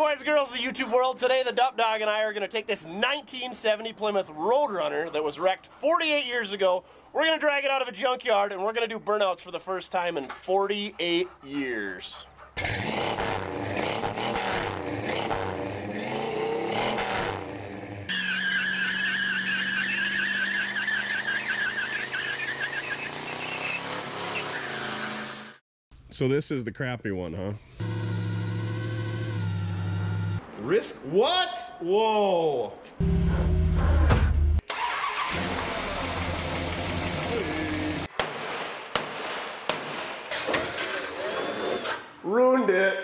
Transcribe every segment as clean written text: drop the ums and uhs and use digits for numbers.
boys and girls of the YouTube world? Today the Dup Dog and I are going to take this 1970 Plymouth Roadrunner that was wrecked 48 years ago. We're going to drag it out of a junkyard and we're going to do burnouts for the first time in 48 years. So this is the crappy one, huh? Risk what? Whoa! Ruined it.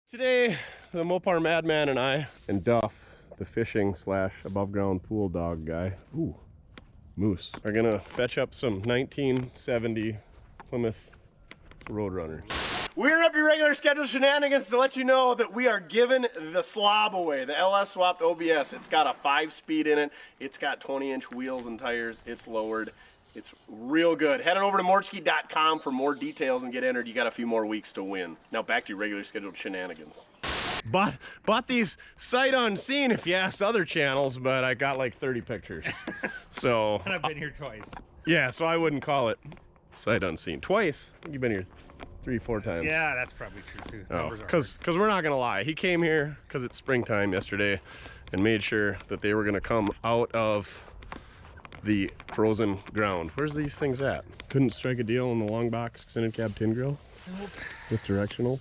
Today, the Mopar Madman and I, and Duff, the fishing / above ground pool dog guy, ooh, moose, are gonna fetch up some 1970 Plymouth Roadrunners. We're up your regular scheduled shenanigans to let you know that we are giving the slob away. The LS swapped OBS. It's got a 5-speed in it. It's got 20-inch wheels and tires. It's lowered. It's real good. Head on over to Mortske.com for more details and get entered. You got a few more weeks to win. Now back to your regular scheduled shenanigans. Bought these sight unseen if you asked other channels, but I got like 30 pictures. So And I've been here twice. yeah, so I wouldn't call it sight unseen. Twice. You've been here 3-4 times. Yeah, that's probably true too. Oh, because we're not gonna lie. He came here because it's springtime yesterday and made sure that they were gonna come out of the frozen ground. Where's these things at? Couldn't strike a deal on the long box extended cab tin grill? Nope. With directional.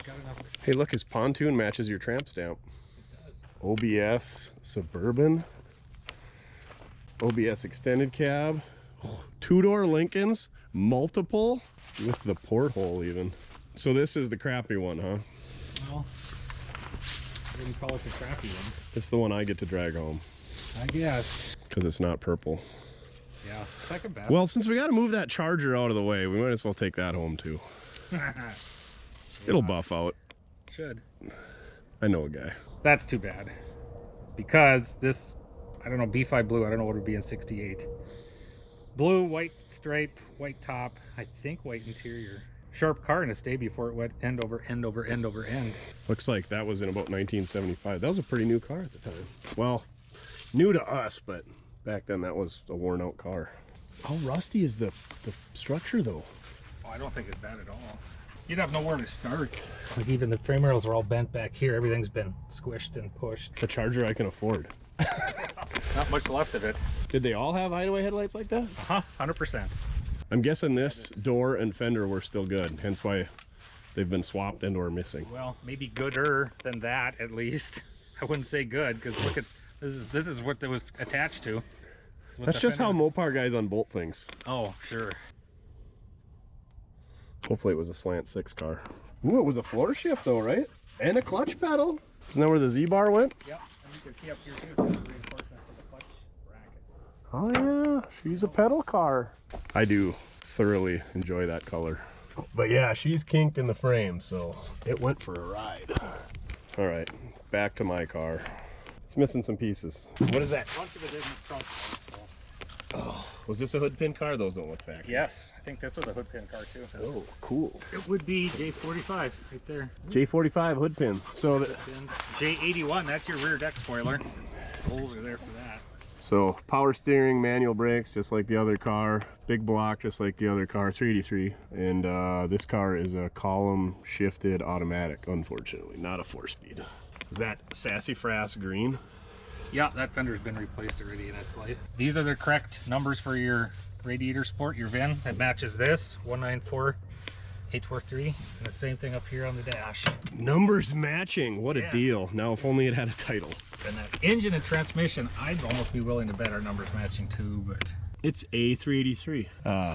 Hey, look, his pontoon matches your tramp stamp. It does. OBS Suburban. OBS extended cab. 2-door Lincolns. Multiple. With the porthole even. So this is the crappy one, huh? Well, I didn't call it the crappy one. It's the one I get to drag home. I guess. Because it's not purple. Yeah, second bad. Well, since we got to move that Charger out of the way, we might as well take that home too. It'll buff out. Should. I know a guy. That's too bad. Because this, I don't know, B5 blue, I don't know what it would be in 68. Blue, white stripe, white top, I think white interior. Sharp car in a stay before it went end over end over end over end. Looks like that was in about 1975. That was a pretty new car at the time. Well, new to us, but back then that was a worn out car. How rusty is the structure though? Oh, I don't think it's bad at all. You'd have nowhere to start. Like even the frame rails are all bent back here. Everything's been squished and pushed. It's a Charger I can afford. Not much left of it. Did they all have hideaway headlights like that? Uh-huh, 100%. I'm guessing this door and fender were still good, hence why they've been swapped and or missing. Well, maybe gooder than that at least. I wouldn't say good because look at this is what that was attached to. That's just how Mopar guys unbolt things. Oh, sure. Hopefully it was a slant 6 car. Ooh, it was a floor shift though, right? And a clutch pedal. Isn't that where the Z-bar went? Yep. And you can see up here too, it's got reinforcement for the clutch bracket. Oh yeah, she's a pedal car. I do thoroughly enjoy that color. But yeah, she's kinked in the frame, so it went for a ride. All right, back to my car. It's missing some pieces. What is that? A bunch of it is in the trunk, so. Oh, was this a hood pin car? Those don't look factory. Yes, I think this was a hood pin car too. Oh, cool. It would be J45 right there. J45 hood pins. So that. J81, that's your rear deck spoiler. Holes are there for that. So power steering, manual brakes, just like the other car. Big block, just like the other car, 383. And this car is a column shifted automatic, unfortunately, not a 4-speed. Is that Sassafras green? Yeah, that fender's been replaced already in its life. These are the correct numbers for your radiator sport, your VIN. It matches this, 194843. And the same thing up here on the dash. Numbers matching, what a Yeah. deal. Now if only it had a title. And that engine and transmission, I'd almost be willing to bet our numbers matching too, but It's A383.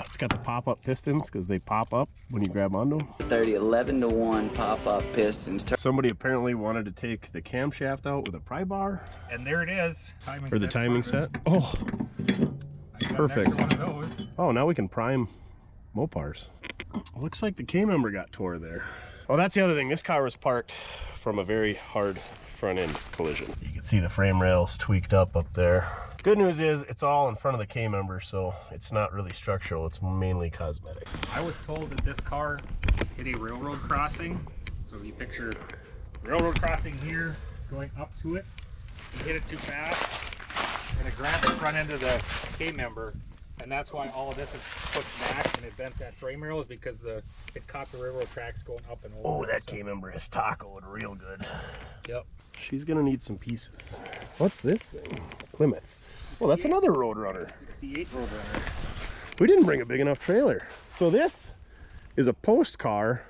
It's got the pop-up pistons because they pop up when you grab onto them. 11-to-1 pop-up pistons. Somebody apparently wanted to take the camshaft out with a pry bar. and there it is. Timing For the set timing button. set. Oh, I got perfect. One of those. oh, now we can prime Mopars. Looks like the K-member got tore there. Oh, that's the other thing. This car was parked from a very hard front end collision. You can see the frame rails tweaked up there. Good news is it's all in front of the K-member, so it's not really structural. It's mainly cosmetic. I was told that this car hit a railroad crossing. So you picture railroad crossing here, going up to it, and hit it too fast, and it grabbed the front end of the K-member, and that's why all of this is pushed back and it bent that frame rail, is because it caught the railroad tracks going up and over. Oh, that K-member is tacoed real good. Yep. She's gonna need some pieces. What's this thing? Plymouth. Well, that's another Roadrunner. 68 Roadrunner. We didn't bring a big enough trailer. So this is a post car.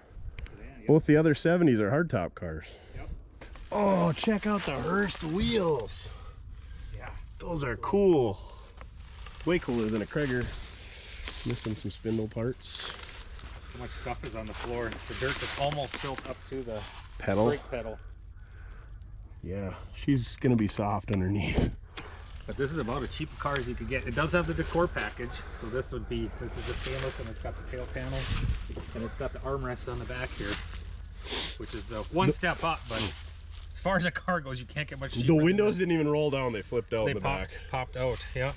Yep. Both the other 70s are hardtop cars. Yep. Oh, check out the Hurst wheels. Yeah. Those are cool. Way cooler than a Krieger. Missing some spindle parts. So much stuff is on the floor. The dirt is almost built up to the Pedal. brake pedal. Yeah, she's gonna be soft underneath. But this is about as cheap a car as you could get. It does have the decor package, so this is the stainless, and it's got the tail panel, and it's got the armrest on the back here, which is the one step up. But as far as a car goes, you can't get much cheaper. The windows didn't even roll down; they flipped out in the back. Popped out, yeah.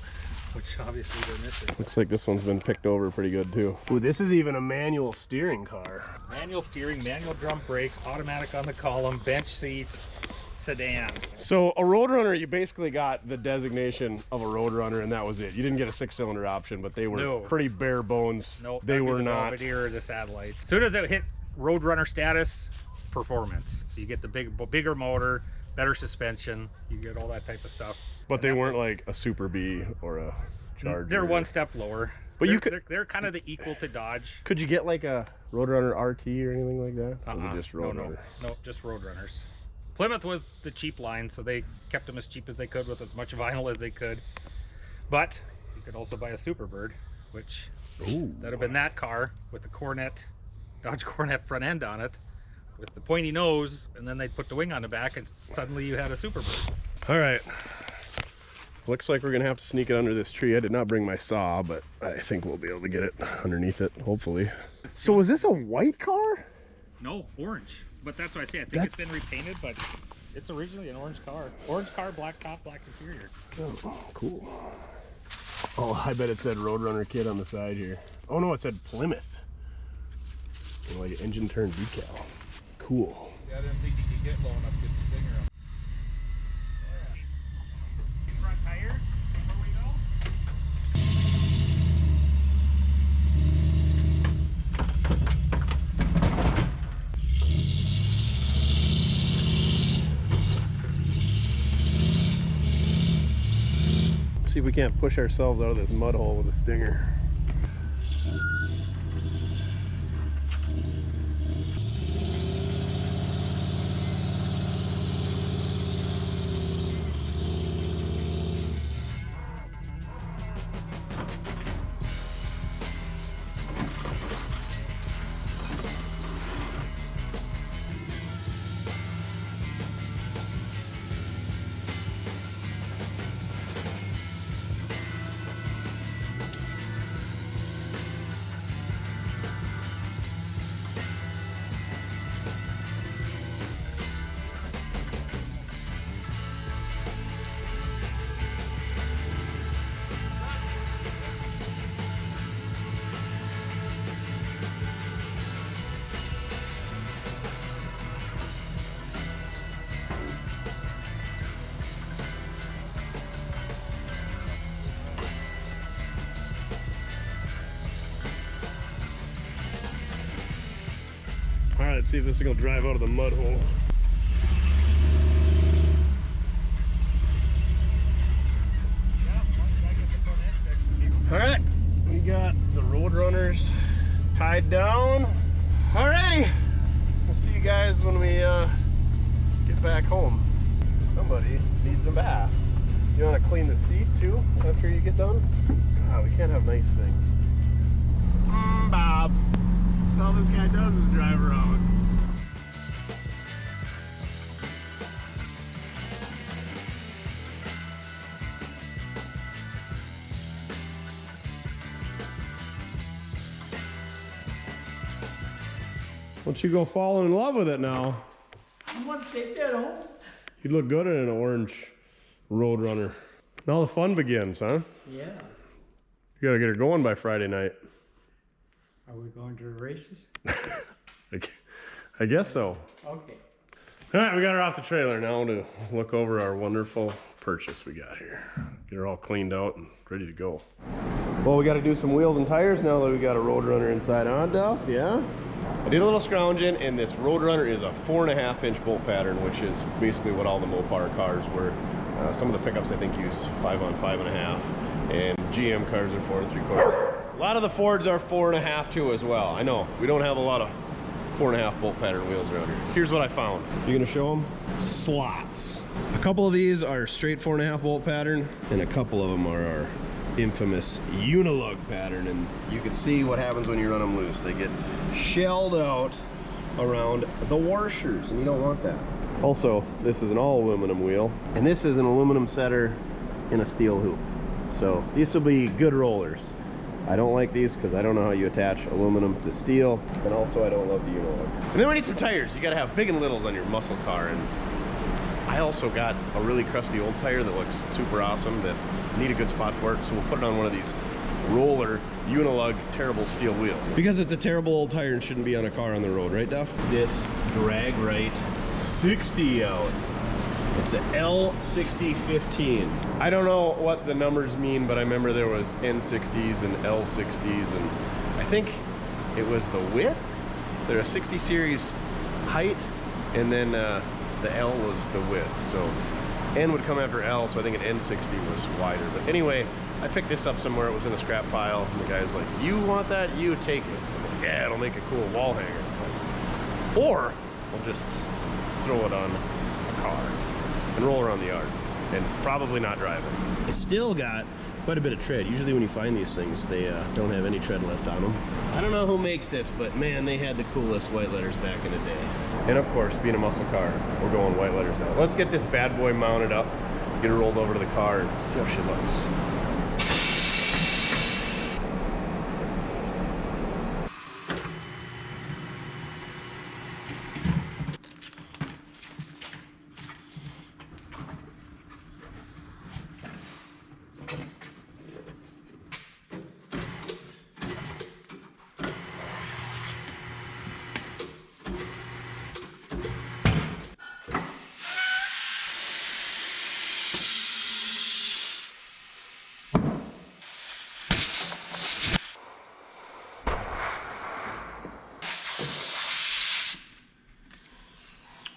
Which obviously they're missing. Looks like this one's been picked over pretty good too. Ooh, this is even a manual steering car. Manual steering, manual drum brakes, automatic on the column, bench seats. Sedan. So a Roadrunner, you basically got the designation of a Roadrunner, and that was it. You didn't get a 6-cylinder option, but they were pretty bare bones. No, they were not. The Belvedere or the Satellite. As soon as it hit Roadrunner status, performance. So you get the bigger motor, better suspension. You get all that type of stuff. But they weren't like a Super B or a Charger. They're one step lower. But they're kind of the equal to Dodge. Could you get like a Roadrunner RT or anything like that? Was it just Roadrunner? No, just Roadrunners. Plymouth was the cheap line, so they kept them as cheap as they could with as much vinyl as they could. But you could also buy a Superbird, which that'd have been that car with the Cornet, Dodge Cornet front end on it, with the pointy nose, and then they'd put the wing on the back, and suddenly you had a Superbird. All right. Looks like we're gonna have to sneak it under this tree. I did not bring my saw, but I think we'll be able to get it underneath it, hopefully. So is this a white car? No, orange. But that's why I say I think it's been repainted, but it's originally an orange car. Orange car, black top, black interior. Oh, cool. Oh, I bet it said Roadrunner kit on the side here. Oh no, it said Plymouth. Like engine turn decal. Cool. Yeah, I didn't think you could get low enough to get the stinger up. Front tires before we go. See if we can't push ourselves out of this mud hole with a stinger. All right, let's see if this is gonna drive out of the mud hole. All right, we got the Roadrunners tied down. Alrighty, we'll see you guys when we get back home. Somebody needs a bath. You want to clean the seat too after you get done? God, we can't have nice things. Bob. That's all this guy does is drive around. Why don't you go fall in love with it now? I want to take that home. You'd look good in an orange Roadrunner. Now the fun begins, huh? Yeah. You gotta get her going by Friday night. Are we going to the races? I guess so. Okay. All right, we got her off the trailer. Now to look over our wonderful purchase we got here. Get her all cleaned out and ready to go. Well, we got to do some wheels and tires now that we got a Roadrunner inside on, Duff, yeah? I did a little scrounging, and this Roadrunner is a 4.5-inch bolt pattern, which is basically what all the Mopar cars were. Some of the pickups I think use 5 on 5.5, and GM cars are 4 3/4. A lot of the Fords are 4.5 too as well. I know, we don't have a lot of 4.5 bolt pattern wheels around here. Here's what I found. You gonna show them? Slots. A couple of these are straight 4.5 bolt pattern, and a couple of them are our infamous Unilug pattern, and you can see what happens when you run them loose. They get shelled out around the washers, and you don't want that. Also, this is an all aluminum wheel, and this is an aluminum setter in a steel hoop. So these will be good rollers. I don't like these because I don't know how you attach aluminum to steel, and also I don't love the Unilug. And then we need some tires. You gotta have big and littles on your muscle car, and I also got a really crusty old tire that looks super awesome that need a good spot for it, so we'll put it on one of these roller Unilug terrible steel wheels. Because it's a terrible old tire and shouldn't be on a car on the road, right, Duff? This Drag Right 60 out. It's a L6015. I don't know what the numbers mean, but I remember there was N60s and L60s, and I think it was the width. They're a 60 series height, and then the L was the width. So N would come after L, so I think an N60 was wider. But anyway, I picked this up somewhere. It was in a scrap pile, and the guy's like, "You want that? You take it." I'm like, "Yeah, it'll make a cool wall hanger." Or we'll just throw it on a car and roll around the yard and probably not drive it. It's still got quite a bit of tread. Usually when you find these things, they don't have any tread left on them. I don't know who makes this, but man, they had the coolest white letters back in the day. And of course, being a muscle car, we're going white letters now. Let's get this bad boy mounted up, get her rolled over to the car, and see how she looks.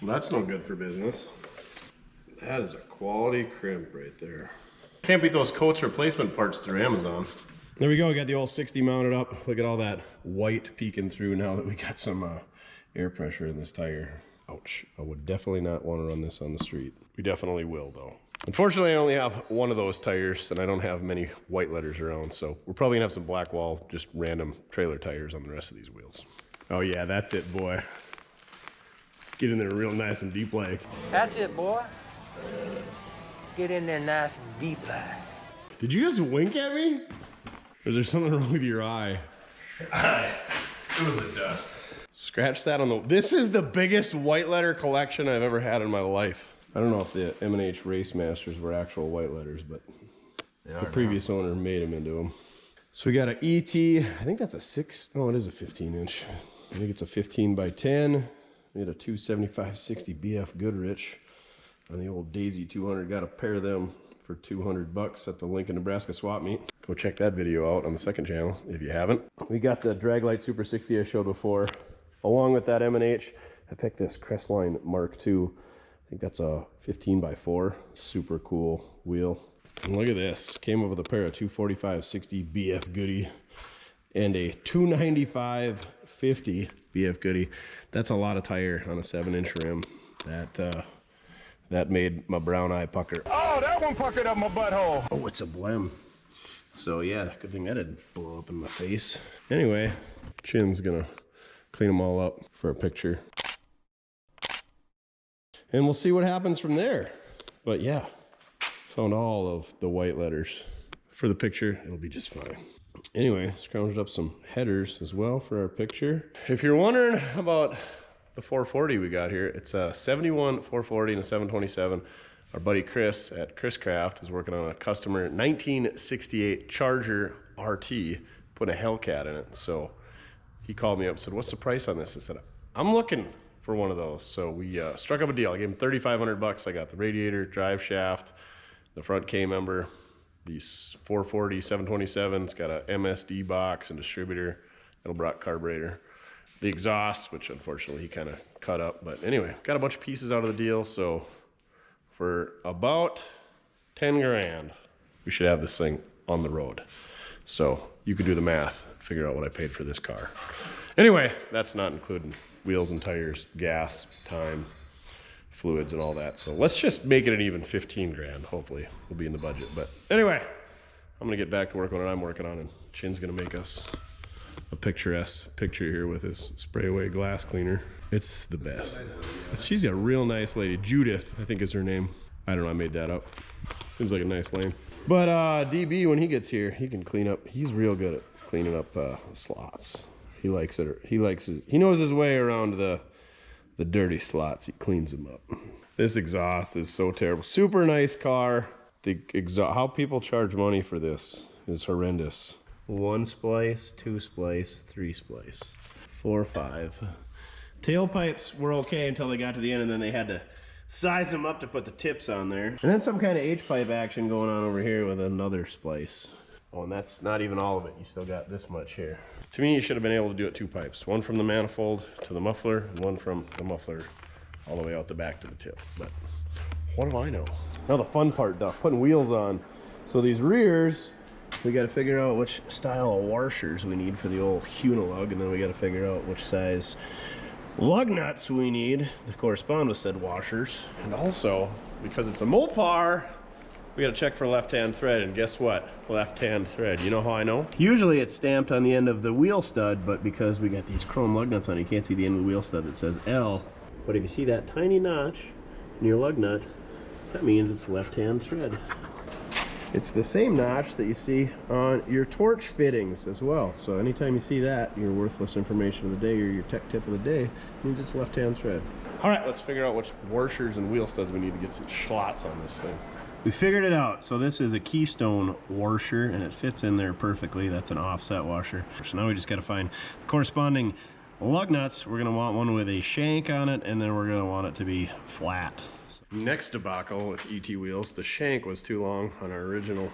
Well, that's no good for business. That is a quality crimp right there. Can't beat those Coach replacement parts through Amazon. There we go, we got the old 60 mounted up. Look at all that white peeking through now that we got some air pressure in this tire. Ouch, I would definitely not want to run this on the street. We definitely will though. Unfortunately, I only have one of those tires and I don't have many white letters around, so we're probably gonna have some Blackwall, just random trailer tires on the rest of these wheels. Oh yeah, that's it, boy. Get in there real nice and deep like. That's it, boy. Get in there nice and deep like. Did you just wink at me? Or is there something wrong with your eye? It was the dust. Scratch that on the... This is the biggest white letter collection I've ever had in my life. I don't know if the M&H Race Masters were actual white letters, but the previous owner made them into them. So we got an ET, I think that's a 6, oh, it is a 15-inch. I think it's a 15 by 10. We had a 275/60 BF Goodrich on the old Daisy 200. Got a pair of them for $200 at the Lincoln, Nebraska swap meet. Go check that video out on the second channel if you haven't. We got the Draglite Super 60 I showed before. Along with that M&H, I picked this Crestline Mark II. I think that's a 15 by 4. Super cool wheel. And look at this. Came up with a pair of 245/60 BF Goody and a 295/50 BF Goody. That's a lot of tire on a 7-inch rim. That made my brown eye pucker. Oh, that one puckered up my butthole. Oh, it's a blem. So yeah, good thing that didn't blow up in my face. Anyway, Chin's gonna clean them all up for a picture. And we'll see what happens from there. But yeah, found all of the white letters. For the picture, it'll be just fine. Anyway, scrounged up some headers as well for our picture. If you're wondering about the 440 we got here, it's a 71 440 and a 727. Our buddy Chris at Chris Craft is working on a customer 1968 Charger RT, putting a Hellcat in it. So he called me up and said, what's the price on this? I said, I'm looking for one of those. So we struck up a deal. I gave him $3,500. I got the radiator, drive shaft, the front K-member, these 440 727. It's got a MSD box and distributor, Edelbrock carburetor. The exhaust, which unfortunately he kind of cut up. But anyway, got a bunch of pieces out of the deal. So for about 10 grand, we should have this thing on the road. So you could do the math, figure out what I paid for this car. Anyway, that's not including wheels and tires, gas, time, fluids, and all that. So let's just make it an even 15 grand. Hopefully we'll be in the budget. But anyway, I'm gonna get back to work on what I'm working on, and Chin's gonna make us a picturesque picture here with his spray away glass cleaner. It's the best. She's a real nice lady. Judith, I think is her name. I don't know, I made that up. Seems like a nice name. But DB, when he gets here, he can clean up. He's real good at cleaning up slots. He likes it. He knows his way around the dirty slots. He cleans them up. This exhaust is so terrible. Super nice car. The exhaust, how people charge money for this is horrendous. 1 splice, 2 splice, 3 splice, 4, 5. Tailpipes were okay until they got to the end, and then they had to size them up to put the tips on there. And then some kind of H-pipe action going on over here with another splice. Oh, and that's not even all of it. You still got this much here. To me, you should have been able to do it 2 pipes. One from the manifold to the muffler, and one from the muffler all the way out the back to the tip. But what do I know? Now the fun part, Duff, putting wheels on. So these rears, we got to figure out which style of washers we need for the old Hunilug, and then we got to figure out which size lug nuts we need to correspond with said washers. And also, because it's a Mopar, we gotta check for left-hand thread, and guess what? Left-hand thread. You know how I know? Usually it's stamped on the end of the wheel stud, but because we got these chrome lug nuts on, you can't see the end of the wheel stud that says L. But if you see that tiny notch in your lug nut, that means it's left-hand thread. It's the same notch that you see on your torch fittings as well. So anytime you see that, your worthless information of the day or your tech tip of the day, means it's left-hand thread. All right, let's figure out which washers and wheel studs we need to get some slots on this thing. We figured it out. So this is a Keystone washer, and it fits in there perfectly. That's an offset washer. So now we just got to find the corresponding lug nuts. We're going to want one with a shank on it, and then we're going to want it to be flat. Next debacle with ET wheels, the shank was too long on our original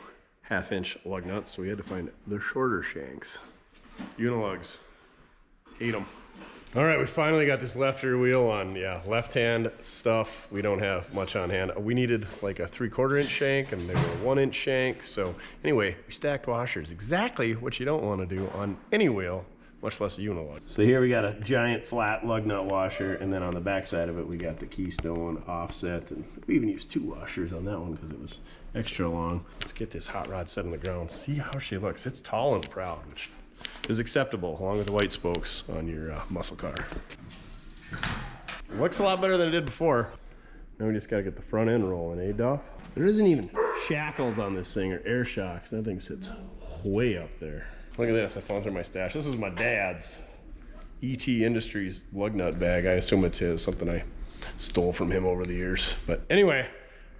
1/2-inch lug nuts, so we had to find the shorter shanks. Unilugs, hate them. All right, we finally got this left rear wheel on. Yeah, left-hand stuff. We don't have much on hand. We needed like a 3/4 inch shank, and they were a 1 inch shank. So anyway, we stacked washers. Exactly what you don't want to do on any wheel, much less a Unilug. So here we got a giant flat lug nut washer, and then on the back side of it, we got the Keystone offset, and we even used 2 washers on that one because it was extra long. Let's get this hot rod set on the ground. See how she looks. It's tall and proud, which is acceptable, along with the white spokes on your muscle car. It looks a lot better than it did before. Now we just gotta get the front end rolling, eh, Duff? There isn't even shackles on this thing or air shocks. That thing sits way up there. Look at this, I found through my stash. This is my dad's ET Industries lug nut bag. I assume it's his, something I stole from him over the years. But anyway,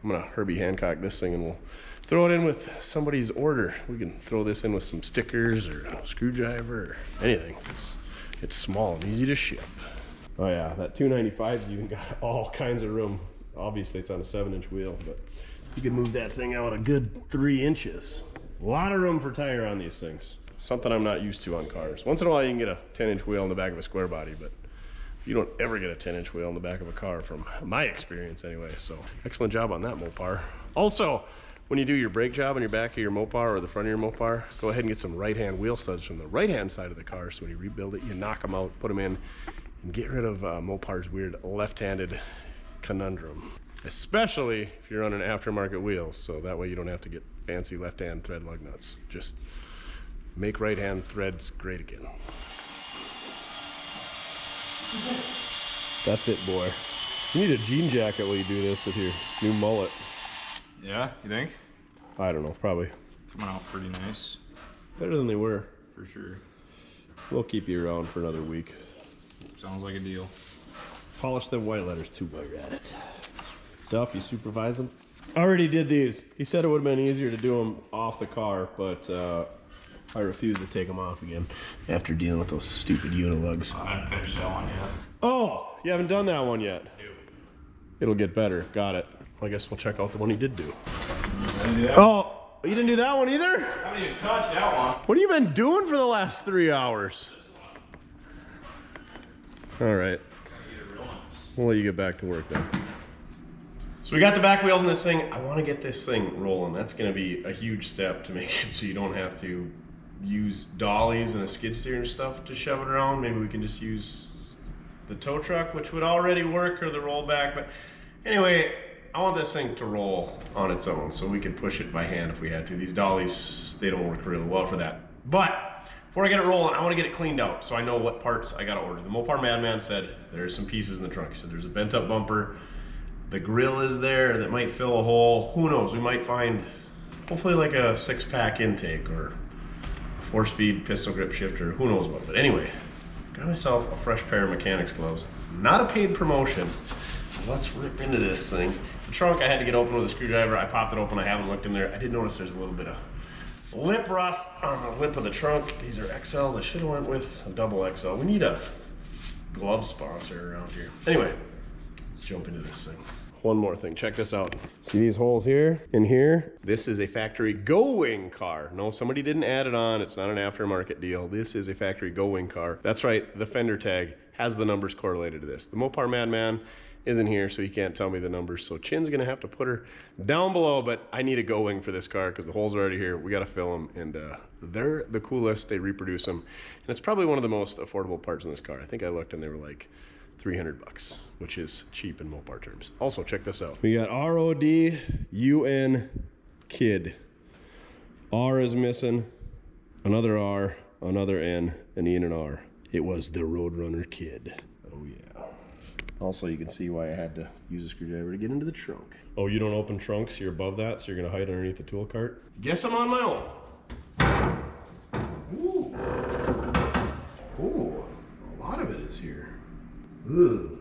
I'm gonna Herbie Hancock this thing, and we'll throw it in with somebody's order. We can throw this in with some stickers or a screwdriver or anything. It's small and easy to ship. Oh yeah, that 295's even got all kinds of room. Obviously it's on a 7-inch wheel, but you can move that thing out a good 3 inches. A lot of room for tire on these things. Something I'm not used to on cars. Once in a while you can get a 10-inch wheel in the back of a square body, but you don't ever get a 10-inch wheel in the back of a car, from my experience anyway. So excellent job on that, Mopar. Also, when you do your brake job on your back of your Mopar or the front of your Mopar, go ahead and get some right-hand wheel studs from the right-hand side of the car, so when you rebuild it, you knock them out, put them in, and get rid of Mopar's weird left-handed conundrum. Especially if you're on an aftermarket wheel, so that way you don't have to get fancy left-hand thread lug nuts. Just make right-hand threads great again. That's it, boy. You need a jean jacket while you do this with your new mullet. Yeah, you think? I don't know, probably. Coming out pretty nice. Better than they were. For sure. We'll keep you around for another week. Sounds like a deal. Polish them white letters too while you're at it. Duff, you supervise them? I already did these. He said it would have been easier to do them off the car, but I refuse to take them off again after dealing with those stupid Unilugs. I haven't finished that one yet. Oh, you haven't done that one yet? It'll get better. Got it. I guess we'll check out the one he did do. Oh, you didn't do that one either? I haven't even touched that one. What have you been doing for the last 3 hours? All right. We'll let you get back to work then. So we got the back wheels in this thing. I want to get this thing rolling. That's going to be a huge step to make it so you don't have to use dollies and a skid steer and stuff to shove it around. Maybe we can just use the tow truck, which would already work, or the rollback. But anyway, I want this thing to roll on its own so we can push it by hand if we had to. These dollies, they don't work really well for that. But before I get it rolling, I want to get it cleaned out so I know what parts I got to order. The Mopar Madman said there's some pieces in the trunk. He said there's a bent up bumper. The grill is there that might fill a hole. Who knows? We might find hopefully like a 6-pack intake or 4-speed pistol grip shifter. Who knows what? But anyway, got myself a fresh pair of mechanics gloves. Not a paid promotion. Let's rip into this thing. The trunk I had to get open with a screwdriver. I popped it open. I haven't looked in there. I did notice there's a little bit of lip rust on the lip of the trunk. These are XLs. I should have went with a double XL. We need a glove sponsor around here. Anyway, let's jump into this thing. One more thing, check this out. See these holes here and here? This is a factory going car. No, somebody didn't add it on. It's not an aftermarket deal. This is a factory going car. That's right, the fender tag has the numbers correlated to this. The Mopar Madman isn't here, so he can't tell me the numbers. So Chin's gonna have to put her down below, but I need a going for this car because the holes are already here. We gotta fill them, and they're the coolest. They reproduce them. And it's probably one of the most affordable parts in this car. I think I looked and they were like $300, which is cheap in Mopar terms. Also, check this out. We got RODUN Kid. R is missing, another R, another N, an E and an R. It was the Roadrunner Kid. Oh yeah. Also, you can see why I had to use a screwdriver to get into the trunk. Oh, you don't open trunks, you're above that, so you're gonna hide underneath the tool cart? Guess I'm on my own. Ooh. Ooh, a lot of it is here. Ugh.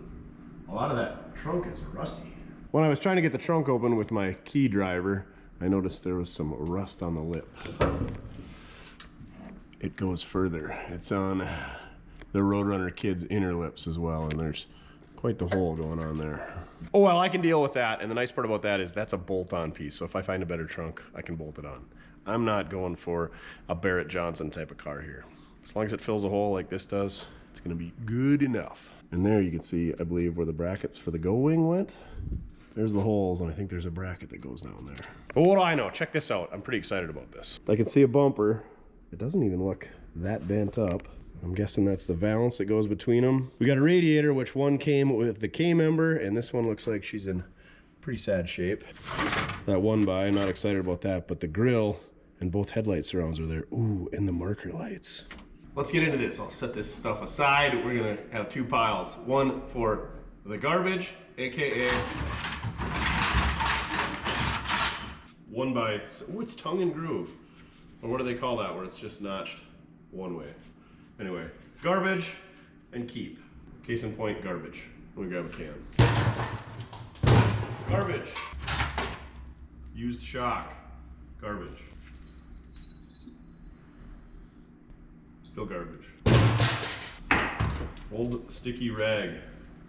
A lot of that trunk is rusty. When I was trying to get the trunk open with my key driver, I noticed there was some rust on the lip. It goes further. It's on the Roadrunner Kid's inner lips as well, and there's quite the hole going on there. Oh well, I can deal with that, and the nice part about that is that's a bolt-on piece, so if I find a better trunk, I can bolt it on. I'm not going for a Barrett Johnson type of car here. As long as it fills a hole like this does, it's gonna be good enough. And there you can see, I believe, where the brackets for the go-wing went. There's the holes, and I think there's a bracket that goes down there. But what do I know? Check this out. I'm pretty excited about this. I can see a bumper. It doesn't even look that bent up. I'm guessing that's the valance that goes between them. We got a radiator, which one came with the K member, and this one looks like she's in pretty sad shape. That one by, not excited about that, but the grill and both headlight surrounds are there. Ooh, and the marker lights. Let's get into this. I'll set this stuff aside. We're gonna have 2 piles. One for the garbage, AKA 1 by, oh, it's tongue and groove. Or what do they call that, where it's just notched one way? Anyway, garbage and keep. Case in point, garbage. Let me grab a can. Garbage. Used shock. Garbage. Still garbage. Old sticky rag.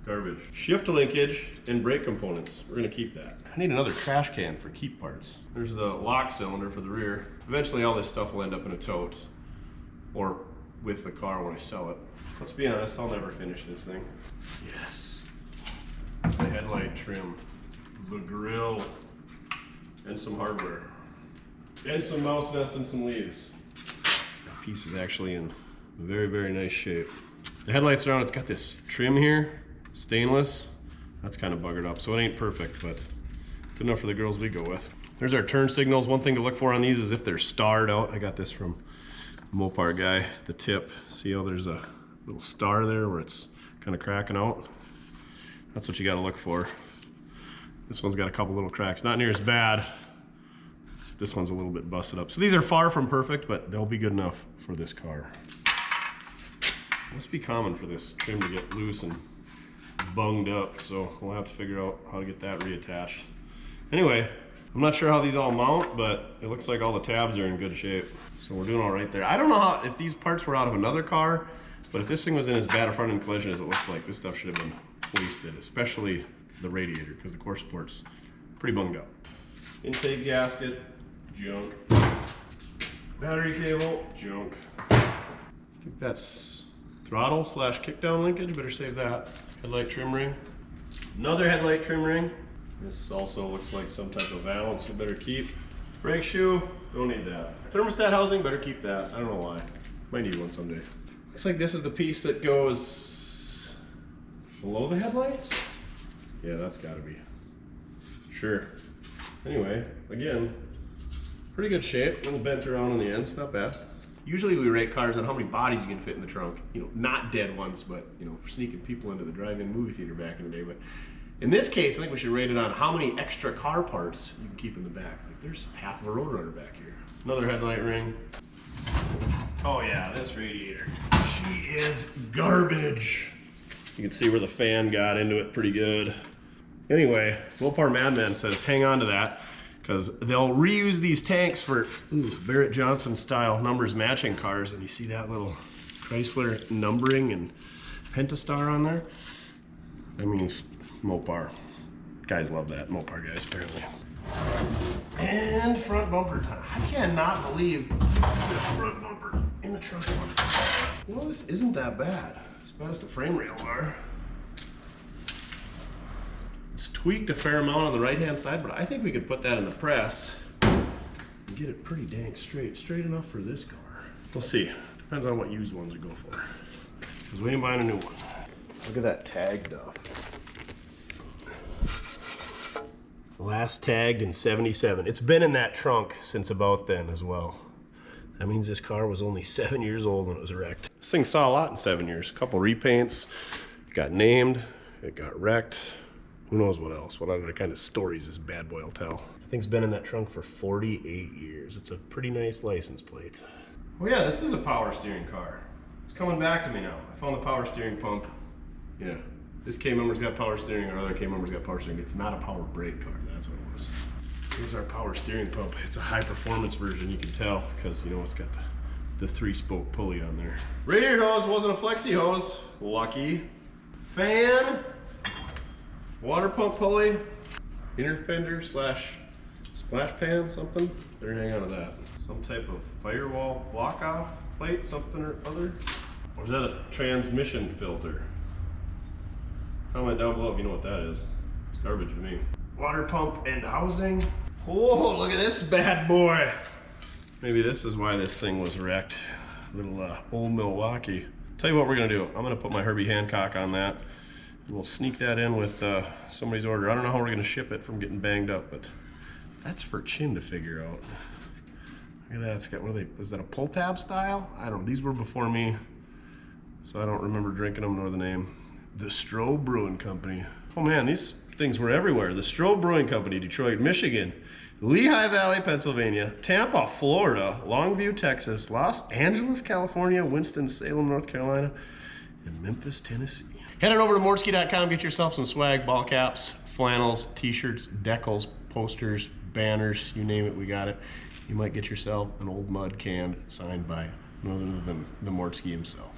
Garbage. Shift linkage and brake components. We're gonna keep that. I need another trash can for keep parts. There's the lock cylinder for the rear. Eventually all this stuff will end up in a tote or with the car when I sell it. Let's be honest, I'll never finish this thing. Yes. The headlight trim, the grill, and some hardware. And some mouse nest and some leaves. That piece is actually in very, very nice shape. The headlights are on, it's got this trim here, stainless. That's kind of buggered up, so it ain't perfect, but good enough for the girls we go with. There's our turn signals. One thing to look for on these is if they're starred out. I got this from Mopar guy, the tip. See how there's a little star there where it's kind of cracking out? That's what you got to look for. This one's got a couple little cracks. Not near as bad. This one's a little bit busted up. So these are far from perfect, but they'll be good enough for this car. It must be common for this trim to get loose and bunged up, so we'll have to figure out how to get that reattached. Anyway, I'm not sure how these all mount, but it looks like all the tabs are in good shape. So we're doing all right there. I don't know how, if these parts were out of another car, but if this thing was in as bad a front end collision as it looks like, this stuff should have been wasted, especially the radiator, because the core support's pretty bunged up. Intake gasket, junk. Battery cable, junk. I think that's throttle / kickdown linkage, better save that. Headlight trim ring. Another headlight trim ring. This also looks like some type of valance we better keep. Brake shoe, don't need that. Thermostat housing, better keep that. I don't know why. Might need one someday. Looks like this is the piece that goes below the headlights? Yeah, that's gotta be. Sure. Anyway, again, pretty good shape. A little bent around on the ends, not bad. Usually we rate cars on how many bodies you can fit in the trunk. You know, not dead ones, but you know, for sneaking people into the drive-in movie theater back in the day. But in this case, I think we should rate it on how many extra car parts you can keep in the back. Like there's half of a Roadrunner back here. Another headlight ring. Oh yeah, this radiator. She is garbage. You can see where the fan got into it pretty good. Anyway, Mopar Madman says hang on to that, because they'll reuse these tanks for Barrett Johnson style numbers matching cars. And you see that little Chrysler numbering and Pentastar on there? That means Mopar. Guys love that, Mopar guys apparently. And front bumper time. I cannot believe the front bumper in the trunk one. Well, this isn't that bad. As bad as the frame rail are. It's tweaked a fair amount on the right-hand side, but I think we could put that in the press and get it pretty dang straight. Straight enough for this car. We'll see. Depends on what used ones we go for. Because we ain't buying a new one. Look at that tag stuff. Last tagged in 77. It's been in that trunk since about then as well. That means this car was only 7 years old when it was wrecked. This thing saw a lot in 7 years. A couple repaints, it got named, it got wrecked. Who knows what else? What other kind of stories this bad boy will tell. The thing's been in that trunk for 48 years. It's a pretty nice license plate. Well, yeah, this is a power steering car. It's coming back to me now. I found the power steering pump. Yeah, this K member's got power steering, our other K member's got power steering. It's not a power brake car, that's what it was. Here's our power steering pump. It's a high performance version, you can tell, because you know it's got the 3-spoke pulley on there. Radiator hose wasn't a flexi hose. Lucky. Fan. Water pump pulley, inner fender / splash pan, something. Better hang on to that. Some type of firewall block off plate, something or other. Or is that a transmission filter? Comment down below if you know what that is. It's garbage to me. Water pump and housing. Whoa, look at this bad boy. Maybe this is why this thing was wrecked. Little old Milwaukee. Tell you what we're gonna do. I'm gonna put my Herbie Hancock on that. We'll sneak that in with somebody's order. I don't know how we're gonna ship it from getting banged up, but that's for Chin to figure out. Look at that, it's got, what are they, is that a pull tab style? I don't know, these were before me, so I don't remember drinking them nor the name. The Stroh Brewing Company. Oh man, these things were everywhere. The Stroh Brewing Company, Detroit, Michigan, Lehigh Valley, Pennsylvania, Tampa, Florida, Longview, Texas, Los Angeles, California, Winston-Salem, North Carolina, and Memphis, Tennessee. Head on over to Mordsky.com, get yourself some swag, ball caps, flannels, t-shirts, decals, posters, banners, you name it, we got it. You might get yourself an old mud can signed by none other than the Mordsky himself.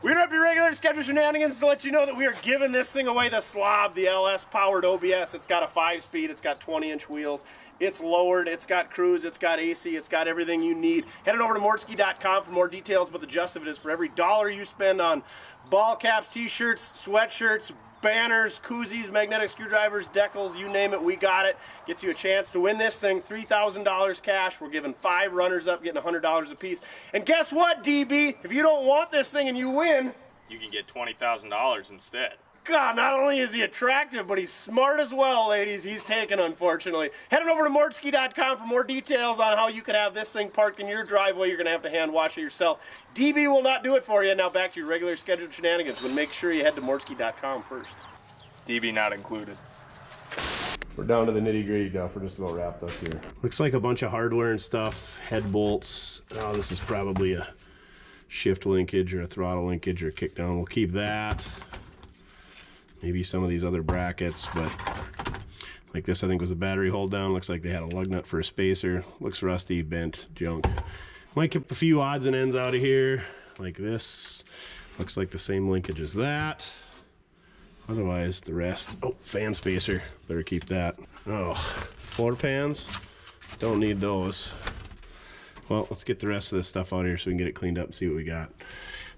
We interrupt your regular scheduled shenanigans to let you know that we are giving this thing away, the Slob, the LS powered OBS. It's got a 5-speed, it's got 20-inch wheels, it's lowered, it's got cruise, it's got AC, it's got everything you need. Head on over to Mordsky.com for more details, but the gist of it is for every $1 you spend on ball caps, t-shirts, sweatshirts, banners, koozies, magnetic screwdrivers, decals, you name it, we got it. Gets you a chance to win this thing, $3,000 cash. We're giving 5 runners up, getting $100 a piece. And guess what, DB? If you don't want this thing and you win, You can get $20,000 instead. God, not only is he attractive, but he's smart as well, ladies. He's taken, unfortunately. Head on over to Mordsky.com for more details on how you can have this thing parked in your driveway. You're going to have to hand wash it yourself. DB will not do it for you. Now back to your regular scheduled shenanigans, but make sure you head to Mordsky.com first. DB not included. We're down to the nitty-gritty now. We're just about wrapped up here. Looks like a bunch of hardware and stuff. Head bolts. Oh, this is probably a shift linkage or a throttle linkage or a kickdown. We'll keep that. Maybe some of these other brackets, but like this I think was the battery hold down. Looks like they had a lug nut for a spacer. Looks rusty, bent, junk. Might keep a few odds and ends out of here, like this. Looks like the same linkage as that. Otherwise, the rest. Oh, fan spacer. Better keep that. Oh, floor pans. Don't need those. Well, let's get the rest of this stuff out here so we can get it cleaned up and see what we got.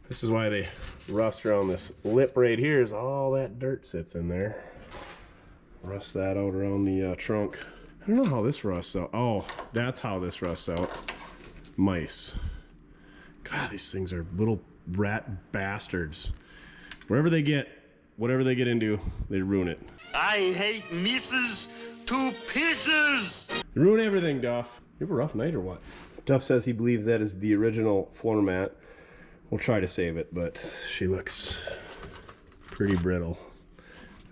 This is why they rust around this lip right here, is all that dirt sits in there. Rust that out around the trunk. I don't know how this rusts out. Oh, that's how this rusts out. Mice. God, these things are little rat bastards. Wherever they get, whatever they get into, they ruin it. I hate mices to pieces. They ruin everything, Duff. You have a rough night or what? Duff says he believes that is the original floor mat. We'll try to save it, but she looks pretty brittle.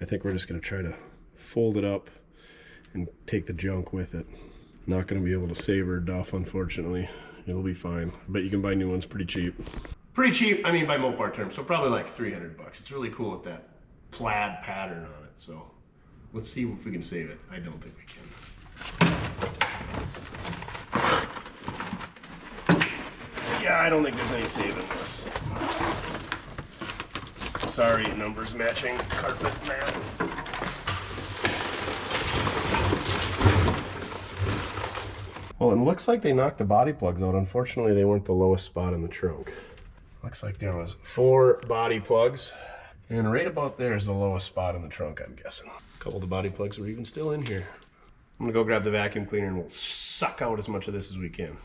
I think we're just gonna try to fold it up and take the junk with it. Not gonna be able to save her, Duff, unfortunately. It'll be fine. I bet you can buy new ones pretty cheap. Pretty cheap, I mean by Mopar terms, so probably like 300 bucks. It's really cool with that plaid pattern on it, so let's see if we can save it. I don't think we can. Yeah, I don't think there's any saving this. Sorry, numbers matching carpet man. Well, it looks like they knocked the body plugs out. Unfortunately, they weren't the lowest spot in the trunk. Looks like there was 4 body plugs, and right about there is the lowest spot in the trunk, I'm guessing. A couple of the body plugs were even still in here. I'm gonna go grab the vacuum cleaner and we'll suck out as much of this as we can.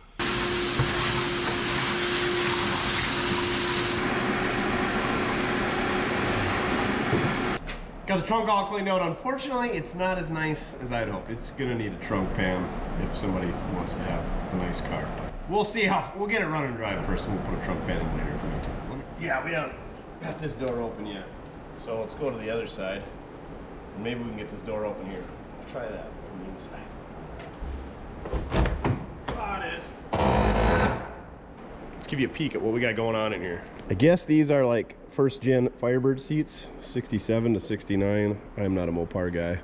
Got the trunk all cleaned out. Unfortunately, it's not as nice as I'd hoped. It's gonna need a trunk pan if somebody wants to have a nice car. We'll see how, we'll get it running dry first and we'll put a trunk pan in later if we need to. Yeah, we haven't got this door open yet. So let's go to the other side. And maybe we can get this door open here. I'll try that from the inside. Got it. Let's give you a peek at what we got going on in here. I guess these are like first gen Firebird seats, 67 to 69. I'm not a Mopar guy,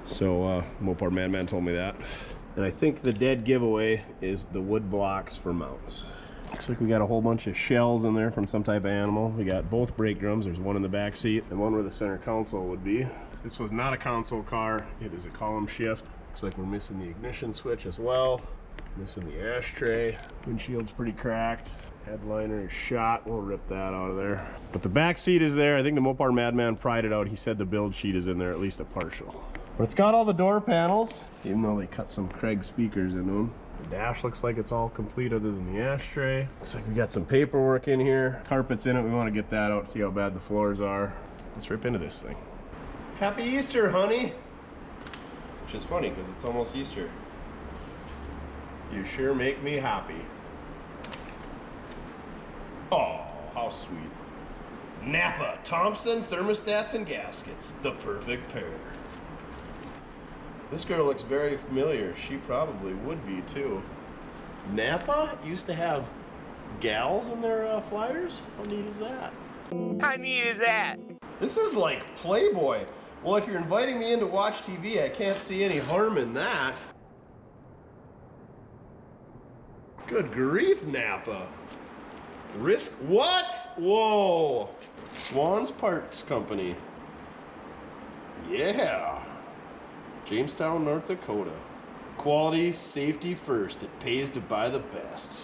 so Mopar Madman told me that. And I think the dead giveaway is the wood blocks for mounts. Looks like we got a whole bunch of shells in there from some type of animal. We got both brake drums. There's one in the back seat and one where the center console would be. This was not a console car. It is a column shift. Looks like we're missing the ignition switch as well. Missing the ashtray. Windshield's pretty cracked. Headliner is shot. We'll rip that out of there. But the back seat is there. I think the Mopar Madman pried it out. He said the build sheet is in there, at least a partial. But it's got all the door panels, even though they cut some Craig speakers into them. The dash looks like it's all complete other than the ashtray. Looks like we got some paperwork in here. Carpet's in it. We want to get that out, see how bad the floors are. Let's rip into this thing. Happy Easter, honey! Which is funny because it's almost Easter. You sure make me happy. Oh, how sweet. Napa, Thompson, thermostats and gaskets. The perfect pair. This girl looks very familiar. She probably would be too. Napa used to have gals in their flyers? How neat is that? How neat is that? This is like Playboy. Well, if you're inviting me in to watch TV, I can't see any harm in that. Good grief, Napa. Risk, what? Whoa. Swans Parts Company. Yeah. Jamestown, North Dakota. Quality, safety first. It pays to buy the best.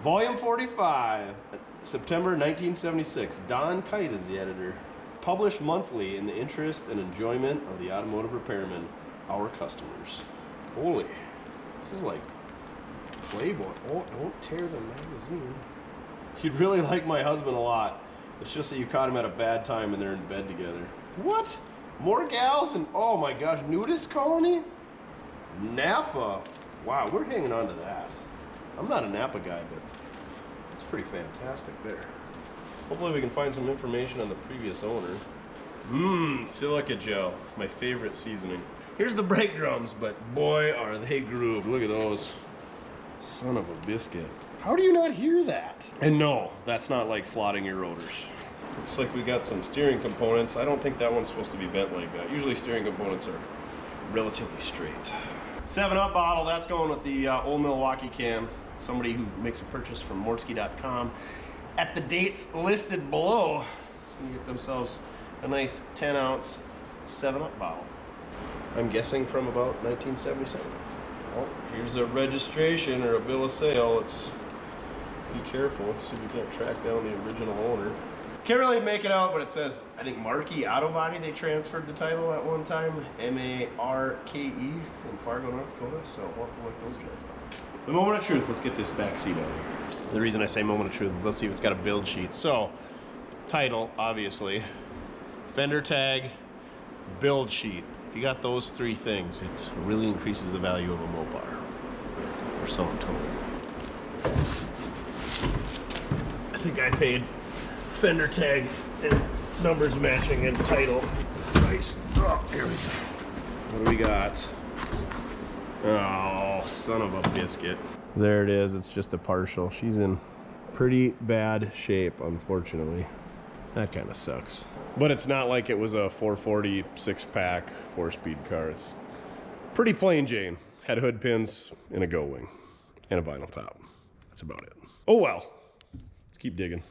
Volume 45, September 1976. Don Kite is the editor. Published monthly in the interest and enjoyment of the automotive repairmen, our customers. Holy, this is like Playboy. Oh, don't tear the magazine. You'd really like my husband a lot. It's just that you caught him at a bad time and they're in bed together. What? More gals and oh my gosh, nudist colony? Napa. Wow, we're hanging on to that. I'm not a Napa guy, but it's pretty fantastic there. Hopefully we can find some information on the previous owner. Silica gel, my favorite seasoning. Here's the brake drums, but boy, are they grooved. Look at those. Son of a biscuit. How do you not hear that? And no, that's not like slotting your rotors. Looks like we got some steering components. I don't think that one's supposed to be bent like that. Usually steering components are relatively straight. 7-Up bottle, that's going with the Old Milwaukee can. Somebody who makes a purchase from Morski.com at the dates listed below is going to get themselves a nice 10-ounce 7-Up bottle. I'm guessing from about 1977. Well, here's a registration or a bill of sale. Let's be careful, see if we can't track down the original owner. Can't really make it out, but it says, I think Markey Auto Body, they transferred the title at one time, M-A-R-K-E in Fargo, North Dakota, so we'll have to look those guys up. The moment of truth, let's get this back seat out of here. The reason I say moment of truth is let's see if it's got a build sheet. So, title, obviously, fender tag, build sheet. If you got those three things, it really increases the value of a Mopar, or so I'm told. I think I paid fender tag and numbers matching and title price. Oh, here we go. What do we got? Oh, son of a biscuit. There it is. It's just a partial. She's in pretty bad shape, unfortunately. That kind of sucks. But it's not like it was a 440 6-pack 4-speed car. It's pretty plain Jane. Had hood pins and a go wing and a vinyl top. That's about it. Oh well. Let's keep digging.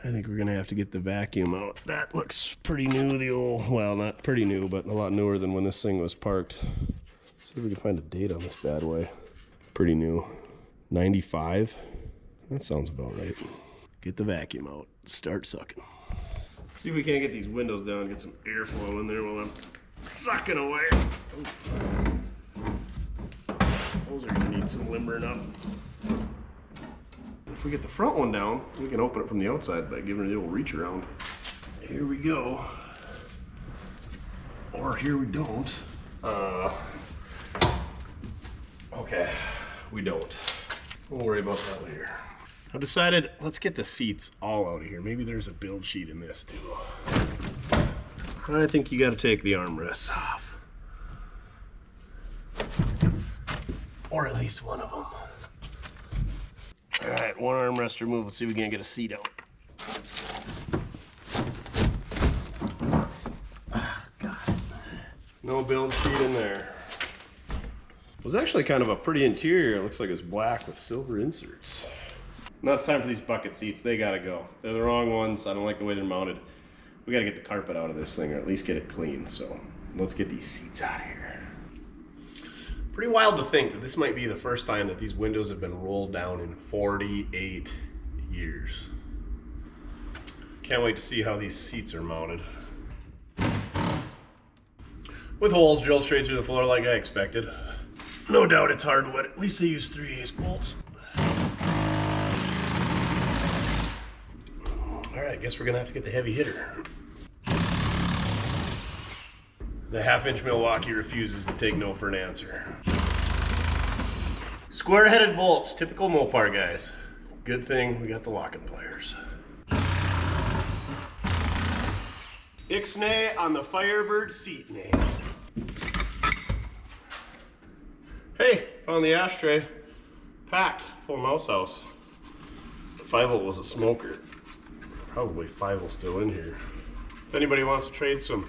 I think we're gonna have to get the vacuum out. That looks pretty new, the old, well, not pretty new, but a lot newer than when this thing was parked. See if we can find a date on this bad boy. Pretty new. 95? That sounds about right. Get the vacuum out. Start sucking. See if we can't get these windows down and get some airflow in there while I'm sucking away. Oh. Those are gonna need some limbering up. If we get the front one down, we can open it from the outside by giving it the old reach around. Here we go. Or here we don't. Okay, we don't. We'll worry about that later. I've decided, let's get the seats all out of here. Maybe there's a build sheet in this too. I think you gotta take the armrests off. Or at least one of them. All right, one armrest removed. Let's see if we can get a seat out. Ah, God. No build sheet in there. It was actually kind of a pretty interior. It looks like it's black with silver inserts. Now it's time for these bucket seats. They gotta go. They're the wrong ones. I don't like the way they're mounted. We gotta get the carpet out of this thing, or at least get it clean. So let's get these seats out of here. Pretty wild to think that this might be the first time that these windows have been rolled down in 48 years. Can't wait to see how these seats are mounted. With holes drilled straight through the floor like I expected. No doubt it's hardwood. At least they use 3/8 bolts. All right, guess we're gonna have to get the heavy hitter. The 1/2-inch Milwaukee refuses to take no for an answer. Square-headed bolts, typical Mopar guys. Good thing we got the locking pliers. Ixnay on the Firebird seat nay. Hey, found the ashtray. Packed, full mouse house. The 5-volt was a smoker. Probably 5-volt still in here. If anybody wants to trade some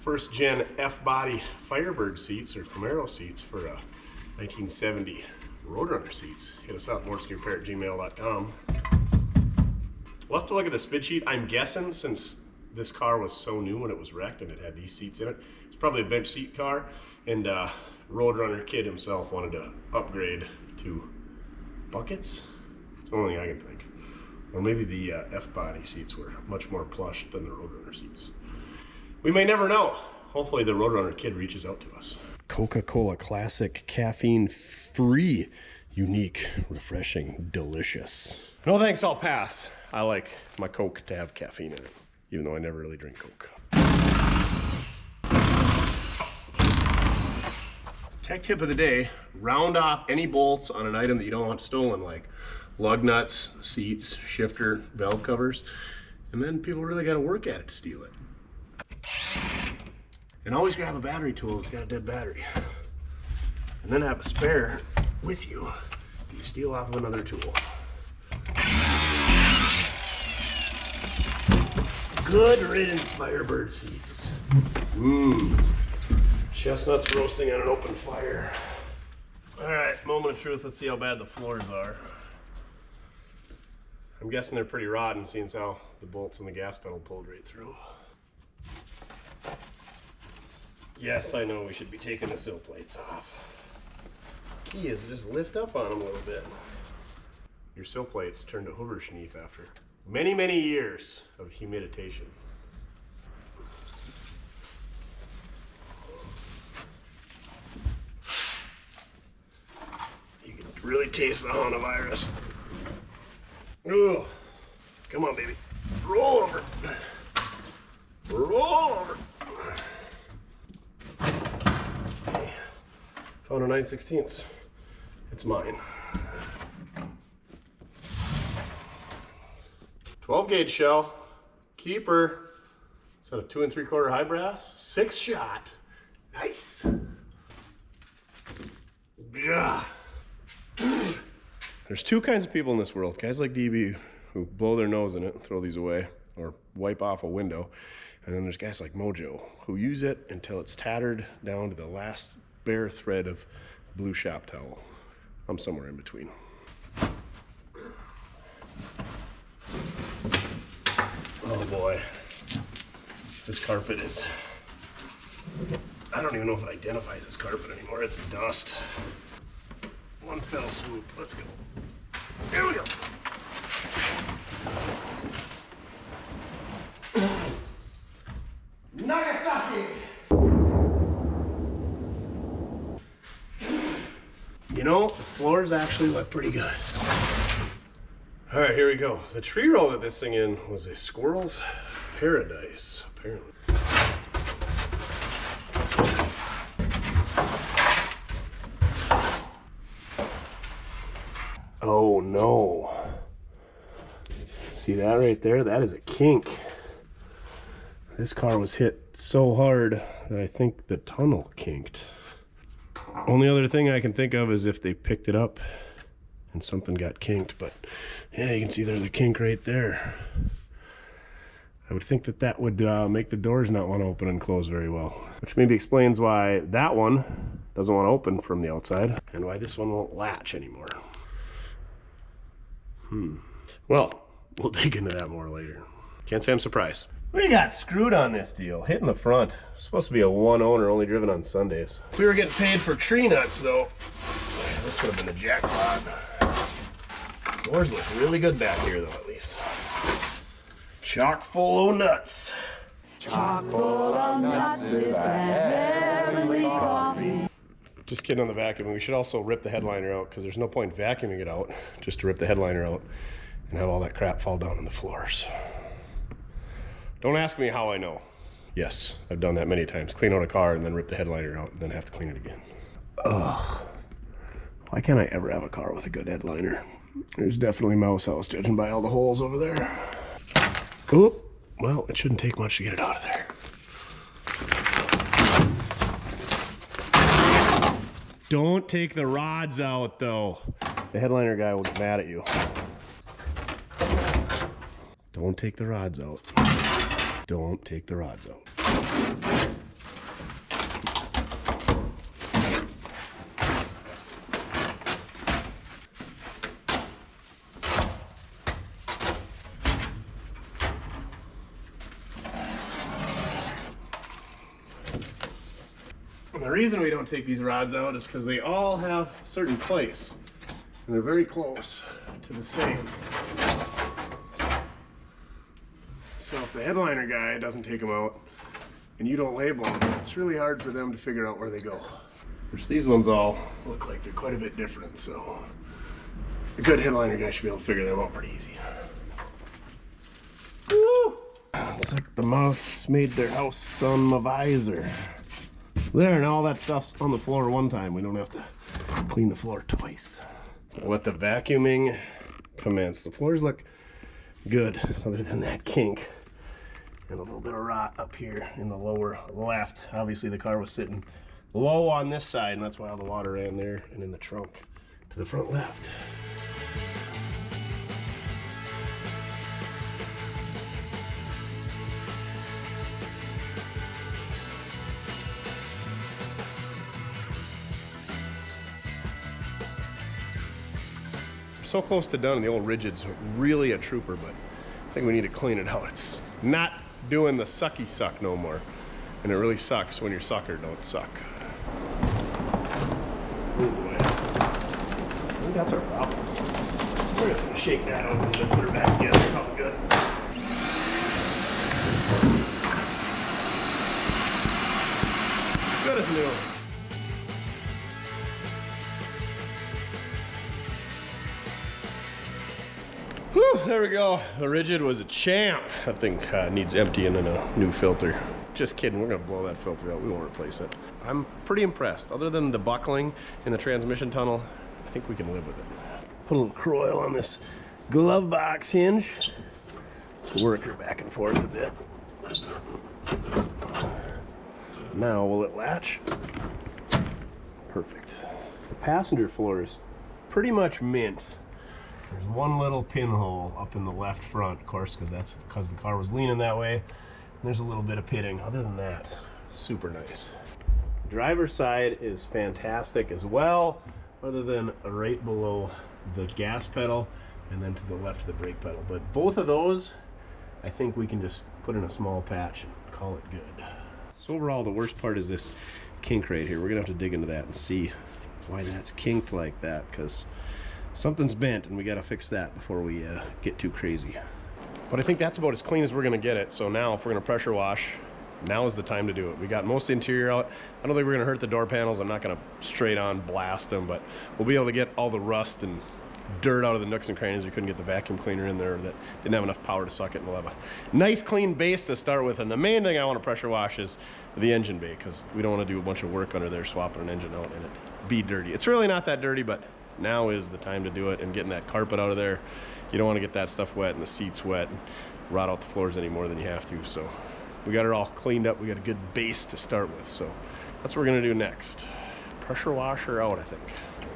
first-gen F-body Firebird seats or Camaro seats for 1970 Roadrunner seats, hit us up, morskirepair@gmail.com. We'll have to look at the spid sheet. I'm guessing since this car was so new when it was wrecked and it had these seats in it, it's probably a bench seat car, and Roadrunner kid himself wanted to upgrade to buckets. It's the only thing I can think. Or maybe the F-body seats were much more plush than the Roadrunner seats. We may never know. Hopefully the Roadrunner kid reaches out to us. Coca-Cola Classic, caffeine-free, unique, refreshing, delicious. No thanks, I'll pass. I like my Coke to have caffeine in it, even though I never really drink Coke. Tech tip of the day, round off any bolts on an item that you don't want stolen, like lug nuts, seats, shifter, valve covers, and then people really got to work at it to steal it. And always grab a battery tool that's got a dead battery. And then have a spare with you if you steal off of another tool. Good riddance, Firebird seats. Chestnuts roasting on an open fire. All right, moment of truth. Let's see how bad the floors are. I'm guessing they're pretty rotten, seeing as how the bolts and the gas pedal pulled right through. Yes, I know we should be taking the sill plates off. Key is just lift up on them a little bit. Your sill plates turn to Hoover Schneef after many, many years of humiditation. You can really taste the Honda virus. Ooh, come on, baby. Roll over. Roll over. Okay. Found a 9/16. It's mine. 12 gauge shell, keeper. Is that a 2 3/4 high brass? 6 shot. Nice. Yeah. There's two kinds of people in this world. Guys like DB who blow their nose in it and throw these away or wipe off a window. And then there's guys like Mojo who use it until it's tattered down to the last bare thread of blue shop towel. I'm somewhere in between. Oh boy, this carpet is, I don't even know if it identifies as carpet anymore. It's dust. One fell swoop. Let's go. Here we go. Nagasaki! You know, the floors actually look pretty good. All right, here we go. The tree roll that this thing in was a squirrel's paradise, apparently. Oh no. See that right there? That is a kink. This car was hit so hard that I think the tunnel kinked. Only other thing I can think of is if they picked it up and something got kinked, but yeah, you can see there's a kink right there. I would think that that would make the doors not want to open and close very well, which maybe explains why that one doesn't want to open from the outside and why this one won't latch anymore. Well, we'll dig into that more later. Can't say I'm surprised. We got screwed on this deal, hitting the front. Supposed to be a one owner, only driven on Sundays. If we were getting paid for tree nuts though, this would have been a jackpot. Doors look really good back here though, at least. Chock full of nuts. Chock full of nuts is that heavenly coffee. Just kidding on the vacuum. We should also rip the headliner out because there's no point vacuuming it out just to rip the headliner out and have all that crap fall down on the floors. Don't ask me how I know. Yes, I've done that many times. Clean out a car and then rip the headliner out and then have to clean it again. Ugh. Why can't I ever have a car with a good headliner? There's definitely mouse house, judging by all the holes over there. Oop. Well, it shouldn't take much to get it out of there. Don't take the rods out, though. The headliner guy will get mad at you. Don't take the rods out. Don't take the rods out. And the reason we don't take these rods out is because they all have a certain place. And they're very close to the same. So if the headliner guy doesn't take them out and you don't label them, it's really hard for them to figure out where they go. Which these ones all look like they're quite a bit different, so a good headliner guy should be able to figure them out pretty easy. Woo! It's like the mouse made their house on my visor. There, and all that stuff's on the floor one time. We don't have to clean the floor twice. Let the vacuuming commence. The floors look good, other than that kink and a little bit of rot up here in the lower left. Obviously the car was sitting low on this side, and that's why all the water ran there and in the trunk to the front left. so close to done, and the old rigid's really a trooper, but I think we need to clean it out. It's not doing the sucky suck no more. And it really sucks when your sucker don't suck. Ooh, boy. I think that's our problem. We're just gonna shake that out and then put her back together. Probably good. Good as new. Whew, there we go. The rigid was a champ. That thing needs emptying and a new filter. Just kidding, we're gonna blow that filter out. We won't replace it. I'm pretty impressed. Other than the buckling in the transmission tunnel, I think we can live with it. Put a little Croyle on this glove box hinge. Let's work her back and forth a bit. Now will it latch? Perfect. The passenger floor is pretty much mint. There's one little pinhole up in the left front, of course, because that's because the car was leaning that way. And there's a little bit of pitting. Other than that, super nice. Driver's side is fantastic as well, other than right below the gas pedal and then to the left of the brake pedal. But both of those, I think we can just put in a small patch and call it good. So overall, the worst part is this kink right here. We're gonna have to dig into that and see why that's kinked like that, because something's bent and we gotta fix that before we get too crazy. But I think that's about as clean as we're gonna get it. So now if we're gonna pressure wash, now is the time to do it. We got most of the interior out. I don't think we're gonna hurt the door panels. I'm not gonna straight on blast them, but we'll be able to get all the rust and dirt out of the nooks and crannies. We couldn't get the vacuum cleaner in there that didn't have enough power to suck it, and we'll have a nice clean base to start with. And the main thing I want to pressure wash is the engine bay, because we don't want to do a bunch of work under there swapping an engine out and it be dirty. It's really not that dirty, but now is the time to do it. And getting that carpet out of there, you don't want to get that stuff wet and the seats wet and rot out the floors any more than you have to. So we got it all cleaned up. We got a good base to start with, so that's what we're gonna do next. Pressure washer out, I think.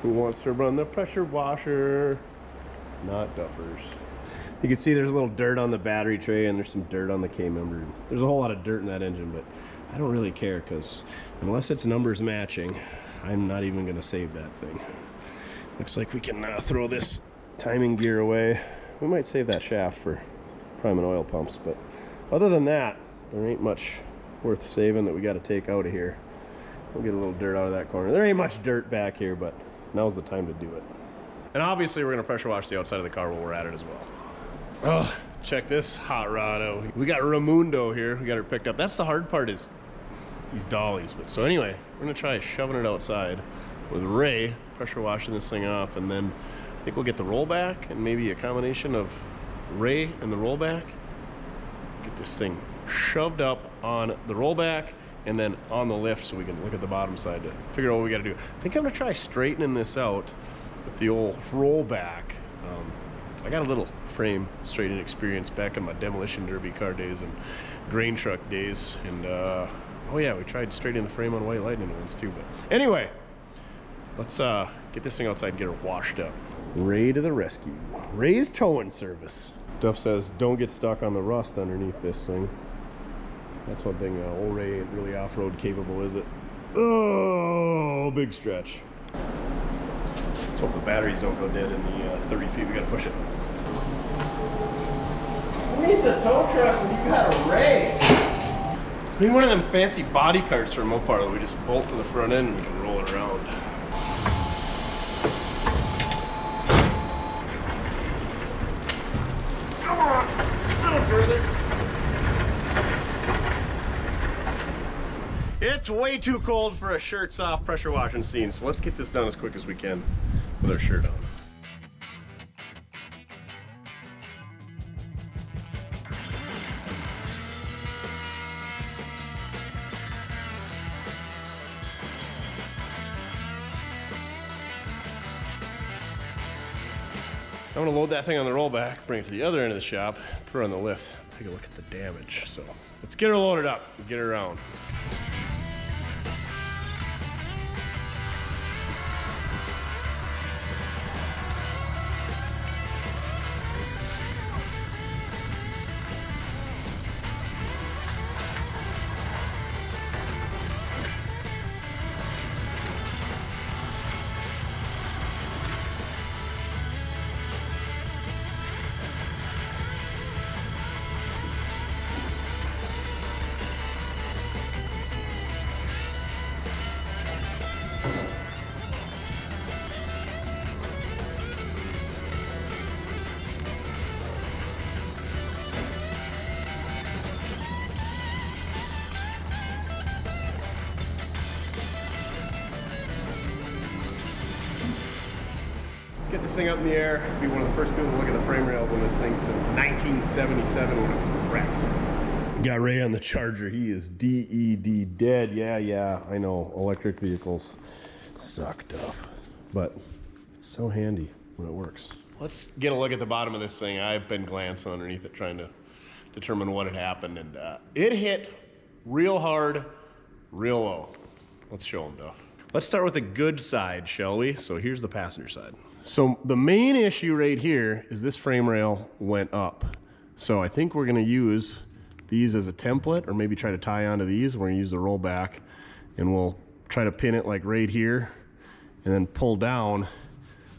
Who wants to run the pressure washer? Not duffers. You can see there's a little dirt on the battery tray and there's some dirt on the K-member. There's a whole lot of dirt in that engine, but I don't really care, because unless it's numbers matching, I'm not even gonna save that thing. Looks like we can throw this timing gear away. We might save that shaft for priming oil pumps, but other than that, there ain't much worth saving that we got to take out of here. We'll get a little dirt out of that corner. There ain't much dirt back here, but now's the time to do it. And obviously we're gonna pressure wash the outside of the car while we're at it as well. Oh, check this hot rod out. We got Raimundo here. We got her picked up. That's the hard part, is these dollies. But so anyway, we're gonna try shoving it outside with Ray, pressure washing this thing off, and then I think we'll get the rollback and maybe a combination of Ray and the rollback. Get this thing shoved up on the rollback and then on the lift so we can look at the bottom side to figure out what we got to do. I think I'm gonna try straightening this out with the old rollback. I got a little frame straightening experience back in my demolition derby car days and grain truck days, and oh yeah, we tried straightening the frame on White Lightning once too. But anyway, let's get this thing outside and get her washed up. Ray to the rescue. Ray's towing service. Duff says don't get stuck on the rust underneath this thing. That's one thing, old Ray ain't really off-road capable, is it? Oh, big stretch. Let's hope the batteries don't go dead in the 30 feet. We gotta push it. Who needs a tow truck when you got a Ray? I need one of them fancy body carts for a Mopar that we just bolt to the front end and we can roll it around. Come on, a little further. It's way too cold for a shirts off pressure washing scene, so let's get this done as quick as we can with our shirt on. I'm gonna load that thing on the rollback, bring it to the other end of the shop, put her on the lift, take a look at the damage. So let's get her loaded up and get her around. Let's get this thing up in the air. Be one of the first people to look at the frame rails on this thing since 1977 when it was wrecked. Got Ray on the Charger. He is DED, dead. Yeah, I know. Electric vehicles suck tough, but it's so handy when it works. Let's get a look at the bottom of this thing. I've been glancing underneath it trying to determine what had happened, and it hit real hard, real low. Let's show them, Duff. Let's start with the good side, shall we? So here's the passenger side. So the main issue right here is this frame rail went up. So I think we're gonna use these as a template, or maybe try to tie onto these. We're gonna use the rollback, and we'll try to pin it like right here, and then pull down,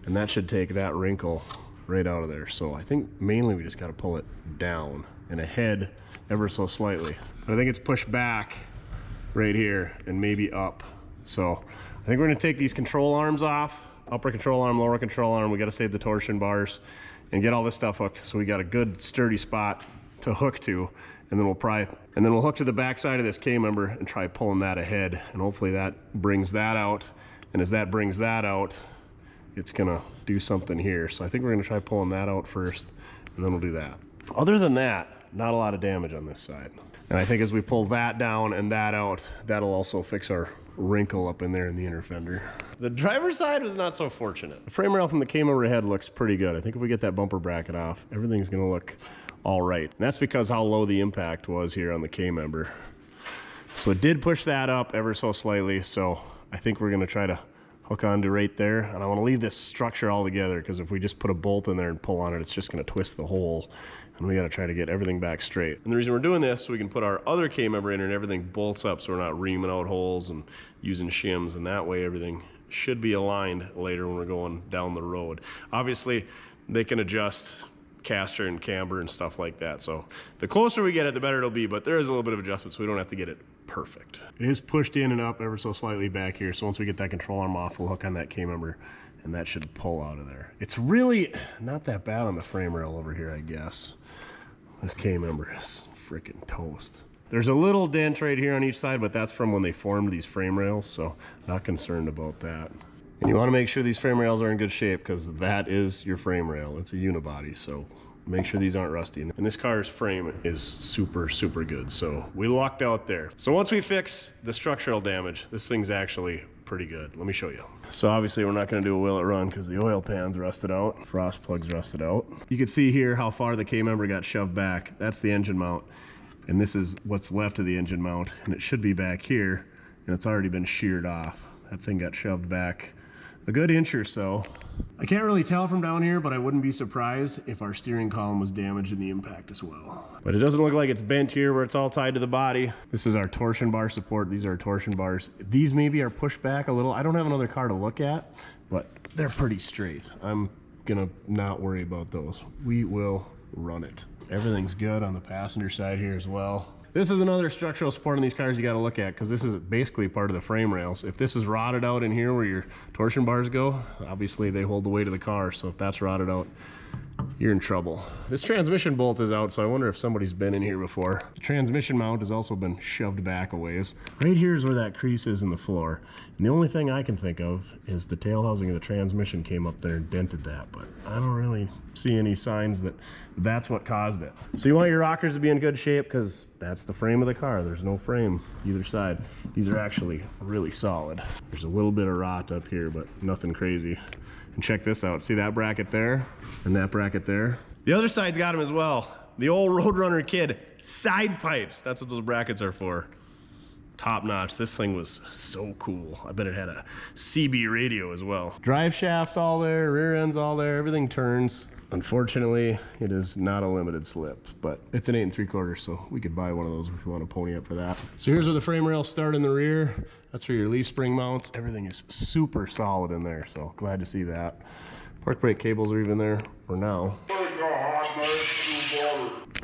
and that should take that wrinkle right out of there. So I think mainly we just gotta pull it down and ahead ever so slightly. But I think it's pushed back right here and maybe up. So I think we're gonna take these control arms off, upper control arm, lower control arm. We gotta save the torsion bars and get all this stuff hooked so we got a good sturdy spot to hook to, and then we'll hook to the back side of this K-member and try pulling that ahead, and hopefully that brings that out. And as that brings that out, it's gonna do something here. So I think we're gonna try pulling that out first, and then we'll do that. Other than that, not a lot of damage on this side. And I think as we pull that down and that out, that'll also fix our wrinkle up in there in the inner fender. The driver's side was not so fortunate. The frame rail from the K-member head looks pretty good. I think if we get that bumper bracket off, everything's gonna look all right. And that's because how low the impact was here on the K-member. So it did push that up ever so slightly. So I think we're gonna try to hook onto right there. And I wanna leave this structure all together, because if we just put a bolt in there and pull on it, it's just gonna twist the hole. And we gotta try to get everything back straight. And the reason we're doing this, so we can put our other K-member in and everything bolts up, so we're not reaming out holes and using shims, and that way everything should be aligned later when we're going down the road. Obviously, they can adjust caster and camber and stuff like that. So the closer we get it, the better it'll be, but there is a little bit of adjustment, so we don't have to get it perfect. It is pushed in and up ever so slightly back here. So once we get that control arm off, we'll hook on that K-member, and that should pull out of there. It's really not that bad on the frame rail over here, I guess. This K-member is freaking toast. There's a little dent right here on each side, but that's from when they formed these frame rails, so not concerned about that. And you want to make sure these frame rails are in good shape, because that is your frame rail. It's a unibody, so make sure these aren't rusty. And this car's frame is super, super good, so we lucked out there. So once we fix the structural damage, this thing's actually pretty good. Let me show you. So obviously we're not going to do a will it run because the oil pan's rusted out, frost plug's rusted out. You can see here how far the K-member got shoved back. That's the engine mount, and this is what's left of the engine mount, and it should be back here, and it's already been sheared off. That thing got shoved back a good inch or so. I can't really tell from down here, but I wouldn't be surprised if our steering column was damaged in the impact as well. But it doesn't look like it's bent here where it's all tied to the body. This is our torsion bar support. These are our torsion bars. These maybe are pushed back a little. I don't have another car to look at, but they're pretty straight. I'm gonna not worry about those. We will run it. Everything's good on the passenger side here as well. This is another structural support in these cars you got to look at, because this is basically part of the frame rails. If this is rotted out in here where your torsion bars go, obviously they hold the weight of the car, so if that's rotted out, you're in trouble. This transmission bolt is out, so I wonder if somebody's been in here before. The transmission mount has also been shoved back a ways. Right here is where that crease is in the floor. And the only thing I can think of is the tail housing of the transmission came up there and dented that, but I don't really see any signs that that's what caused it. So you want your rockers to be in good shape, because that's the frame of the car. There's no frame either side. These are actually really solid. There's a little bit of rot up here, but nothing crazy. And check this out. See that bracket there and that bracket there? The other side's got them as well. The old Roadrunner kid side pipes. That's what those brackets are for. Top notch. This thing was so cool. I bet it had a CB radio as well. Drive shafts all there, rear ends all there, everything turns. Unfortunately, it is not a limited slip, but it's an 8 3/4, so we could buy one of those if you want to pony up for that. So here's where the frame rails start in the rear. That's where your leaf spring mounts. Everything is super solid in there, so glad to see that. Park brake cables are even there for now.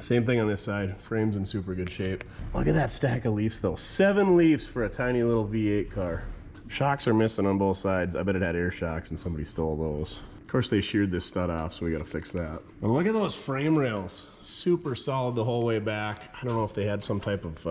Same thing on this side. Frame's in super good shape. Look at that stack of leaves though. 7 leaves for a tiny little V8 car. Shocks are missing on both sides. I bet it had air shocks and somebody stole those. Of course they sheared this stud off, so we gotta fix that. But look at those frame rails. Super solid the whole way back. I don't know if they had some type of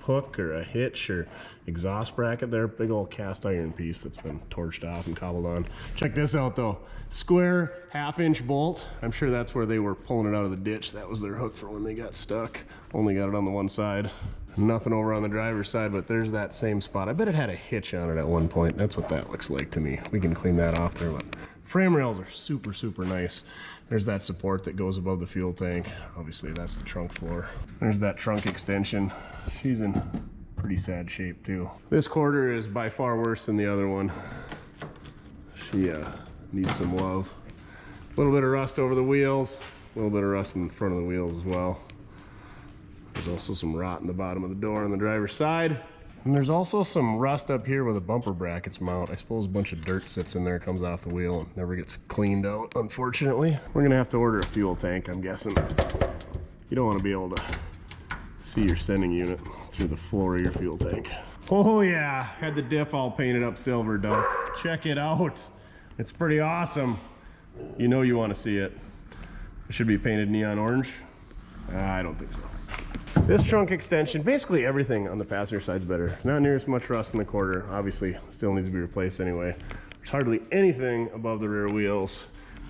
hook or a hitch or exhaust bracket there. Big old cast iron piece that's been torched off and cobbled on. Check this out though. Square 1/2-inch bolt. I'm sure that's where they were pulling it out of the ditch. That was their hook for when they got stuck. Only got it on the one side. Nothing over on the driver's side, but there's that same spot. I bet it had a hitch on it at one point. That's what that looks like to me. We can clean that off there, but frame rails are super, super nice. There's that support that goes above the fuel tank. Obviously, that's the trunk floor. There's that trunk extension. She's in pretty sad shape too. This quarter is by far worse than the other one. She needs some love. A little bit of rust over the wheels, a little bit of rust in front of the wheels as well. There's also some rot in the bottom of the door on the driver's side. And there's also some rust up here where the bumper brackets mount. I suppose a bunch of dirt sits in there, comes off the wheel, and never gets cleaned out, unfortunately. We're gonna have to order a fuel tank, I'm guessing. You don't wanna be able to see your sending unit through the floor of your fuel tank. Oh yeah, had the diff all painted up silver, Doug. Check it out. It's pretty awesome. You know you wanna see it. It should be painted neon orange. I don't think so. This trunk extension, basically everything on the passenger side's better. Not near as much rust in the quarter. Obviously, still needs to be replaced anyway. There's hardly anything above the rear wheels.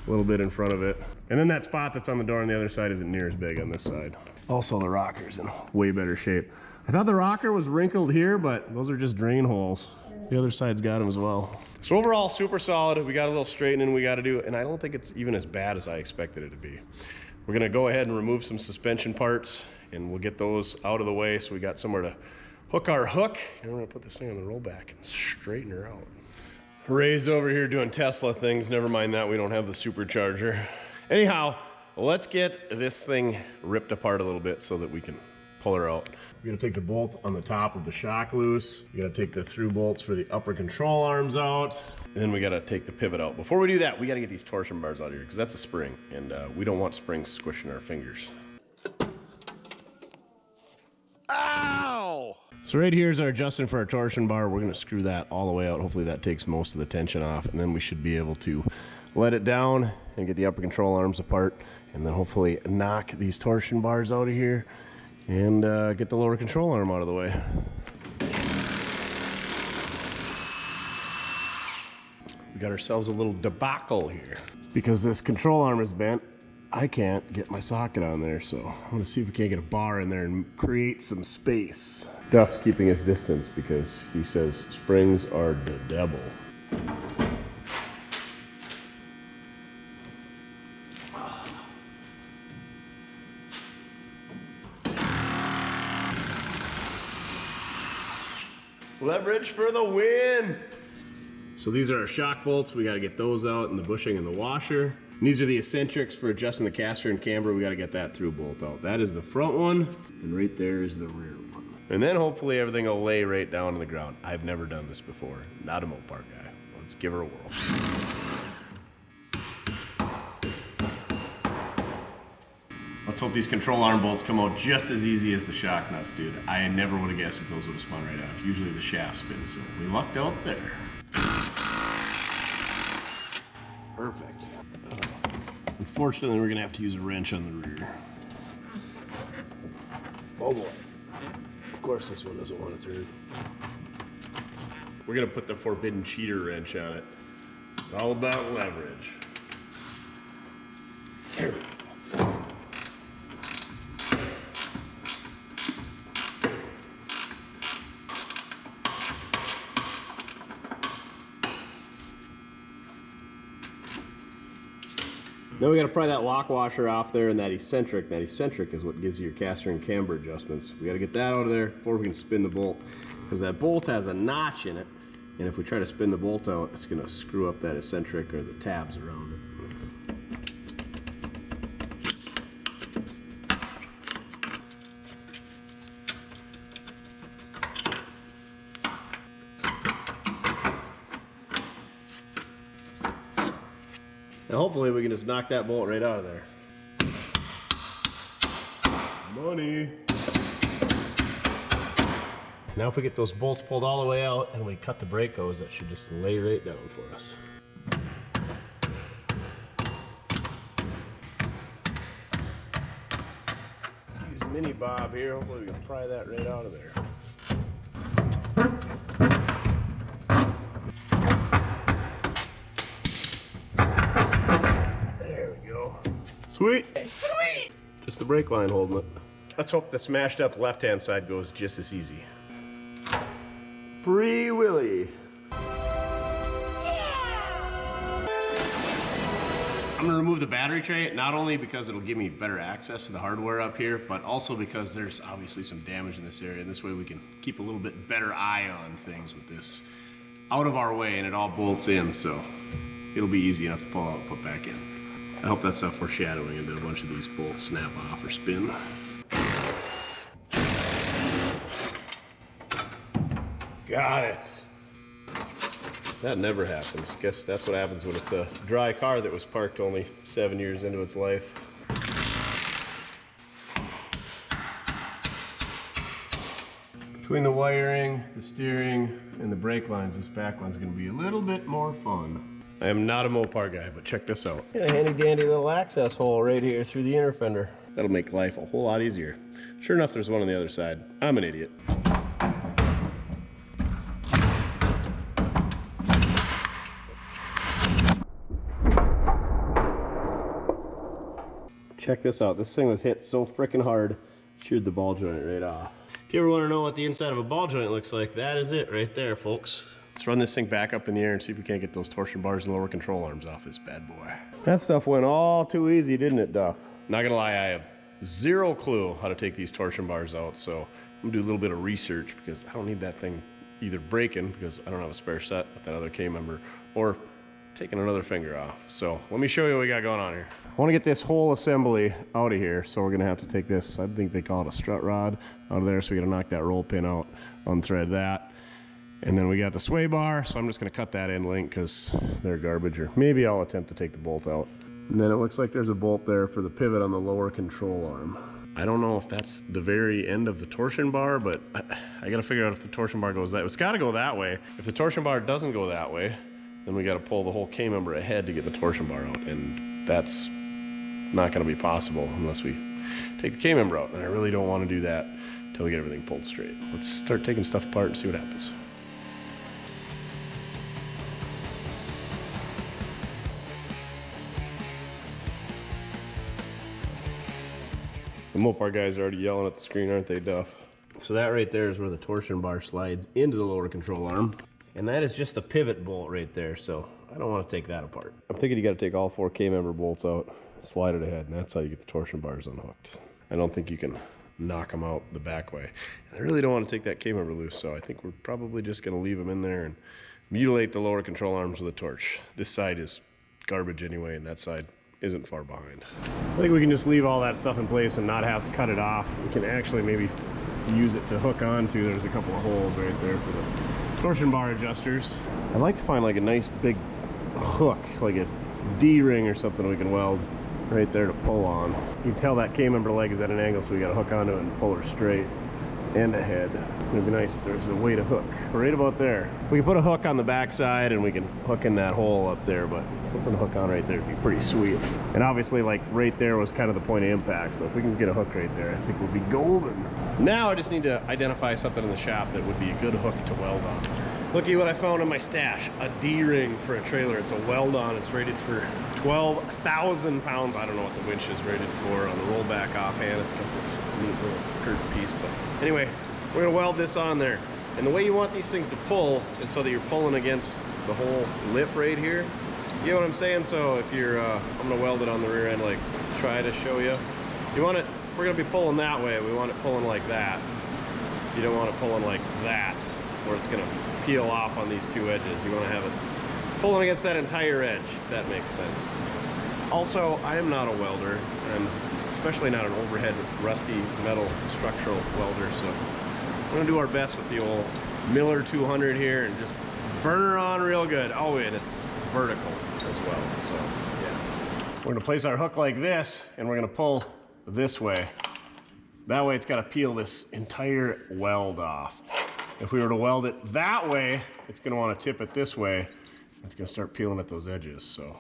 A little bit in front of it. And then that spot that's on the door on the other side isn't near as big on this side. Also, the rocker's in way better shape. I thought the rocker was wrinkled here, but those are just drain holes. The other side's got them as well. So overall, super solid. We got a little straightening we gotta do, and I don't think it's even as bad as I expected it to be. We're gonna go ahead and remove some suspension parts, and we'll get those out of the way so we got somewhere to hook our hook, and we're gonna put this thing on the rollback and straighten her out. Ray's over here doing Tesla things. Never mind that, we don't have the supercharger. Anyhow, let's get this thing ripped apart a little bit so that we can pull her out. We're gonna take the bolt on the top of the shock loose. We gotta take the through bolts for the upper control arms out. And then we gotta take the pivot out. Before we do that, we gotta get these torsion bars out of here because that's a spring, and we don't want springs squishing our fingers. Ow! So right here is our adjustment for our torsion bar. We're gonna screw that all the way out. Hopefully that takes most of the tension off, and then we should be able to let it down and get the upper control arms apart, and then hopefully knock these torsion bars out of here and get the lower control arm out of the way. We got ourselves a little debacle here. Because this control arm is bent, I can't get my socket on there, so I'm gonna see if we can't get a bar in there and create some space. Duff's keeping his distance because he says springs are the devil. Leverage for the win! So these are our shock bolts. We gotta get those out, and the bushing and the washer. And these are the eccentrics for adjusting the caster and camber. We gotta get that through bolt out. That is the front one, and right there is the rear one. And then hopefully everything will lay right down on the ground. I've never done this before. Not a Mopar guy. Let's give her a whirl. Let's hope these control arm bolts come out just as easy as the shock nuts, dude. I never would have guessed that those would have spun right off. Usually the shaft spins, so we lucked out there. Perfect. Unfortunately, we're gonna have to use a wrench on the rear. Oh boy. Of course this one doesn't want to turn. We're gonna put the forbidden cheater wrench on it. It's all about leverage. There we go. Now we gotta pry that lock washer off there and that eccentric. That eccentric is what gives you your caster and camber adjustments. We gotta get that out of there before we can spin the bolt, because that bolt has a notch in it, and if we try to spin the bolt out, it's gonna screw up that eccentric or the tabs around it. Now hopefully we can just knock that bolt right out of there. Money. Now if we get those bolts pulled all the way out and we cut the brake hose, that should just lay right down for us. Use Mini Bob here, hopefully we can pry that right out of there. Sweet. Sweet. Just the brake line holding it. Let's hope the smashed up left-hand side goes just as easy. Free Willy. I'm gonna remove the battery tray, not only because it'll give me better access to the hardware up here, but also because there's obviously some damage in this area, and this way we can keep a little bit better eye on things with this out of our way, and it all bolts in, so it'll be easy enough to pull out and put back in. I hope that's not foreshadowing and that a bunch of these bolts snap off or spin. Got it. That never happens. Guess that's what happens when it's a dry car that was parked only 7 years into its life. Between the wiring, the steering, and the brake lines, this back one's gonna be a little bit more fun. I am not a Mopar guy, but check this out. Got a handy dandy little access hole right here through the inner fender. That'll make life a whole lot easier. Sure enough, there's one on the other side. I'm an idiot. Check this out. This thing was hit so freaking hard, sheared the ball joint right off. If you ever want to know what the inside of a ball joint looks like, that is it right there, folks. Let's run this thing back up in the air and see if we can't get those torsion bars and lower control arms off this bad boy. That stuff went all too easy, didn't it, Duff? Not gonna lie, I have zero clue how to take these torsion bars out, so I'm gonna do a little bit of research because I don't need that thing either breaking because I don't have a spare set with that other K-member, or taking another finger off. So let me show you what we got going on here. I want to get this whole assembly out of here, so we're gonna have to take this, I think they call it a strut rod, out of there, so we gotta knock that roll pin out, unthread that. And then we got the sway bar, so I'm just gonna cut that end link because they're garbage, or maybe I'll attempt to take the bolt out. And then it looks like there's a bolt there for the pivot on the lower control arm. I don't know if that's the very end of the torsion bar, but I gotta figure out if the torsion bar goes that way. It's gotta go that way. If the torsion bar doesn't go that way, then we gotta pull the whole K-member ahead to get the torsion bar out, and that's not gonna be possible unless we take the K-member out, and I really don't wanna do that until we get everything pulled straight. Let's start taking stuff apart and see what happens. The Mopar guys are already yelling at the screen, aren't they, Duff? So that right there is where the torsion bar slides into the lower control arm. And that is just the pivot bolt right there, so I don't want to take that apart. I'm thinking you got to take all 4 K-member bolts out, slide it ahead, and that's how you get the torsion bars unhooked. I don't think you can knock them out the back way. And I really don't want to take that K-member loose, so I think we're probably just going to leave them in there and mutilate the lower control arms with a torch. This side is garbage anyway, and that side isn't far behind. I think we can just leave all that stuff in place and not have to cut it off. We can actually maybe use it to hook onto. There's a couple of holes right there for the torsion bar adjusters. I'd like to find like a nice big hook, like a D-ring or something we can weld right there to pull on. You can tell that K-member leg is at an angle, so we got to hook onto it and pull her straight and ahead. It'd be nice if there's a way to hook right about there. We can put a hook on the back side and we can hook in that hole up there, but something to hook on right there would be pretty sweet. And obviously, like right there was kind of the point of impact, so if we can get a hook right there, I think we'll be golden. Now I just need to identify something in the shop that would be a good hook to weld on. Looky what I found in my stash, a D-ring for a trailer. It's a weld-on, it's rated for 12,000 pounds. I don't know what the winch is rated for on the rollback offhand. It's got this neat little curved piece, but anyway, we're gonna weld this on there. And the way you want these things to pull is so that you're pulling against the whole lip right here. You know what I'm saying? So if you're, I'm gonna weld it on the rear end, like try to show you. You want it, we're gonna be pulling that way. We want it pulling like that. You don't want it pulling like that, where it's gonna peel off on these 2 edges. You wanna have it pulling against that entire edge, if that makes sense. Also, I am not a welder, and especially not an overhead rusty metal structural welder, so we're gonna do our best with the old Miller 200 here and just burn her on real good. Oh, and it's vertical as well, so yeah. We're gonna place our hook like this, and we're gonna pull this way. That way it's gotta peel this entire weld off. If we were to weld it that way, it's gonna wanna tip it this way. It's gonna start peeling at those edges, so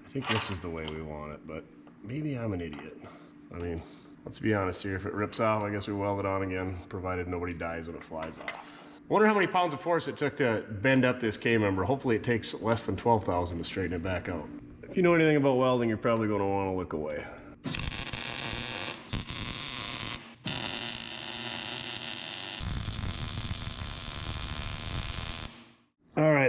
I think this is the way we want it, but maybe I'm an idiot. I mean, let's be honest here. If it rips off, I guess we weld it on again, provided nobody dies when it flies off. I wonder how many pounds of force it took to bend up this K-member. Hopefully it takes less than 12,000 to straighten it back out. If you know anything about welding, you're probably going to want to look away.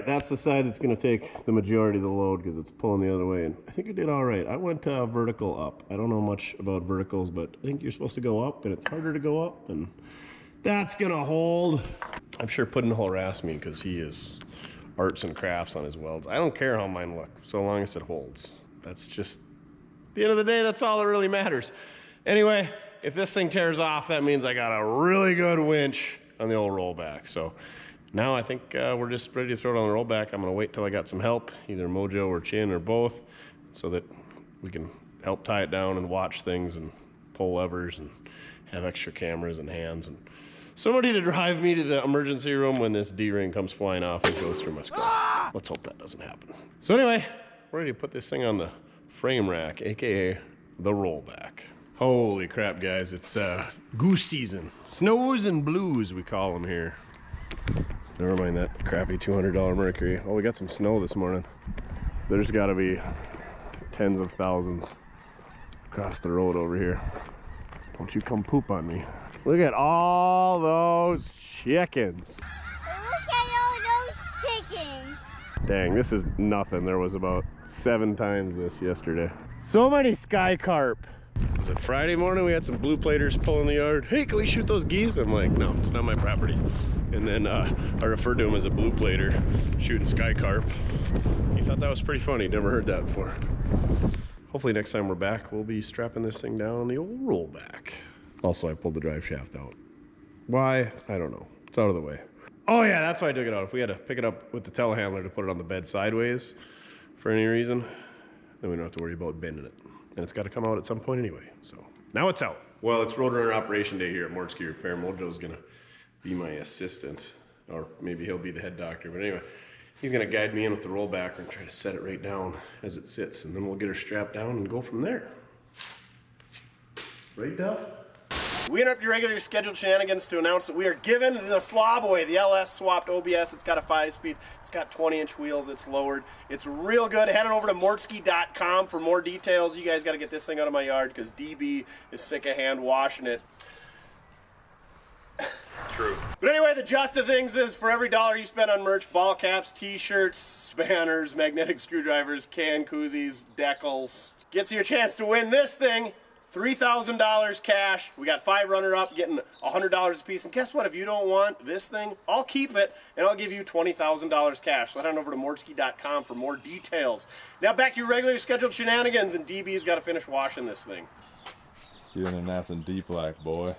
that's the side that's going to take the majority of the load because it's pulling the other way. And I think I did all right. I went vertical up. I don't know much about verticals, but I think you're supposed to go up, and it's harder to go up, and that's going to hold. I'm sure Puddin' will harass me because he is arts and crafts on his welds. I don't care how mine look, so long as it holds. That's just, at the end of the day, that's all that really matters. Anyway, if this thing tears off, that means I got a really good winch on the old rollback. So now I think we're just ready to throw it on the rollback. I'm gonna wait till I got some help, either Mojo or Chin or both, so that we can help tie it down and watch things and pull levers and have extra cameras and hands and somebody to drive me to the emergency room when this D-ring comes flying off and goes through my skull. Let's hope that doesn't happen. So anyway, we're ready to put this thing on the frame rack, AKA the rollback. Holy crap, guys, it's goose season. Snows and blues, we call them here. Never mind that crappy $200 Mercury. Oh, we got some snow this morning. There's gotta be tens of thousands across the road over here. Don't you come poop on me. Look at all those chickens. Look at all those chickens. Dang, this is nothing. There was about 7 times this yesterday. So many sky carp. Was it Friday morning? We had some blue platers pulling the yard. Hey, can we shoot those geese? I'm like, no, it's not my property. And then I referred to him as a blue plater shooting sky carp. He thought that was pretty funny. Never heard that before. Hopefully next time we're back, we'll be strapping this thing down on the old rollback. Also, I pulled the drive shaft out. Why? I don't know. It's out of the way. Oh yeah, that's why I took it out. If we had to pick it up with the telehandler to put it on the bed sideways for any reason, then we don't have to worry about bending it. And it's got to come out at some point anyway. So now it's out. Well, it's Roadrunner Operation Day here at Mortski Repair. Mojo's gonna be my assistant, or maybe he'll be the head doctor. But anyway, he's gonna guide me in with the rollbacker and try to set it right down as it sits, and then we'll get her strapped down and go from there. Right, Duff? We interrupt your regular scheduled shenanigans to announce that we are giving the slob away, the LS swapped OBS. It's got a 5-speed, it's got 20-inch wheels, it's lowered. It's real good. Head on over to Mortski.com for more details. You guys got to get this thing out of my yard because DB is sick of hand washing it. True. But anyway, the gist of things is for every $1 you spend on merch, ball caps, t-shirts, banners, magnetic screwdrivers, can koozies, decals, gets you a chance to win this thing. $3,000 cash. We got 5 runner-up getting $100 a piece. And guess what? If you don't want this thing, I'll keep it, and I'll give you $20,000 cash. So head on over to Mortski.com for more details. Now back to your regularly scheduled shenanigans, and DB's got to finish washing this thing. You're in a nice and deep like, boy.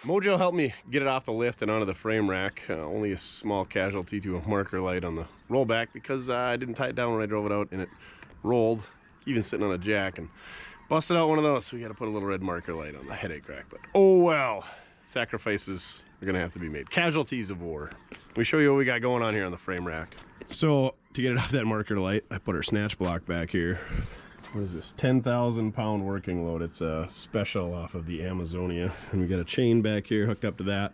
Mojo helped me get it off the lift and onto the frame rack. Only a small casualty to a marker light on the rollback because I didn't tie it down when I drove it out, and it rolled, even sitting on a jack, and busted out one of those. So we got to put a little red marker light on the headache rack. But oh well, sacrifices are going to have to be made. Casualties of war. Let me show you what we got going on here on the frame rack. So to get it off that marker light, I put our snatch block back here. What is this? 10,000 pound working load. It's a special off of the Amazonia. And we got a chain back here hooked up to that.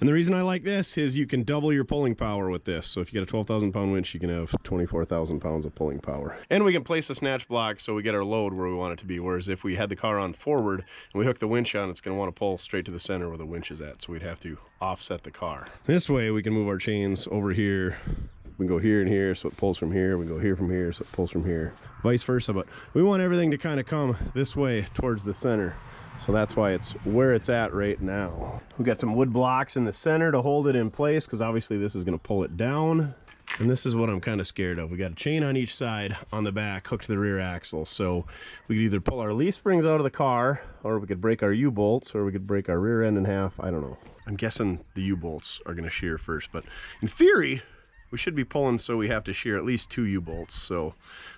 And the reason I like this is you can double your pulling power with this. So if you get a 12,000 pound winch, you can have 24,000 pounds of pulling power. And we can place a snatch block so we get our load where we want it to be. Whereas if we had the car on forward and we hook the winch on, it's going to want to pull straight to the center where the winch is at. So we'd have to offset the car. This way we can move our chains over here. We can go here and here, so it pulls from here. We can go here from here, so it pulls from here. Vice versa, but we want everything to kind of come this way towards the center. So that's why it's where it's at right now. We got some wood blocks in the center to hold it in place, because obviously this is going to pull it down. And this is what I'm kind of scared of. We got a chain on each side on the back hooked to the rear axle. So we could either pull our leaf springs out of the car, or we could break our U-bolts, or we could break our rear end in half. I don't know. I'm guessing the U-bolts are going to shear first, but in theory, we should be pulling so we have to shear at least 2 U-bolts. So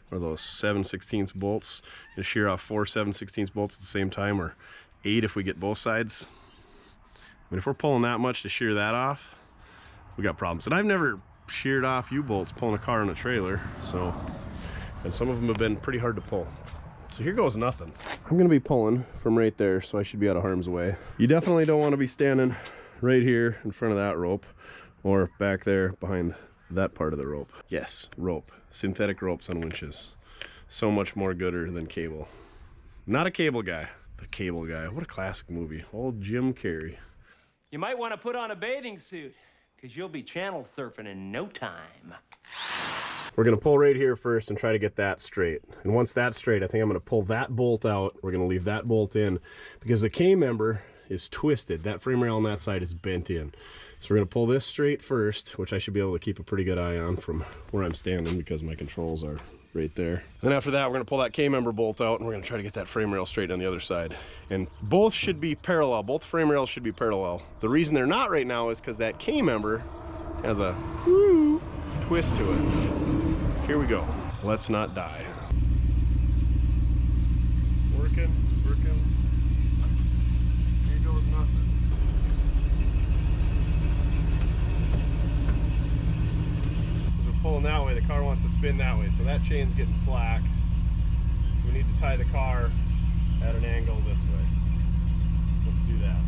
what are those 7/16 bolts? To shear off 4 7/16 bolts at the same time, or 8 if we get both sides. I mean, if we're pulling that much to shear that off, we got problems. And I've never sheared off U-bolts pulling a car in a trailer, so, and some of them have been pretty hard to pull. So here goes nothing. I'm gonna be pulling from right there, so I should be out of harm's way. You definitely don't want to be standing right here in front of that rope or back there behind that part of the rope. Yes, rope. Synthetic ropes on winches. So much more gooder than cable. Not a cable guy. The Cable Guy. What a classic movie. Old Jim Carrey. You might want to put on a bathing suit, because you'll be channel surfing in no time. We're gonna pull right here first and try to get that straight. And once that's straight, I think I'm gonna pull that bolt out. We're gonna leave that bolt in because the K-member is twisted. That frame rail on that side is bent in. So we're gonna pull this straight first, which I should be able to keep a pretty good eye on from where I'm standing because my controls are right there. Then after that, we're gonna pull that K-member bolt out and we're gonna try to get that frame rail straight on the other side. And both should be parallel. Both frame rails should be parallel. The reason they're not right now is because that K-member has a twist to it. Here we go. Let's not die. Working. Here goes nothing. Pulling that way, the car wants to spin that way, so that chain's getting slack, so we need to tie the car at an angle this way. Let's do that.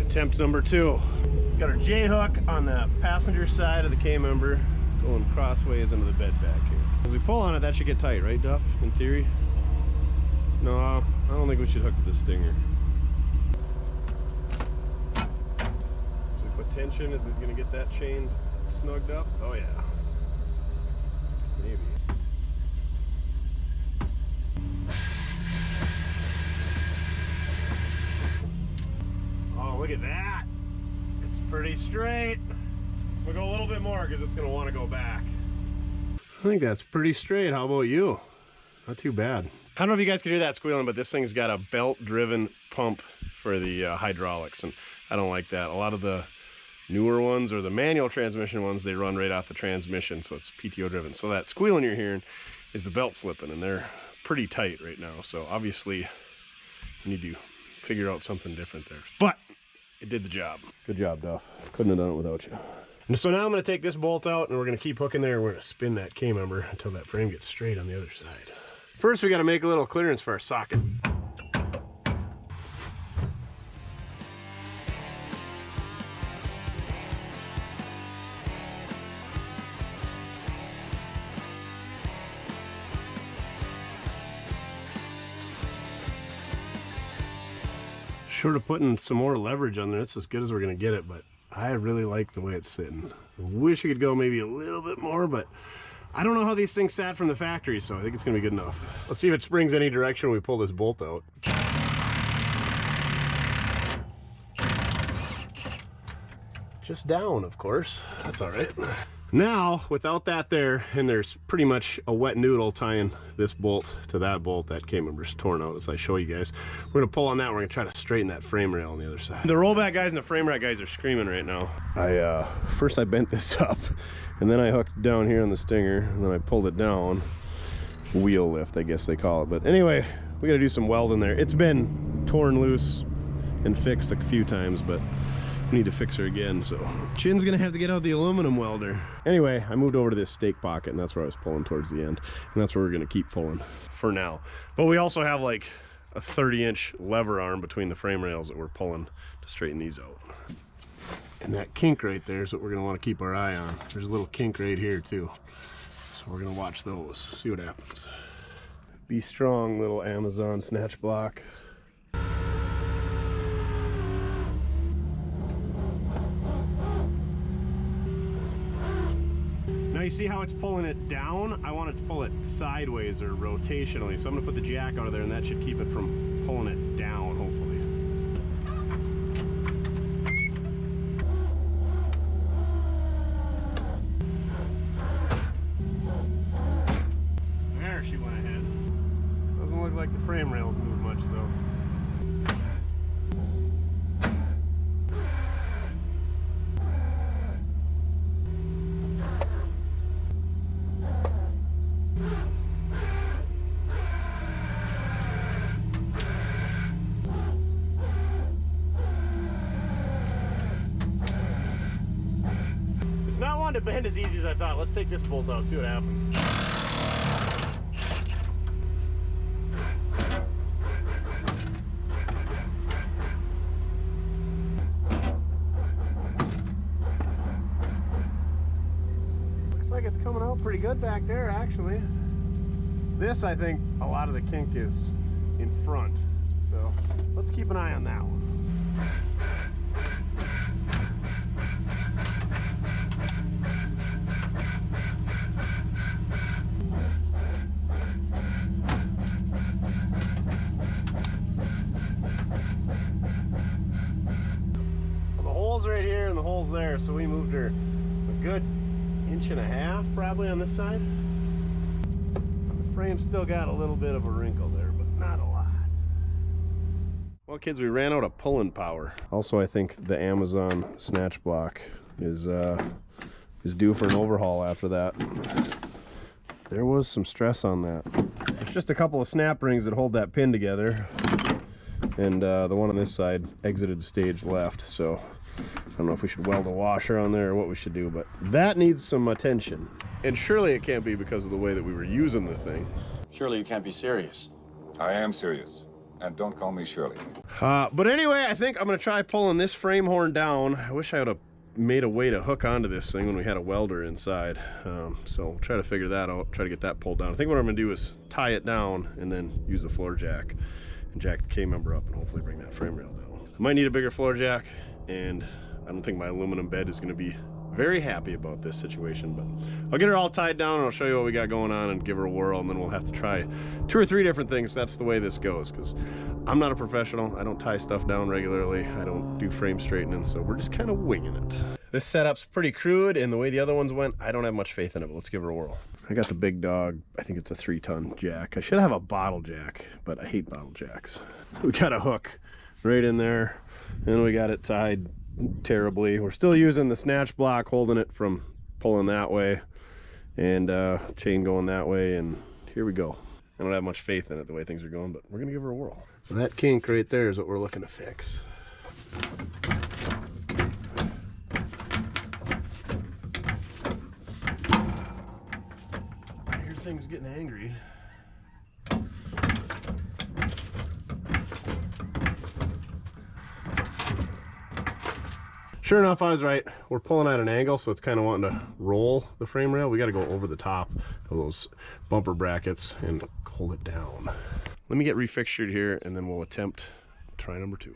Attempt number 2. Got our J-hook on the passenger side of the K-member, going crossways into the bed back here. As we pull on it, that should get tight, right, Duff, in theory? No, I don't think we should hook the stinger. Tension, is it going to get that chain snugged up? Oh yeah, maybe. Oh, look at that, it's pretty straight. We'll go a little bit more because it's going to want to go back. I think that's pretty straight. How about you? Not too bad. I don't know if you guys can hear that squealing, but this thing's got a belt driven pump for the hydraulics, and I don't like that. A lot of the newer ones or the manual transmission ones, they run right off the transmission, so it's PTO driven. So that squealing you're hearing is the belt slipping, and they're pretty tight right now. So obviously we need to figure out something different there. But it did the job. Good job, Duff. Couldn't have done it without you. And so now I'm going to take this bolt out and we're going to keep hooking there, and we're going to spin that K-member until that frame gets straight on the other side. First we got to make a little clearance for our socket. Short of putting some more leverage on there, it's as good as we're gonna get it, but I really like the way it's sitting. I wish we could go maybe a little bit more, but I don't know how these things sat from the factory, so I think it's gonna be good enough. Let's see if it springs any direction when we pull this bolt out. Just down, of course. That's all right. Now, without that there, and there's pretty much a wet noodle tying this bolt to that bolt, that K-member's torn out as I show you guys. We're gonna pull on that, we're gonna try to straighten that frame rail on the other side. The rollback guys and the frame rack guys are screaming right now. First I bent this up, and then I hooked down here on the stinger, and then I pulled it down. Wheel lift, I guess they call it. But anyway, we gotta do some welding there. It's been torn loose and fixed a few times, but we need to fix her again, so Chin's gonna have to get out the aluminum welder. Anyway, I moved over to this stake pocket, and that's where I was pulling towards the end, and that's where we're gonna keep pulling for now. But we also have like a 30-inch lever arm between the frame rails that we're pulling to straighten these out. And that kink right there is what we're gonna want to keep our eye on. There's a little kink right here too, so we're gonna watch those, see what happens. Be strong, little Amazon snatch block. Now you see how it's pulling it down? I want it to pull it sideways or rotationally. So I'm gonna put the jack out of there, and that should keep it from pulling it down, hopefully. There she went ahead. Doesn't look like the frame rails move much though. It's not wanting to bend as easy as I thought. Let's take this bolt out, see what happens. Looks like it's coming out pretty good back there, actually. This, I think, a lot of the kink is in front. So let's keep an eye on that one. Well, the hole's right here and the hole's there, so we moved her a good 1.5 inches probably on this side. The frame's still got a little bit of a wrinkle there, but not a lot. Well, kids, we ran out of pulling power. Also, I think the Amazon snatch block is due for an overhaul after that. There was some stress on that. There's just a couple of snap rings that hold that pin together, and the one on this side exited stage left, so I don't know if we should weld a washer on there or what we should do, but that needs some attention. And surely it can't be because of the way that we were using the thing. Surely you can't be serious. I am serious. And don't call me Shirley. But anyway, I think I'm going to try pulling this frame horn down. I wish I would have made a way to hook onto this thing when we had a welder inside. So we'll try to figure that out, try to get that pulled down. I think what I'm going to do is tie it down and then use the floor jack and jack the K-member up and hopefully bring that frame rail down. I might need a bigger floor jack, and I don't think my aluminum bed is going to be very happy about this situation, but I'll get her all tied down and I'll show you what we got going on and give her a whirl, and then we'll have to try 2 or 3 different things. That's the way this goes, because I'm not a professional. I don't tie stuff down regularly. I don't do frame straightening, so we're just kind of winging it. This setup's pretty crude, and the way the other ones went, I don't have much faith in it, but let's give her a whirl. I got the big dog. I think it's a 3-ton jack. I should have a bottle jack, but I hate bottle jacks. We got a hook right in there, and we got it tied terribly. We're still using the snatch block, holding it from pulling that way, and chain going that way, and here we go. I don't have much faith in it the way things are going, but we're gonna give her a whirl. And that kink right there is what we're looking to fix. I hear things getting angry. Sure enough, I was right. We're pulling at an angle, so it's kind of wanting to roll the frame rail. We got to go over the top of those bumper brackets and hold it down. Let me get refixtured here, and then we'll attempt try number 2.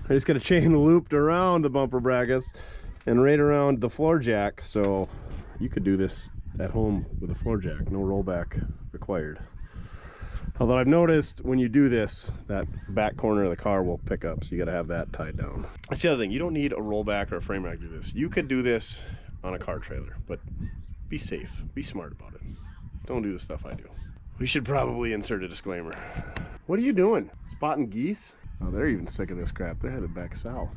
I just got a chain looped around the bumper brackets and right around the floor jack, so you could do this at home with a floor jack, no rollback required. Although I've noticed when you do this, that back corner of the car will pick up, so you got to have that tied down. That's the other thing. You don't need a rollback or a frame rack to do this. You could do this on a car trailer, but be safe. Be smart about it. Don't do the stuff I do. We should probably insert a disclaimer. What are you doing? Spotting geese? Oh, they're even sick of this crap. They're headed back south.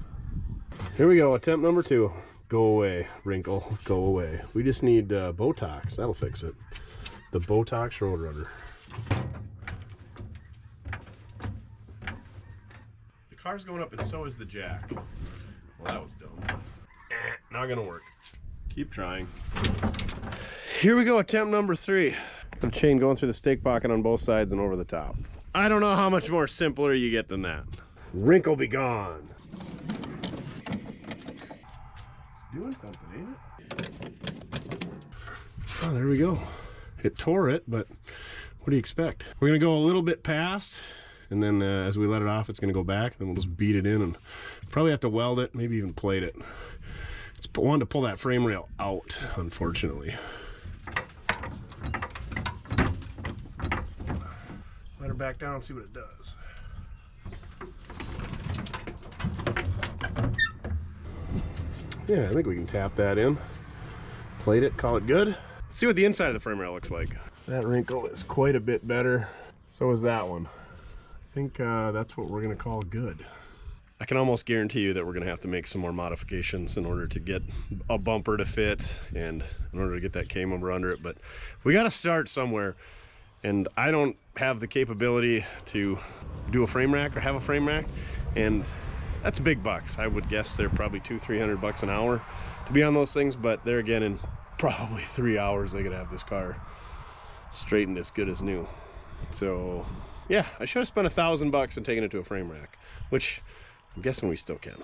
Here we go. Attempt number 2. Go away, wrinkle. Go away. We just need Botox. That'll fix it. The Botox Roadrunner. Car's going up and so is the jack. Well, that was dumb. Not gonna work. Keep trying. Here we go, attempt number 3. The chain going through the stake pocket on both sides and over the top. I don't know how much more simpler you get than that. Wrinkle be gone. It's doing something, ain't it? Oh, there we go. It tore it, but what do you expect? We're gonna go a little bit past, and then as we let it off, it's gonna go back, then we'll just beat it in and probably have to weld it, maybe even plate it. It's wanted to pull that frame rail out, unfortunately. Let her back down and see what it does. Yeah, I think we can tap that in, plate it, call it good. Let's see what the inside of the frame rail looks like. That wrinkle is quite a bit better. So is that one. I think that's what we're gonna call good. I can almost guarantee you that we're gonna have to make some more modifications in order to get a bumper to fit and in order to get that K-member under it, but we gotta start somewhere. And I don't have the capability to do a frame rack or have a frame rack, and that's big bucks. I would guess they're probably $200-300 an hour to be on those things, but there again, in probably 3 hours, they could have this car straightened as good as new. So yeah, I should have spent $1,000 and taken it to a frame rack, which I'm guessing we still can.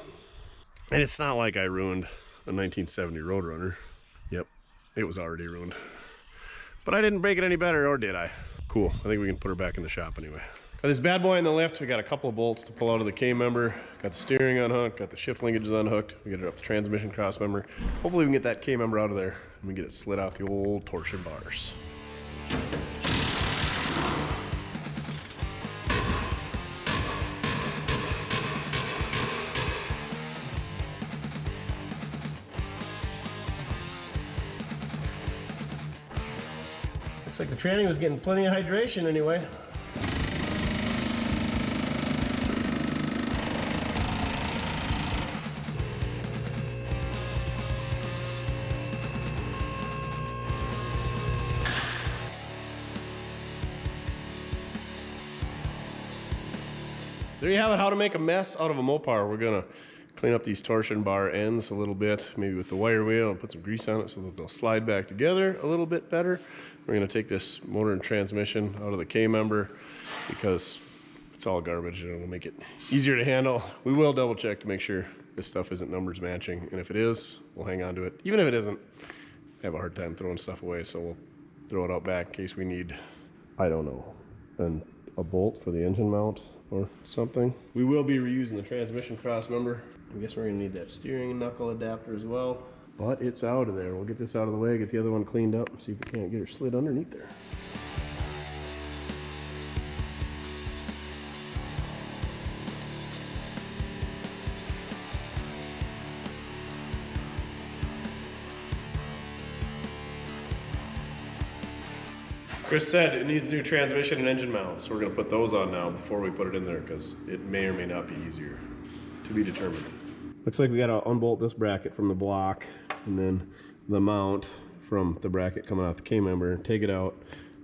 And it's not like I ruined a 1970 Roadrunner. Yep, it was already ruined. But I didn't break it any better, or did I? Cool, I think we can put her back in the shop anyway. Got this bad boy in the lift. We got a couple of bolts to pull out of the K-member. Got the steering unhooked, got the shift linkages unhooked. We get it up the transmission cross member. Hopefully we can get that K-member out of there and we get it slid off the old torsion bars. Looks like the tranny was getting plenty of hydration anyway. There you have it, how to make a mess out of a Mopar. We're gonna clean up these torsion bar ends a little bit, maybe with the wire wheel, and put some grease on it so that they'll slide back together a little bit better. We're gonna take this motor and transmission out of the K-member because it's all garbage and it'll make it easier to handle. We will double check to make sure this stuff isn't numbers matching, and if it is, we'll hang on to it. Even if it isn't, I have a hard time throwing stuff away, so we'll throw it out back in case we need, I don't know, a bolt for the engine mount or something. We will be reusing the transmission cross member. I guess we're gonna need that steering knuckle adapter as well, but it's out of there. We'll get this out of the way, get the other one cleaned up, and see if we can't get her slid underneath there. Chris said it needs new transmission and engine mounts, so we're going to put those on now before we put it in there because it may or may not be easier. To be determined. Looks like we got to unbolt this bracket from the block and then the mount from the bracket coming out the K-member. Take it out,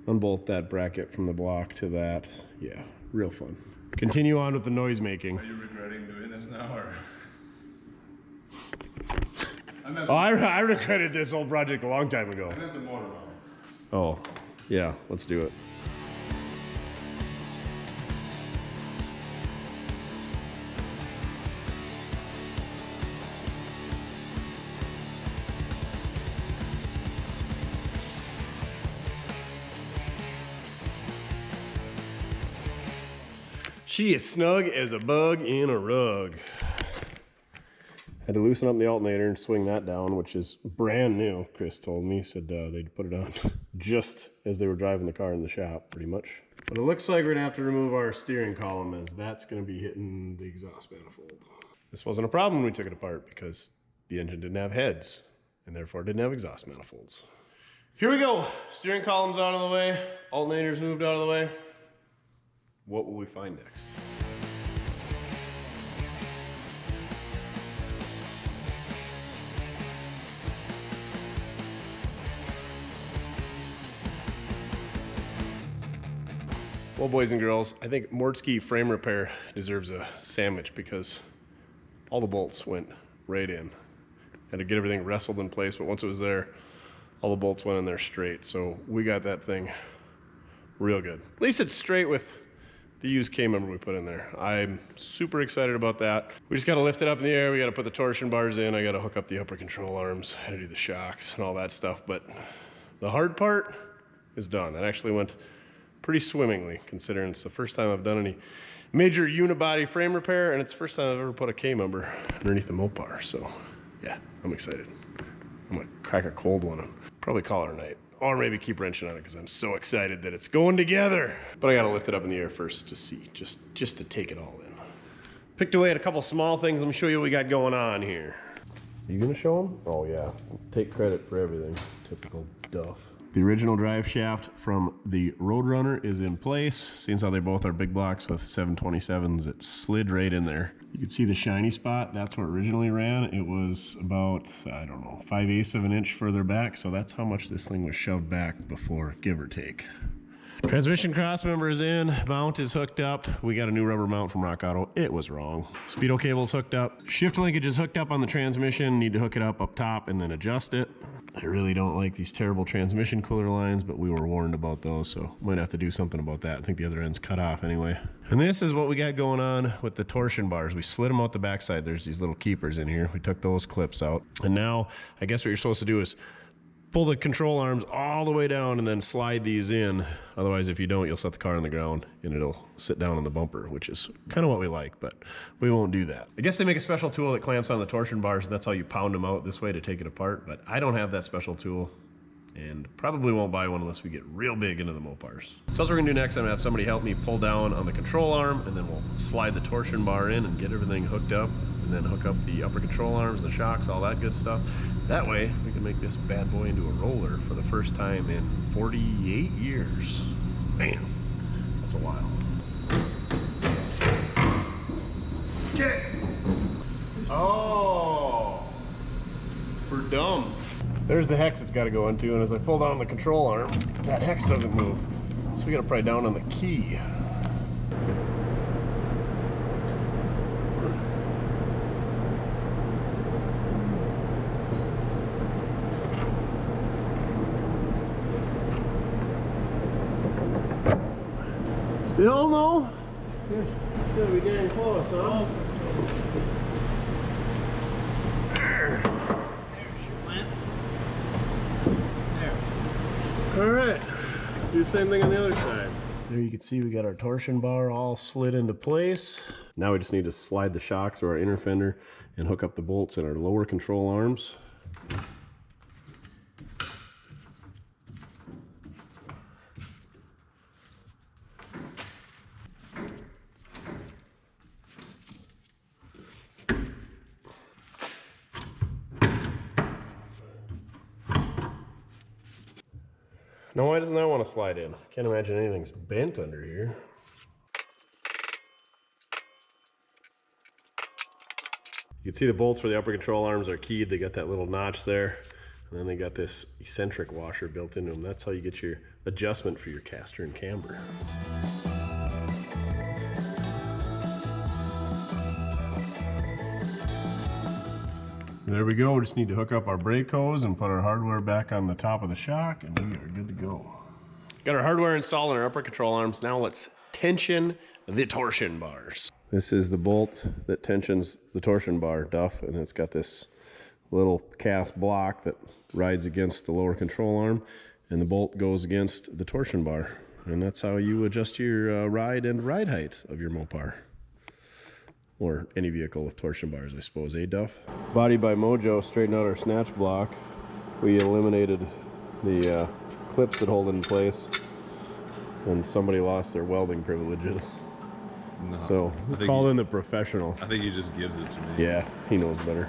unbolt that bracket from the block to that. Yeah, real fun. Continue on with the noise making. Are you regretting doing this now, or? I regretted this whole project a long time ago. I meant the motor mounts. Oh. Yeah, let's do it. She is snug as a bug in a rug. Had to loosen up the alternator and swing that down, which is brand new. Chris told me, said they'd put it on just as they were driving the car in the shop, pretty much. But it looks like we're gonna have to remove our steering column, as that's gonna be hitting the exhaust manifold. This wasn't a problem when we took it apart because the engine didn't have heads and therefore didn't have exhaust manifolds. Here we go. Steering column's out of the way. Alternator's moved out of the way. What will we find next? Well, boys and girls, I think Mordsky Frame Repair deserves a sandwich because all the bolts went right in. Had to get everything wrestled in place, but once it was there, all the bolts went in there straight. So we got that thing real good. At least it's straight with the used K-member we put in there. I'm super excited about that. We just got to lift it up in the air. We got to put the torsion bars in. I got to hook up the upper control arms. I got to do the shocks and all that stuff. But the hard part is done. It actually went pretty swimmingly, considering it's the first time I've done any major unibody frame repair, and it's the first time I've ever put a K-member underneath the Mopar. So yeah, I'm excited. I'm gonna crack a cold one and probably call it a night. Or maybe keep wrenching on it because I'm so excited that it's going together. But I gotta lift it up in the air first to see, just to take it all in. Picked away at a couple small things. Let me show you what we got going on here. Are you gonna show them? Oh yeah, take credit for everything. Typical Duff. The original drive shaft from the Roadrunner is in place. Seeing how they both are big blocks with 727s, it slid right in there. You can see the shiny spot. That's where it originally ran. It was about, I don't know, 5/8 of an inch further back. So that's how much this thing was shoved back before, give or take. Transmission cross member is in, mount is hooked up. We got a new rubber mount from Rock Auto. It was wrong. Speedo cable's hooked up. Shift linkage is hooked up on the transmission. Need to hook it up top and then adjust it. I really don't like these terrible transmission cooler lines, but we were warned about those, so might have to do something about that. I think the other end's cut off anyway. And this is what we got going on with the torsion bars. We slid them out the backside. There's these little keepers in here. We took those clips out. And now, I guess what you're supposed to do is pull the control arms all the way down and then slide these in. Otherwise, if you don't, you'll set the car on the ground and it'll sit down on the bumper, which is kind of what we like, but we won't do that. I guess they make a special tool that clamps on the torsion bars. That's how you pound them out this way to take it apart, but I don't have that special tool and probably won't buy one unless we get real big into the Mopars. So that's what we're gonna do next. I'm gonna have somebody help me pull down on the control arm, and then we'll slide the torsion bar in and get everything hooked up, and then hook up the upper control arms, the shocks, all that good stuff. That way, we can make this bad boy into a roller for the first time in 48 years. Man, that's a while. Okay. Oh, for dumb. There's the hex it's got to go into, and as I pull down the control arm, that hex doesn't move. So we got to pry down on the key. Still no? It's gotta be getting close, huh? Alright, do the same thing on the other side. There you can see we got our torsion bar all slid into place. Now we just need to slide the shocks or our inner fender and hook up the bolts in our lower control arms. Now why doesn't that want to slide in? I can't imagine anything's bent under here. You can see the bolts for the upper control arms are keyed. They got that little notch there. And then they got this eccentric washer built into them. That's how you get your adjustment for your caster and camber. There we go. We just need to hook up our brake hose and put our hardware back on the top of the shock, and we are good to go. Got our hardware installed on our upper control arms. Now let's tension the torsion bars. This is the bolt that tensions the torsion bar, Duff, and it's got this little cast block that rides against the lower control arm, and the bolt goes against the torsion bar. And that's how you adjust your ride and ride height of your Mopar. Or any vehicle with torsion bars, I suppose, eh, Duff? Body by Mojo straightened out our snatch block. We eliminated the clips that hold it in place, and somebody lost their welding privileges. No, so call in the professional. I think he just gives it to me. Yeah, he knows better.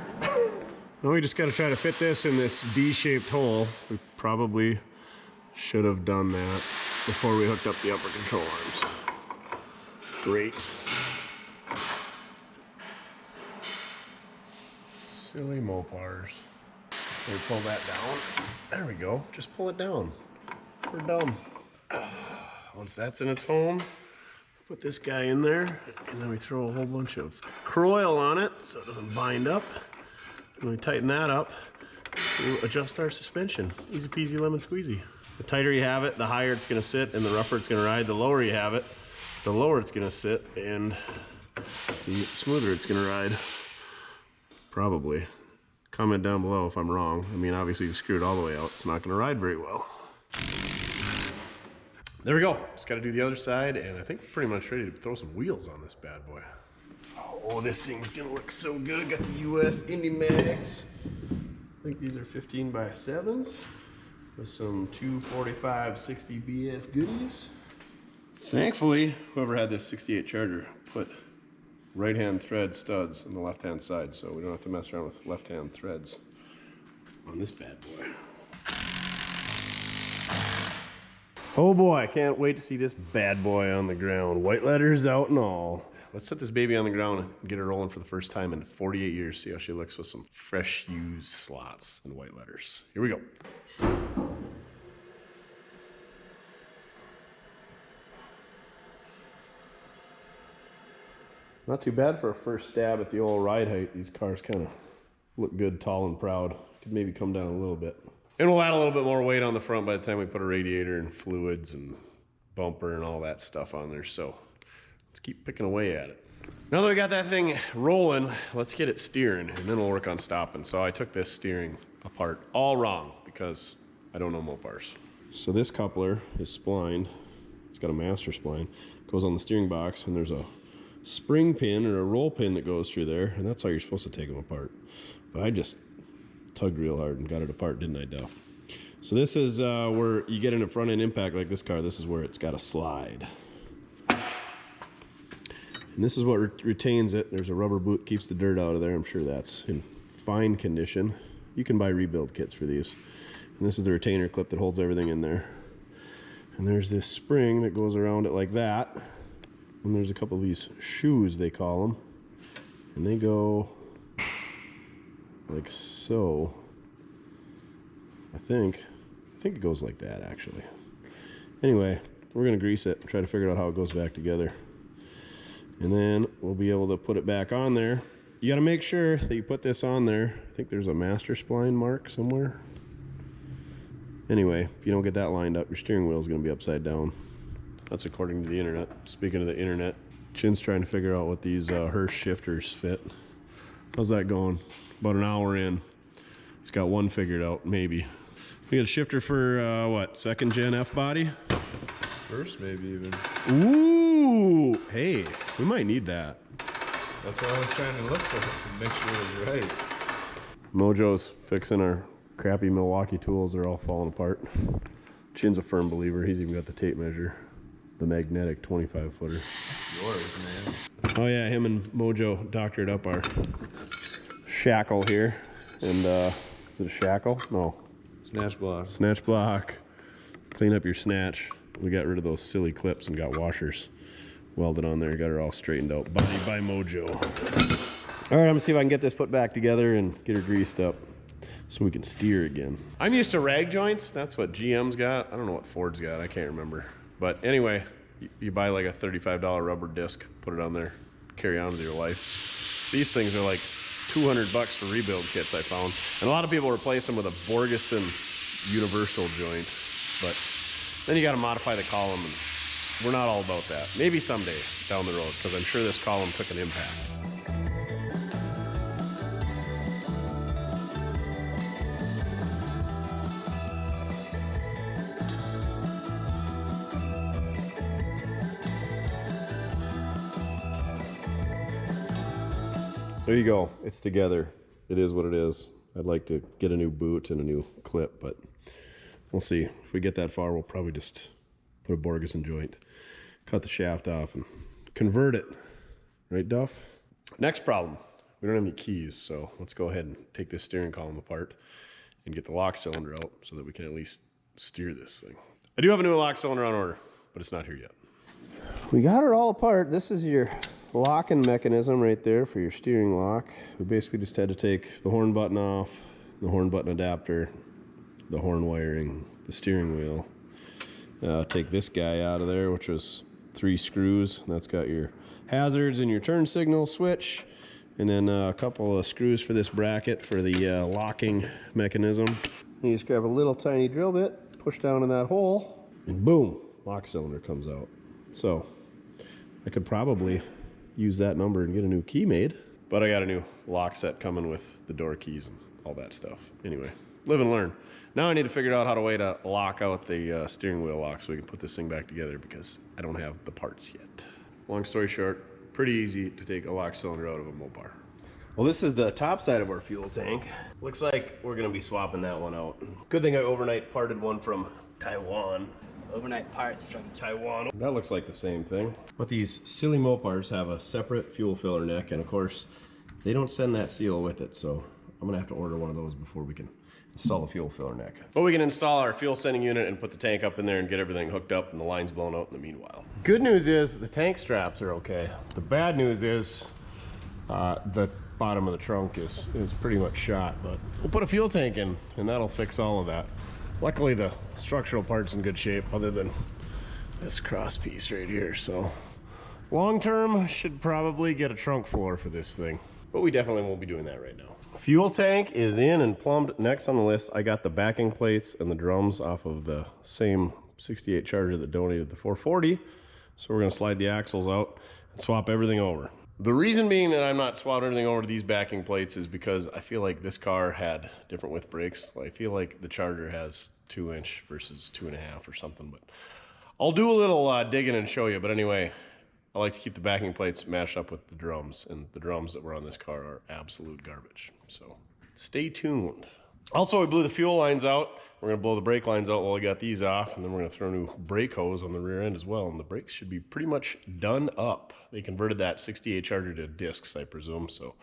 Now we just got to try to fit this in this D-shaped hole. We probably should have done that before we hooked up the upper control arms. Great. Silly Mopars. Can we pull that down? There we go. Just pull it down. We're dumb. Once that's in its home, put this guy in there, and then we throw a whole bunch of Kroil on it so it doesn't bind up. And we tighten that up, we'll adjust our suspension. Easy peasy lemon squeezy. The tighter you have it, the higher it's gonna sit and the rougher it's gonna ride. The lower you have it, the lower it's gonna sit and the smoother it's gonna ride. Probably. Comment down below if I'm wrong. I mean, obviously, if you screw it all the way out, it's not going to ride very well. There we go. Just got to do the other side, and I think we're pretty much ready to throw some wheels on this bad boy. Oh, this thing's going to look so good. Got the US Indy Mags. I think these are 15x7s with some 245/60 BF goodies. Thankfully, whoever had this 68 Charger put right-hand thread studs on the left-hand side, so we don't have to mess around with left-hand threads on this bad boy. Oh boy, I can't wait to see this bad boy on the ground. White letters out and all. Let's set this baby on the ground and get her rolling for the first time in 48 years. See how she looks with some fresh used slots and white letters. Here we go. Not too bad for a first stab at the old ride height. These cars kind of look good, tall and proud. Could maybe come down a little bit. And we'll add a little bit more weight on the front by the time we put a radiator and fluids and bumper and all that stuff on there. So let's keep picking away at it. Now that we got that thing rolling, let's get it steering and then we'll work on stopping. So I took this steering apart all wrong because I don't know Mopars. So this coupler is splined. It's got a master spline. It goes on the steering box and there's a spring pin or a roll pin that goes through there, and that's how you're supposed to take them apart. But I just tugged real hard and got it apart, didn't I, Duff? So this is where you get in a front end impact like this car. This is where it's got a slide. And this is what retains it. There's a rubber boot, keeps the dirt out of there. I'm sure that's in fine condition. You can buy rebuild kits for these. And this is the retainer clip that holds everything in there. And there's this spring that goes around it like that. And there's a couple of these shoes, they call them. And they go like so. I think it goes like that, actually. Anyway, we're gonna grease it and try to figure out how it goes back together. And then we'll be able to put it back on there. You gotta make sure that you put this on there. I think there's a master spline mark somewhere. Anyway, if you don't get that lined up, your steering wheel is gonna be upside down. That's according to the internet. Speaking of the internet, Chin's trying to figure out what these Hirsch shifters fit. How's that going? About an hour in. He's got one figured out, maybe. We got a shifter for what, second gen F body? First, maybe even. Ooh, hey, we might need that. That's what I was trying to look for, to make sure it was right. Mojo's fixing our crappy Milwaukee tools. They're all falling apart. Chin's a firm believer. He's even got the tape measure. The magnetic 25-footer. Yours, man. Oh yeah, him and Mojo doctored up our shackle here. And is it a shackle? No. Snatch block. Snatch block. Clean up your snatch. We got rid of those silly clips and got washers welded on there. Got her all straightened out. Body by Mojo. All right, I'm gonna see if I can get this put back together and get her greased up so we can steer again. I'm used to rag joints. That's what GM's got. I don't know what Ford's got. I can't remember. But anyway, you buy like a $35 rubber disc, put it on there, carry on with your life. These things are like $200 for rebuild kits, I found. And a lot of people replace them with a Borgeson universal joint. But then you got to modify the column, and we're not all about that. Maybe someday down the road, because I'm sure this column took an impact. There you go. It's together. It is what it is. I'd like to get a new boot and a new clip, but we'll see. If we get that far, we'll probably just put a Borgeson joint, cut the shaft off, and convert it. Right, Duff? Next problem. We don't have any keys, so let's go ahead and take this steering column apart and get the lock cylinder out so that we can at least steer this thing. I do have a new lock cylinder on order, but it's not here yet. We got it all apart. This is your locking mechanism right there for your steering lock. We basically just had to take the horn button off, the horn button adapter, the horn wiring, the steering wheel. Take this guy out of there, which was 3 screws. That's got your hazards and your turn signal switch, and then a couple of screws for this bracket for the locking mechanism. And you just grab a little tiny drill bit, push down in that hole, and boom, lock cylinder comes out. So I could probably use that number and get a new key made, but I got a new lock set coming with the door keys and all that stuff. Anyway, live and learn. Now I need to figure out how to lock out the steering wheel lock so we can put this thing back together, because I don't have the parts yet. Long story short, pretty easy to take a lock cylinder out of a Mopar. Well, this is the top side of our fuel tank. Looks like we're gonna be swapping that one out. Good thing I overnight parted one from Taiwan. Overnight parts from Taiwan. That looks like the same thing. But these silly Mopars have a separate fuel filler neck, and of course, they don't send that seal with it, so I'm gonna have to order one of those before we can install the fuel filler neck. But we can install our fuel sending unit and put the tank up in there and get everything hooked up and the lines blown out in the meanwhile. Good news is the tank straps are okay. The bad news is the bottom of the trunk is pretty much shot, but we'll put a fuel tank in and that'll fix all of that. Luckily the structural part's in good shape other than this cross piece right here, so Long term, should probably get a trunk floor for this thing, but we definitely won't be doing that right now. Fuel tank is in and plumbed. Next on the list, I got the backing plates and the drums off of the same 68 Charger that donated the 440. So we're gonna slide the axles out and swap everything over. The reason being that I'm not swapping everything over to these backing plates is because I feel like this car had different width brakes. I feel like the Charger has 2-inch versus 2.5 or something, but I'll do a little digging and show you. But anyway, I like to keep the backing plates matched up with the drums, and the drums that were on this car are absolute garbage. So stay tuned. Also, we blew the fuel lines out. We're gonna blow the brake lines out while we got these off, and then we're gonna throw new brake hose on the rear end as well, and the brakes should be pretty much done up. They converted that 68 Charger to discs, I presume, so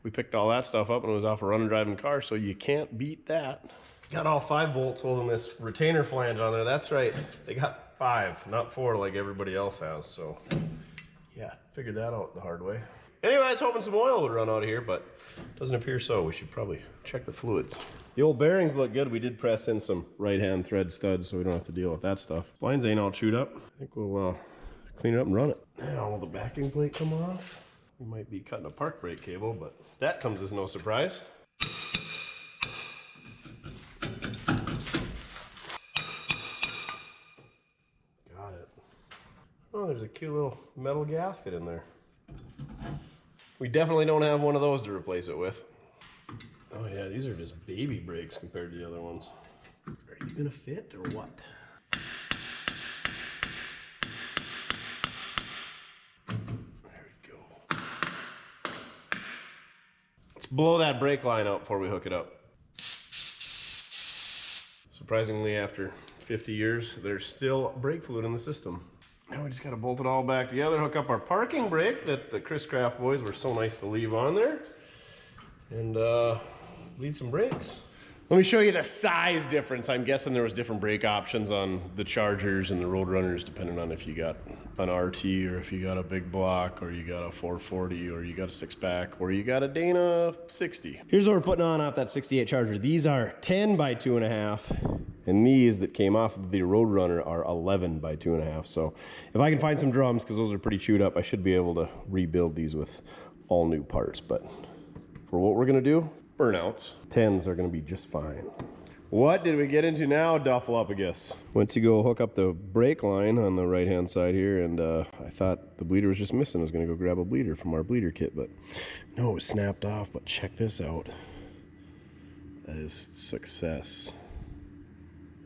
we picked all that stuff up and it was off a running driving car, so you can't beat that. Got all 5 bolts holding this retainer flange on there. That's right, they got 5, not 4 like everybody else has, so yeah, figured that out the hard way. Anyway, I was hoping some oil would run out of here, but doesn't appear so. We should probably check the fluids. The old bearings look good. We did press in some right-hand thread studs, so we don't have to deal with that stuff. Lines ain't all chewed up. I think we'll clean it up and run it. Now, will the backing plate come off? We might be cutting a park brake cable, but that comes as no surprise. Got it. Oh, there's a cute little metal gasket in there. We definitely don't have one of those to replace it with. Oh yeah, these are just baby brakes compared to the other ones. Are you gonna fit or what? There we go. Let's blow that brake line out before we hook it up. Surprisingly, after 50 years, there's still brake fluid in the system. Now we just gotta bolt it all back together, hook up our parking brake that the Chris Craft boys were so nice to leave on there, and lead some brakes. Let me show you the size difference. I'm guessing there was different brake options on the Chargers and the Roadrunners depending on if you got an RT or if you got a big block or you got a 440 or you got a 6-pack or you got a Dana 60. Here's what we're putting on off that 68 Charger. These are 10 by 2.5. And these that came off of the Roadrunner are 11 by 2.5. So if I can find some drums, because those are pretty chewed up, I should be able to rebuild these with all new parts. But for what we're gonna do, burnouts, 10s are gonna be just fine. What did we get into now, Duffalopagus? Went to go hook up the brake line on the right-hand side here, and I thought the bleeder was just missing. I was gonna go grab a bleeder from our bleeder kit, but no, it was snapped off. But check this out. That is success.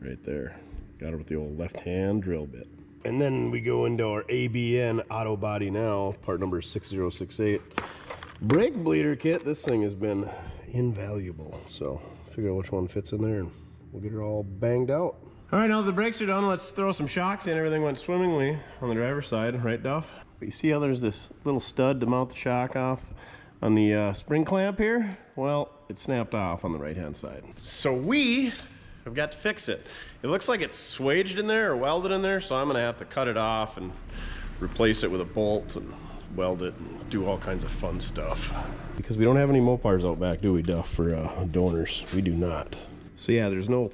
Right there. Got it with the old left-hand drill bit. And then we go into our ABN auto body now, part number 6068. Brake bleeder kit. This thing has been invaluable. So figure out which one fits in there and we'll get it all banged out. All right, now that the brakes are done, let's throw some shocks in. Everything went swimmingly on the driver's side, right, Duff? But you see how there's this little stud to mount the shock off on the spring clamp here? Well, it snapped off on the right-hand side. So I've got to fix it. It looks like it's swaged in there or welded in there, so I'm gonna have to cut it off and replace it with a bolt and weld it and do all kinds of fun stuff. Because we don't have any Mopars out back, do we, Duff, for donors? We do not. So yeah, there's no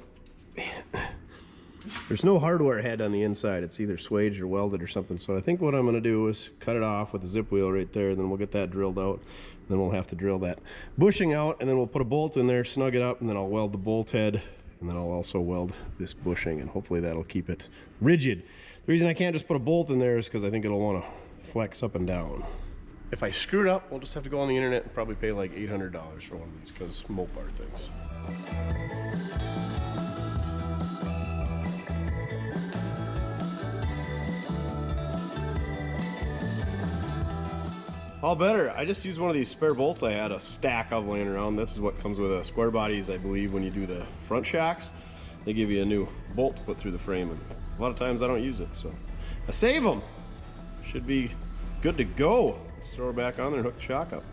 hardware head on the inside. It's either swaged or welded or something. So I think what I'm gonna do is cut it off with a zip wheel right there, and then we'll get that drilled out. Then we'll have to drill that bushing out, and then we'll put a bolt in there, snug it up, and then I'll weld the bolt head. And then I'll also weld this bushing, and hopefully that'll keep it rigid. The reason I can't just put a bolt in there is because I think it'll want to flex up and down. If I screw it up, we'll just have to go on the internet and probably pay like $800 for one of these, because Mopar things. All better. I just used one of these spare bolts I had a stack of laying around. This is what comes with a square bodies, I believe, when you do the front shocks. They give you a new bolt to put through the frame, and a lot of times I don't use it, so I save them. Should be good to go. Let's throw her back on there and hook the shock up.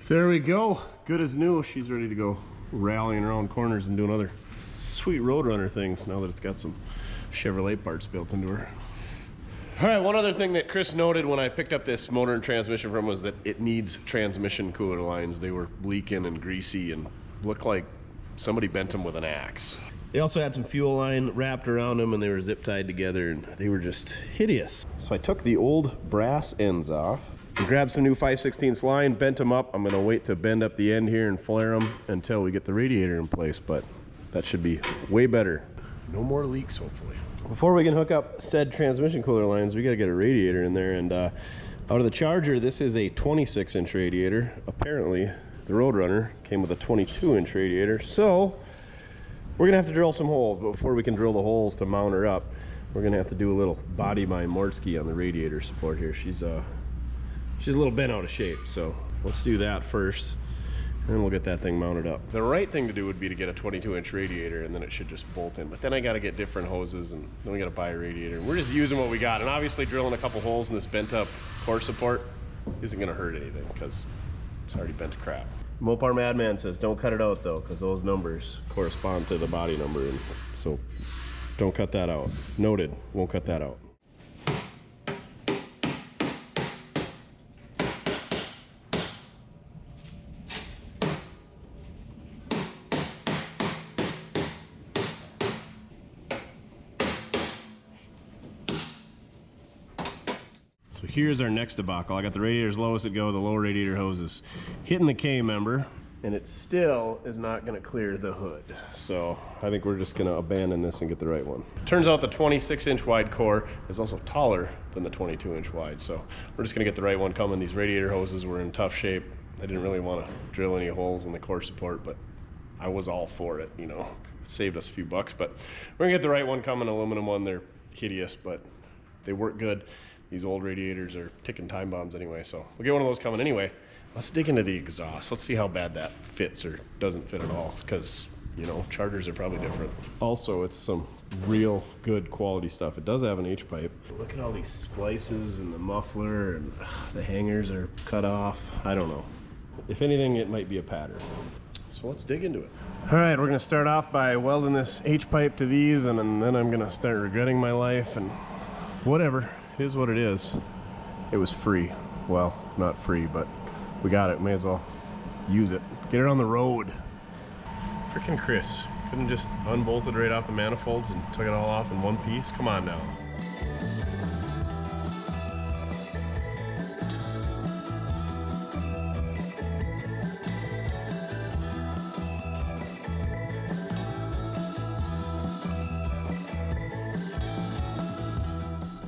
There we go. Good as new. She's ready to go rallying around corners and doing other sweet Roadrunner things now that it's got some Chevrolet parts built into her. All right, one other thing that Chris noted when I picked up this motor and transmission from was that it needs transmission cooler lines. They were leaking and greasy and looked like somebody bent them with an axe. They also had some fuel line wrapped around them and they were zip tied together and they were just hideous. So I took the old brass ends off and grabbed some new 5/16 line, bent them up. I'm gonna wait to bend up the end here and flare them until we get the radiator in place, but that should be way better. No more leaks, hopefully. Before we can hook up said transmission cooler lines, we gotta get a radiator in there, and out of the Charger, this is a 26-inch radiator. Apparently, the Roadrunner came with a 22-inch radiator, so we're gonna have to drill some holes, but before we can drill the holes to mount her up, we're gonna have to do a little body by Mortsky on the radiator support here. She's a little bent out of shape, so let's do that first, and then we'll get that thing mounted up. The right thing to do would be to get a 22-inch radiator, and then it should just bolt in, but then I gotta get different hoses, and then we gotta buy a radiator, and we're just using what we got, and obviously drilling a couple holes in this bent up core support isn't gonna hurt anything, because it's already bent to crap. Mopar Madman says don't cut it out though, because those numbers correspond to the body number, and so don't cut that out. Noted, won't cut that out. So here's our next debacle. I got the radiators lowest it go, the lower radiator hose is hitting the K member, and it still is not gonna clear the hood. So I think we're just gonna abandon this and get the right one. Turns out the 26-inch wide core is also taller than the 22-inch wide, so we're just gonna get the right one coming. These radiator hoses were in tough shape. I didn't really wanna drill any holes in the core support, but I was all for it, you know. It saved us a few bucks, but we're gonna get the right one coming, aluminum one. They're hideous, but they work good. These old radiators are ticking time bombs anyway, so we'll get one of those coming anyway. Let's dig into the exhaust. Let's see how bad that fits or doesn't fit at all, because, you know, Chargers are probably different. Also, it's some real good quality stuff. It does have an H-pipe. Look at all these splices and the muffler, and the hangers are cut off. I don't know. If anything, it might be a pattern. So let's dig into it. All right, we're gonna start off by welding this H-pipe to these, and then I'm gonna start regretting my life, and whatever. It is what it is. It was free. Well, not free, but we got it. May as well use it. Get it on the road. Frickin' Chris. Couldn't just unbolted right off the manifolds and took it all off in one piece? Come on now.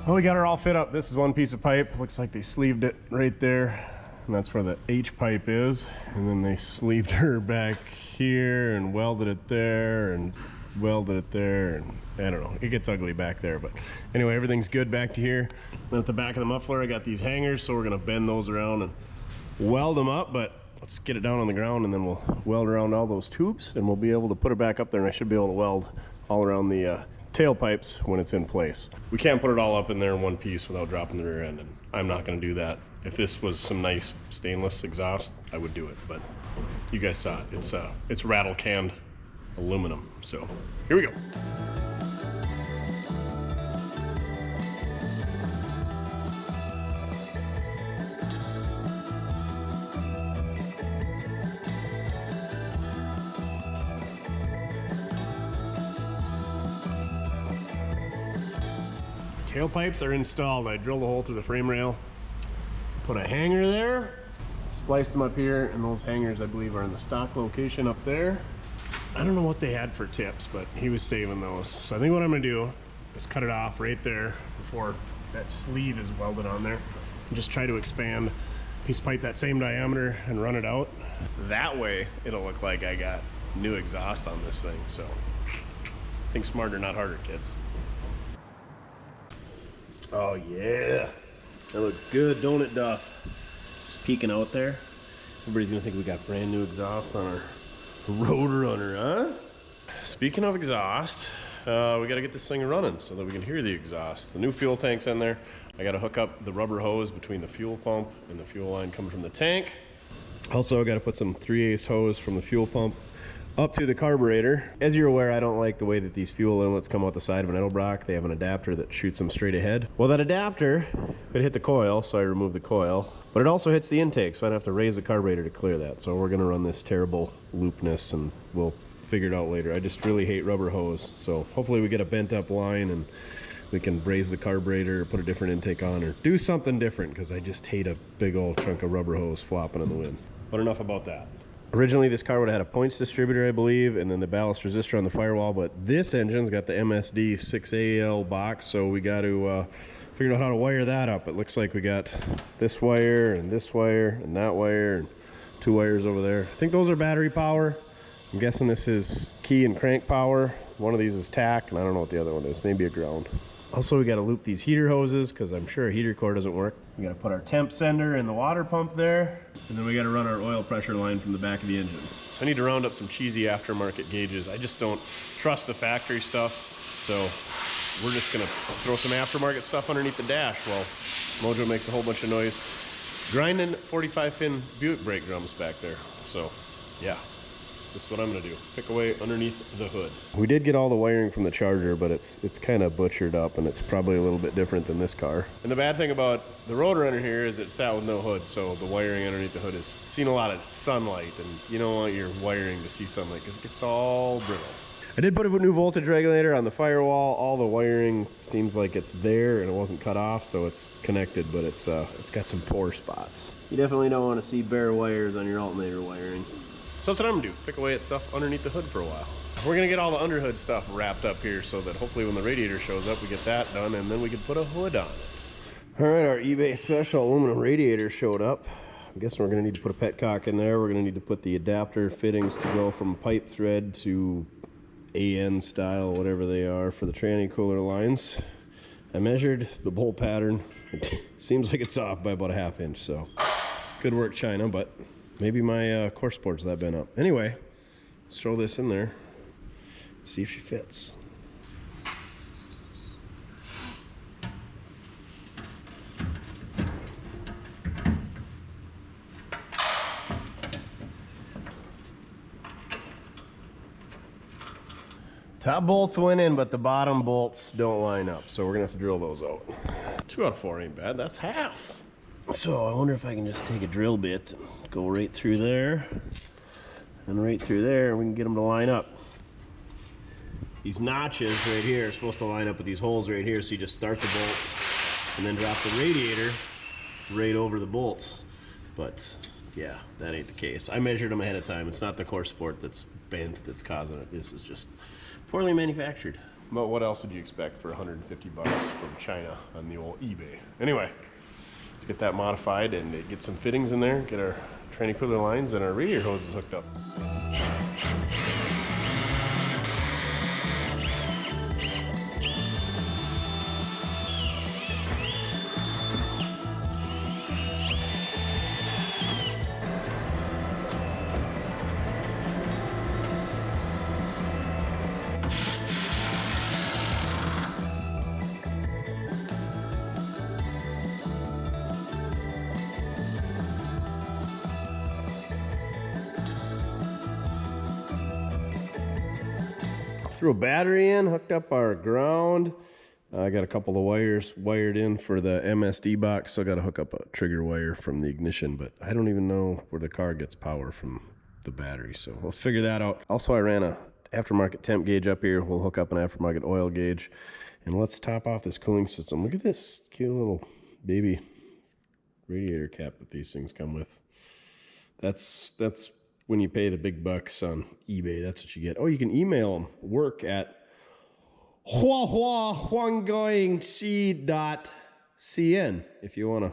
Well, we got her all fit up. This is one piece of pipe. Looks like they sleeved it right there, and that's where the H pipe is. And then they sleeved her back here and welded it there and welded it there, and I don't know, it gets ugly back there, but anyway, everything's good back to here. Then at the back of the muffler, I got these hangers, so we're gonna bend those around and weld them up, but let's get it down on the ground and then we'll weld around all those tubes and we'll be able to put her back up there, and I should be able to weld all around the tailpipes when it's in place. We can't put it all up in there in one piece without dropping the rear end, and I'm not going to do that. If this was some nice stainless exhaust, I would do it, but you guys saw it. It's rattle canned aluminum. So here we go. Tailpipes are installed. I drilled a hole through the frame rail, put a hanger there, spliced them up here, and those hangers I believe are in the stock location up there. I don't know what they had for tips, but he was saving those. So I think what I'm gonna do is cut it off right there before that sleeve is welded on there, and just try to expand a piece of pipe that same diameter and run it out. That way it'll look like I got new exhaust on this thing. So think smarter, not harder, kids. Oh yeah, that looks good, don't it, Duff? Just peeking out there. Everybody's gonna think we got brand new exhaust on our Roadrunner, huh? Speaking of exhaust, we gotta get this thing running so that we can hear the exhaust. The new fuel tank's in there. I gotta hook up the rubber hose between the fuel pump and the fuel line coming from the tank. Also, I gotta put some 3/8 hose from the fuel pump up to the carburetor. As you're aware, I don't like the way that these fuel inlets come out the side of an Edelbrock. They have an adapter that shoots them straight ahead. Well, that adapter could hit the coil, so I removed the coil, but it also hits the intake, so I'd have to raise the carburetor to clear that. So we're gonna run this terrible loopness, and we'll figure it out later. I just really hate rubber hose. So hopefully we get a bent up line and we can braze the carburetor or put a different intake on or do something different, because I just hate a big old chunk of rubber hose flopping in the wind. But enough about that. Originally this car would have had a points distributor, I believe, and then the ballast resistor on the firewall, but this engine's got the MSD 6AL box, so we got to figure out how to wire that up. It looks like we got this wire and that wire and 2 wires over there. I think those are battery power. I'm guessing this is key and crank power. One of these is tack, and I don't know what the other one is. Maybe a ground. Also, we got to loop these heater hoses because I'm sure a heater core doesn't work. We got to put our temp sender in the water pump there, and then we got to run our oil pressure line from the back of the engine. So I need to round up some cheesy aftermarket gauges. I just don't trust the factory stuff, so we're just gonna throw some aftermarket stuff underneath the dash while Mojo makes a whole bunch of noise grinding 45 fin Buick brake drums back there. So yeah, this is what I'm gonna do. Pick away underneath the hood. We did get all the wiring from the Charger, but it's kind of butchered up, and it's probably a little bit different than this car. And the bad thing about the Roadrunner here is it sat with no hood, so the wiring underneath the hood has seen a lot of sunlight, and you don't want your wiring to see sunlight because it gets all brittle. I did put a new voltage regulator on the firewall. All the wiring seems like it's there and it wasn't cut off, so it's connected, but it's got some poor spots. You definitely don't want to see bare wires on your alternator wiring. So that's what I'm gonna do, pick away at stuff underneath the hood for a while. We're gonna get all the underhood stuff wrapped up here so that hopefully when the radiator shows up, we get that done, and then we can put a hood on it. All right, our eBay special aluminum radiator showed up. I'm guessing we're gonna need to put a petcock in there. We're gonna need to put the adapter fittings to go from pipe thread to AN style, whatever they are, for the tranny cooler lines. I measured the bolt pattern. It seems like it's off by about a ½ inch, so good work, China, but maybe my course board's that bent up. Anyway, let's throw this in there, see if she fits. Top bolts went in, but the bottom bolts don't line up, so we're gonna have to drill those out. 2 out of 4 ain't bad, that's half. So I wonder if I can just take a drill bit and go right through there and right through there, and we can get them to line up. These notches right here are supposed to line up with these holes right here, so you just start the bolts and then drop the radiator right over the bolts. But yeah, that ain't the case. I measured them ahead of time. It's not the core support that's bent that's causing it. This is just poorly manufactured. But what else would you expect for 150 bucks from China on the old eBay? Anyway, let's get that modified and get some fittings in there, get our tranny cooler lines and our radiator hoses hooked up. Threw a battery in, hooked up our ground. I got a couple of wires wired in for the MSD box. Still got to hook up a trigger wire from the ignition, but I don't even know where the car gets power from the battery, so we'll figure that out. Also, I ran a aftermarket temp gauge up here. We'll hook up an aftermarket oil gauge, and let's top off this cooling system. Look at this cute little baby radiator cap that these things come with. That's when you pay the big bucks on eBay, that's what you get. Oh, you can email them. Work at huahuahuangoingxi.cn if you wanna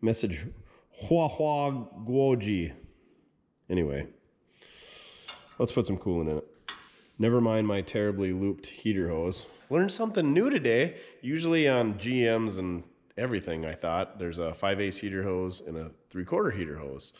message huahuaguoji. Anyway, let's put some coolant in it. Never mind my terribly looped heater hose. Learned something new today. Usually on GMs and everything, I thought there's a 5/8 heater hose and a 3/4 heater hose.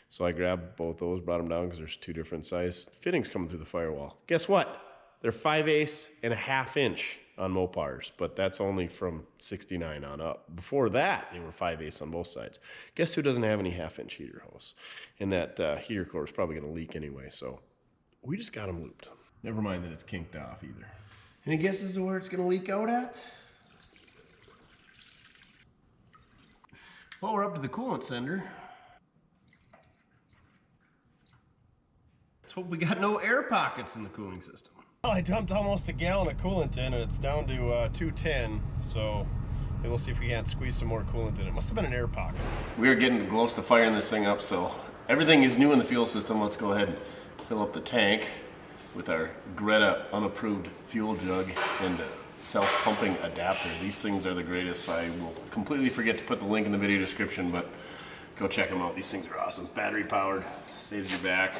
So I grabbed both those, brought them down because there's 2 different size fittings coming through the firewall. Guess what? They're 5/8 and a ½ inch on Mopars, but that's only from 69 on up. Before that, they were 5/8 on both sides. Guess who doesn't have any ½ inch heater hose? And that heater core is probably going to leak anyway, so we just got them looped. Never mind that it's kinked off either. Any guesses of where it's going to leak out at? Well, we're up to the coolant sender. hope we got no air pockets in the cooling system. Well, I dumped almost a gallon of coolant in and it's down to 210, so maybe we'll see if we can't squeeze some more coolant in. It must have been an air pocket. We are getting close to firing this thing up, so everything is new in the fuel system. Let's go ahead and fill up the tank with our Greta unapproved fuel jug and self-pumping adapter. These things are the greatest. I will completely forget to put the link in the video description, but go check them out. These things are awesome. Battery powered, saves you back,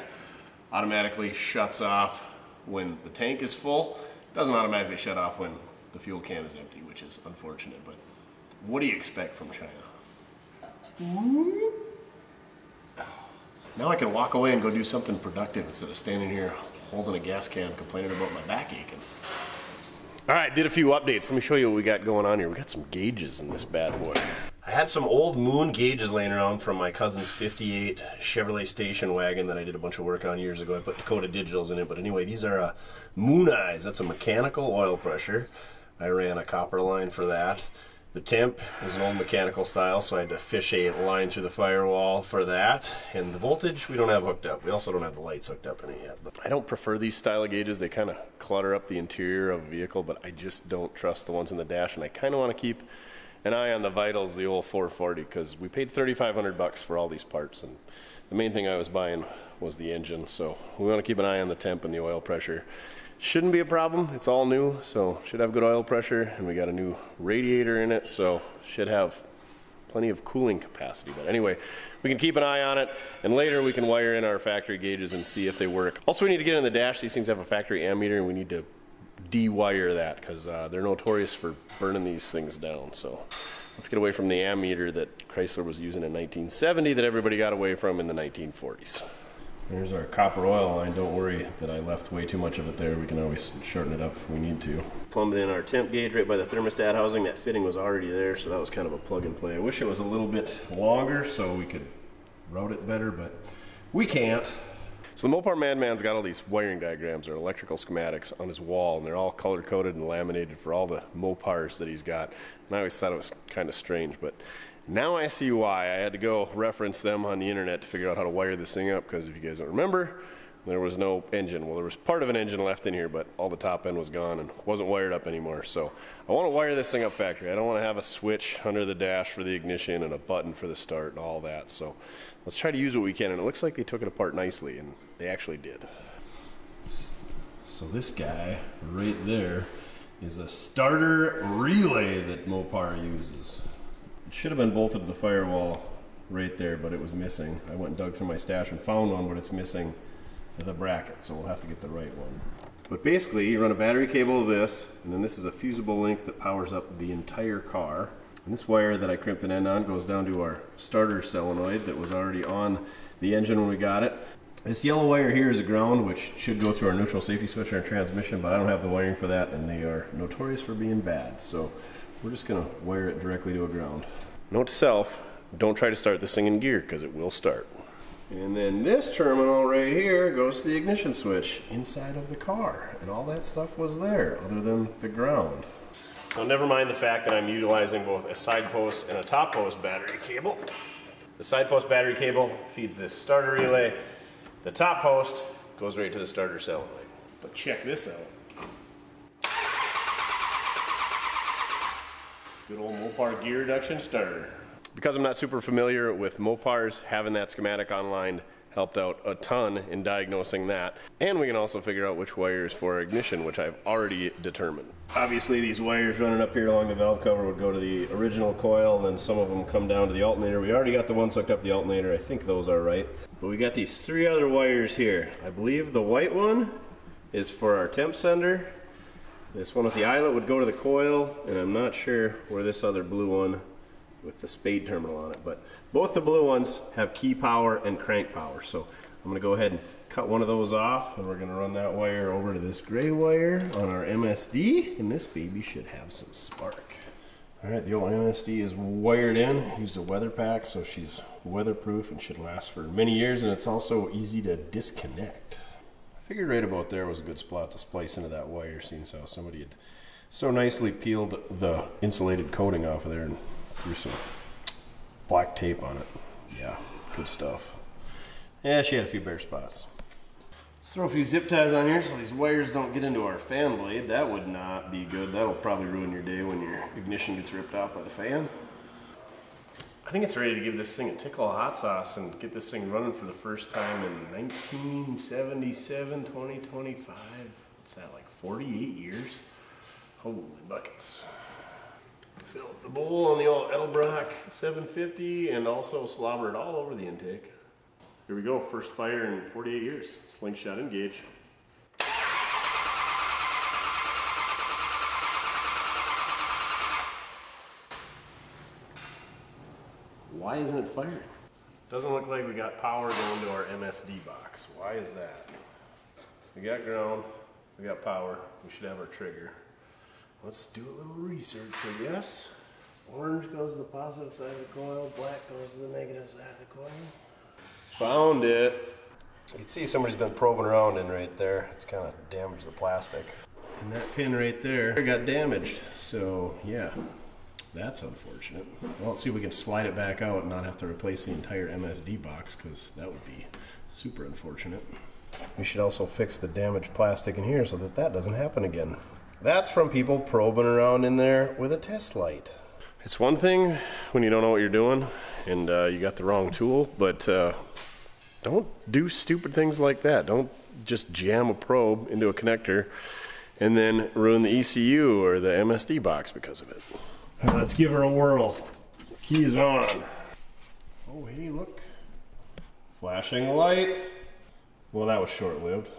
automatically shuts off when the tank is full. Doesn't automatically shut off when the fuel can is empty, which is unfortunate, but what do you expect from China? Now I can walk away and go do something productive instead of standing here holding a gas can complaining about my back aching. All right, did a few updates. Let me show you what we got going on here. We got some gauges in this bad boy. I had some old Moon gauges laying around from my cousin's 58 Chevrolet station wagon that I did a bunch of work on years ago. I put Dakota Digitals in it, but anyway, these are Moon Eyes. That's a mechanical oil pressure. I ran a copper line for that. The temp is an old mechanical style, so I had to fish a line through the firewall for that. And the voltage, we don't have hooked up. We also don't have the lights hooked up in it yet. But I don't prefer these style of gauges. They kind of clutter up the interior of a vehicle, but I just don't trust the ones in the dash, and I kind of want to keep an eye on the vitals, the old 440, because we paid $3,500 for all these parts, and the main thing I was buying was the engine, so we want to keep an eye on the temp and the oil pressure. Shouldn't be a problem. It's all new, so should have good oil pressure, and we got a new radiator in it, so should have plenty of cooling capacity. But anyway, we can keep an eye on it, and later we can wire in our factory gauges and see if they work. Also, we need to get in the dash. These things have a factory ammeter, and we need to de-wire that because they're notorious for burning these things down. So let's get away from the ammeter that Chrysler was using in 1970 that everybody got away from in the 1940s. There's our copper oil line. Don't worry that I left way too much of it there. We can always shorten it up if we need to. Plumbed in our temp gauge right by the thermostat housing. That fitting was already there, so that was kind of a plug and play. I wish it was a little bit longer so we could route it better, but we can't. So the Mopar Madman's got all these wiring diagrams or electrical schematics on his wall, and they're all color-coded and laminated for all the Mopars that he's got. And I always thought it was kind of strange, but now I see why. I had to go reference them on the internet to figure out how to wire this thing up, because if you guys don't remember, there was no engine. Well, there was part of an engine left in here, but all the top end was gone and wasn't wired up anymore. So I want to wire this thing up factory. I don't want to have a switch under the dash for the ignition and a button for the start and all that. So let's try to use what we can, and it looks like they took it apart nicely, and they actually did. So this guy right there is a starter relay that Mopar uses. It should have been bolted to the firewall right there, but it was missing. I went and dug through my stash and found one, but it's missing the bracket, so we'll have to get the right one. But basically, you run a battery cable to this, and then this is a fusible link that powers up the entire car. And this wire that I crimped an end on goes down to our starter solenoid that was already on the engine when we got it. This yellow wire here is a ground, which should go through our neutral safety switch in our transmission, but I don't have the wiring for that, and they are notorious for being bad. So we're just gonna wire it directly to a ground. Note to self, don't try to start this thing in gear, because it will start. And then this terminal right here goes to the ignition switch inside of the car. And all that stuff was there, other than the ground. Now never mind the fact that I'm utilizing both a side post and a top post battery cable. The side post battery cable feeds this starter relay. The top post goes right to the starter solenoid. But check this out. Good old Mopar gear reduction starter. Because I'm not super familiar with Mopars, having that schematic online helped out a ton in diagnosing that. And we can also figure out which wires for ignition, which I've already determined. Obviously these wires running up here along the valve cover would go to the original coil, and then some of them come down to the alternator. We already got the ones hooked up to the alternator. I think those are right. But we got these three other wires here. I believe the white one is for our temp sender. This one with the eyelet would go to the coil, and I'm not sure where this other blue one with the spade terminal on it, but both the blue ones have key power and crank power. So I'm gonna go ahead and cut one of those off, and we're gonna run that wire over to this gray wire on our MSD, and this baby should have some spark. All right, the old MSD is wired in. Used a weather pack, so she's weatherproof and should last for many years, and it's also easy to disconnect. I figured right about there was a good spot to splice into that wire, seeing how somebody had so nicely peeled the insulated coating off of there and threw some black tape on it. Yeah, good stuff. Yeah, she had a few bare spots. Let's throw a few zip ties on here so these wires don't get into our fan blade. That would not be good. That'll probably ruin your day when your ignition gets ripped off by the fan. I think it's ready to give this thing a tickle of hot sauce and get this thing running for the first time in 1977, 2025. What's that, like 48 years? Holy buckets. Fill up the bowl on the old Edelbrock 750 and also slobber it all over the intake. Here we go, first fire in 48 years. Slingshot engage. Why isn't it firing? Doesn't look like we got power going to our MSD box. Why is that? We got ground, we got power, we should have our trigger. Let's do a little research, I guess. Orange goes to the positive side of the coil, black goes to the negative side of the coil. Found it. You can see somebody's been probing around in right there. It's kind of damaged the plastic. And that pin right there got damaged. So yeah, that's unfortunate. Well, let's see if we can slide it back out and not have to replace the entire MSD box, because that would be super unfortunate. We should also fix the damaged plastic in here so that that doesn't happen again. That's from people probing around in there with a test light. It's one thing when you don't know what you're doing and you got the wrong tool, but don't do stupid things like that. Don't just jam a probe into a connector and then ruin the ECU or the MSD box because of it. Let's give her a whirl. Keys on. Oh, hey, look. Flashing lights. Well, that was short-lived.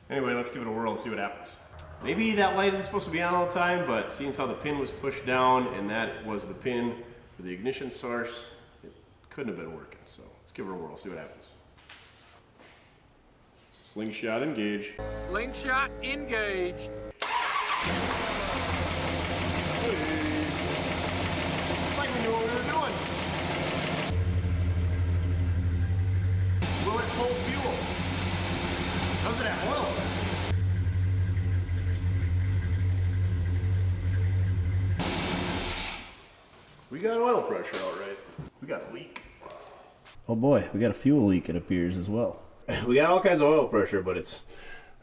Anyway, let's give it a whirl and see what happens. Maybe that light isn't supposed to be on all the time, but seeing how the pin was pushed down and that was the pin for the ignition source, it couldn't have been working. So let's give her a whirl, see what happens. Slingshot engage. Slingshot engaged. It's like we knew what we were doing. Will it pull fuel? Does it have oil? We got oil pressure, all right. We got a leak. Oh boy, we got a fuel leak, it appears, as well. We got all kinds of oil pressure, but it's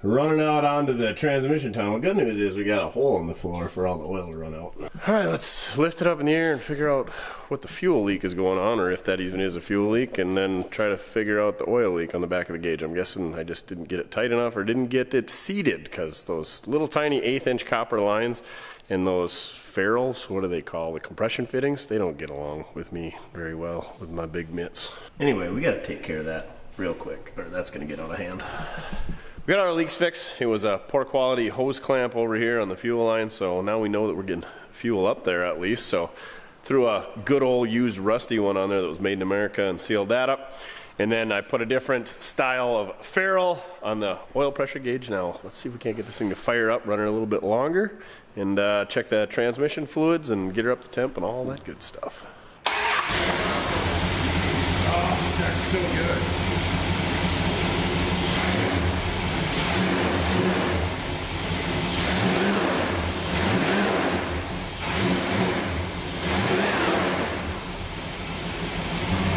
running out onto the transmission tunnel. Good news is we got a hole in the floor for all the oil to run out. All right, let's lift it up in the air and figure out what the fuel leak is going on, or if that even is a fuel leak, and then try to figure out the oil leak on the back of the gauge. I'm guessing I just didn't get it tight enough or didn't get it seated, because those little tiny 1/8-inch copper lines and those ferrules, what do they call, the compression fittings, they don't get along with me very well with my big mitts. Anyway, we got to take care of that real quick, or that's going to get out of hand. We got our leaks fixed. It was a poor quality hose clamp over here on the fuel line, so now we know that we're getting fuel up there at least. So threw a good old used rusty one on there that was made in America and sealed that up. And then I put a different style of ferrule on the oil pressure gauge. Now let's see if we can't get this thing to fire up, run her a little bit longer, and check the transmission fluids and get her up to temp and all that good stuff. Oh, that's so good.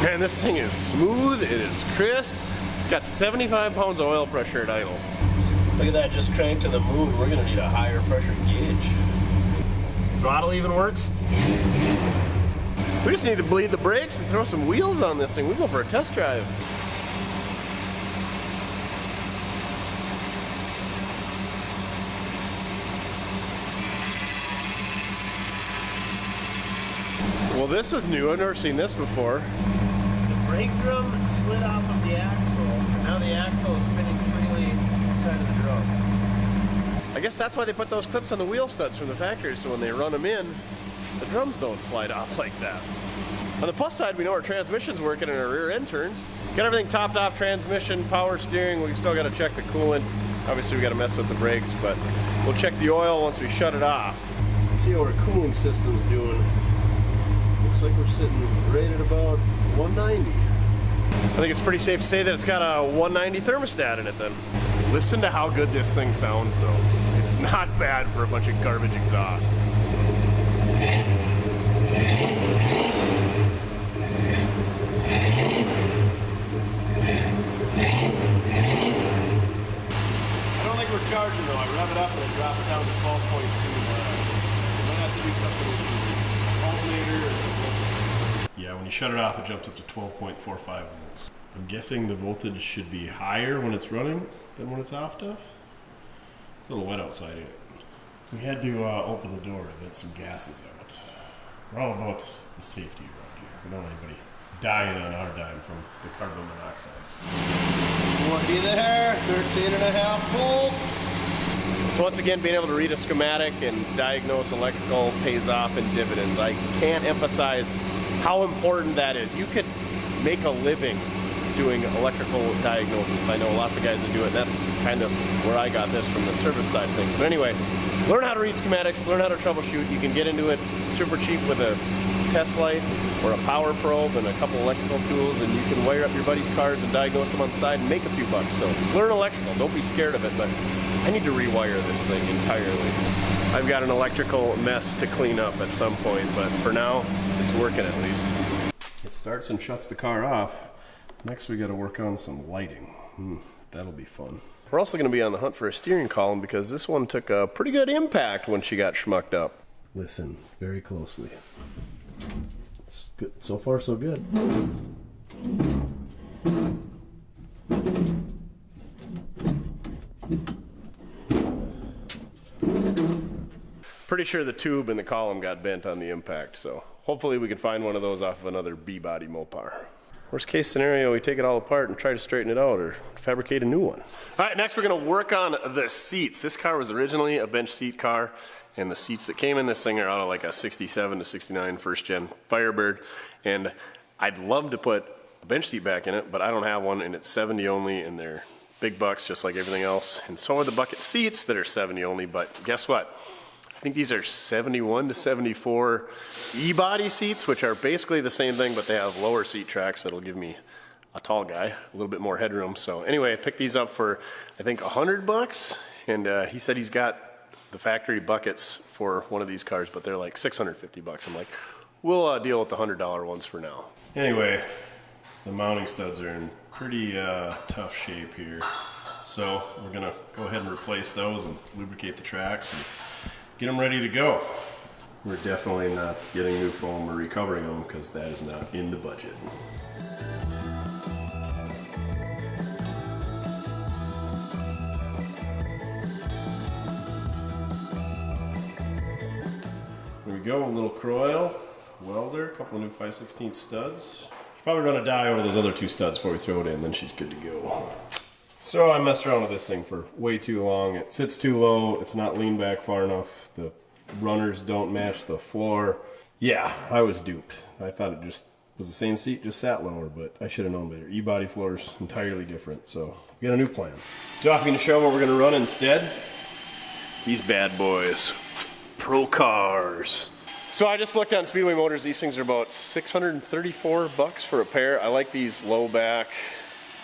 Man, this thing is smooth, it is crisp. It's got 75 pounds of oil pressure at idle. Look at that, just cranked to the moon. We're gonna need a higher pressure gauge. Throttle even works. We just need to bleed the brakes and throw some wheels on this thing. We go for a test drive. Well, this is new. I've never seen this before. The brake drum slid off of the axle, and now the axle is spinning freely inside of the drum. I guess that's why they put those clips on the wheel studs from the factory, so when they run them in, the drums don't slide off like that. On the plus side, we know our transmission's working and our rear end turns. Got everything topped off, transmission, power steering. We still got to check the coolant. Obviously, we got to mess with the brakes, but we'll check the oil once we shut it off. Let's see how our cooling system's doing. Looks like we're sitting right at about 190. I think it's pretty safe to say that it's got a 190 thermostat in it then. Listen to how good this thing sounds though. It's not bad for a bunch of garbage exhaust. like we're charging though. I rev it up and it drops down to 12.2. Might have to do something with the alternator. Yeah, when you shut it off, it jumps up to 12.45 volts. I'm guessing the voltage should be higher when it's running than when it's off, Duff? It's a little wet outside here. We had to open the door to let some gases out. We're all about the safety around here. We don't want anybody dying on our dime from the carbon monoxides. We'll be there, 13.5 volts. So once again, being able to read a schematic and diagnose electrical pays off in dividends. I can't emphasize how important that is. You could make a living doing electrical diagnosis. I know lots of guys that do it. That's kind of where I got this from, the service side of things. But anyway, learn how to read schematics, learn how to troubleshoot. You can get into it super cheap with a test light or a power probe and a couple electrical tools, and you can wire up your buddy's cars and diagnose them on the side and make a few bucks. So learn electrical, don't be scared of it, but I need to rewire this thing entirely. I've got an electrical mess to clean up at some point, but for now, it's working at least. It starts and shuts the car off. Next we got to work on some lighting. That'll be fun. We're also going to be on the hunt for a steering column because this one took a pretty good impact when she got schmucked up. Listen very closely. It's good. So far, so good. Pretty sure the tube and the column got bent on the impact, so hopefully we can find one of those off of another B-body Mopar. Worst case scenario, we take it all apart and try to straighten it out or fabricate a new one. All right, next we're gonna work on the seats. This car was originally a bench seat car, and the seats that came in this thing are out of like a 67 to 69 first gen Firebird. And I'd love to put a bench seat back in it, but I don't have one, and it's 70 only, and they're big bucks just like everything else. And so are the bucket seats that are 70 only, but guess what? I think these are 71 to 74 E-body seats, which are basically the same thing, but they have lower seat tracks that'll give me a tall guy, a little bit more headroom. So anyway, I picked these up for, I think, $100, and he said he's got the factory buckets for one of these cars, but they're like $650. I'm like, we'll deal with the $100 ones for now. Anyway, the mounting studs are in pretty tough shape here. So we're gonna go ahead and replace those and lubricate the tracks and get them ready to go. We're definitely not getting new foam or recovering them because that is not in the budget. There we go, a little Croyle welder, a couple of new 5/16 studs. She's probably gonna die over those other two studs before we throw it in, then she's good to go. So I messed around with this thing for way too long. It sits too low, it's not leaned back far enough, the runners don't match the floor. Yeah, I was duped. I thought it just was the same seat, just sat lower, but I should have known better. E-body floor's entirely different, so we got a new plan. Joff, you gonna show what we're gonna run instead? These bad boys. Pro cars. So I just looked on Speedway Motors. These things are about $634 for a pair. I like these low back,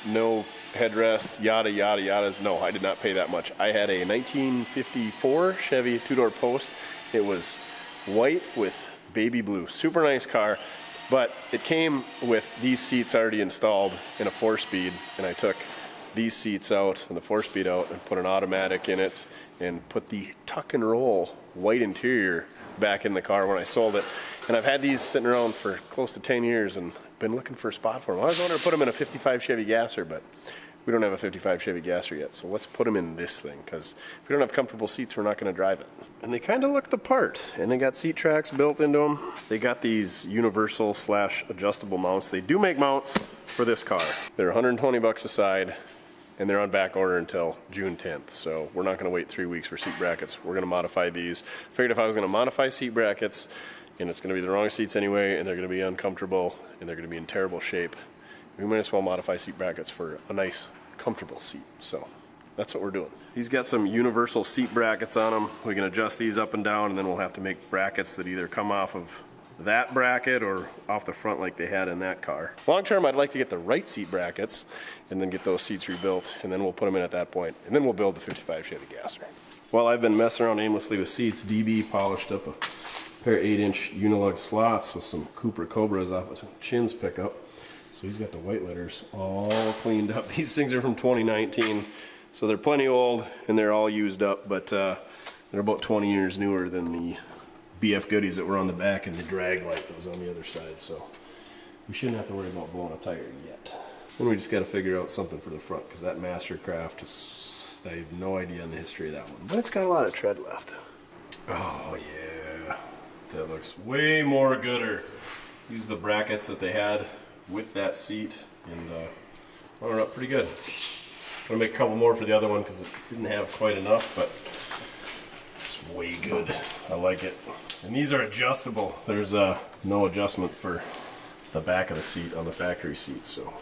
no headrest, yada yada yadas. No, I did not pay that much. I had a 1954 Chevy two-door Post. It was white with baby blue. Super nice car, but it came with these seats already installed in a 4-speed, and I took these seats out and the 4-speed out and put an automatic in it and put the tuck and roll white interior back in the car when I sold it. And I've had these sitting around for close to 10 years and been looking for a spot for them. I was wondering to put them in a 55 Chevy Gasser, but we don't have a 55 Chevy Gasser yet, so let's put them in this thing, because if we don't have comfortable seats, we're not going to drive it. And they kind of look the part, and they got seat tracks built into them. They got these universal / adjustable mounts. They do make mounts for this car. They're $120 a side, and they're on back order until June 10th, so we're not going to wait 3 weeks for seat brackets. We're going to modify these. Figured if I was going to modify seat brackets, and it's going to be the wrong seats anyway, and they're going to be uncomfortable, and they're going to be in terrible shape, we might as well modify seat brackets for a nice, comfortable seat. So that's what we're doing. These got some universal seat brackets on them. We can adjust these up and down, and then we'll have to make brackets that either come off of that bracket or off the front like they had in that car. Long term, I'd like to get the right seat brackets and then get those seats rebuilt, and then we'll put them in at that point, and then we'll build the 55 Chevy Gasser. While I've been messing around aimlessly with seats, DB polished up a pair of 8-inch Unilug slots with some Cooper Cobras off a Chin's pickup. So he's got the white letters all cleaned up. These things are from 2019. So they're plenty old and they're all used up, but they're about 20 years newer than the BF Goodies that were on the back and the drag light that was on the other side. So we shouldn't have to worry about blowing a tire yet. Then we just got to figure out something for the front, because that Mastercraft is, I have no idea on the history of that one, but it's got a lot of tread left. Oh yeah, that looks way more gooder. Use the brackets that they had with that seat and wound up pretty good. I'm gonna make a couple more for the other one because it didn't have quite enough, but it's way good. I like it. And these are adjustable. There's no adjustment for the back of the seat on the factory seat, so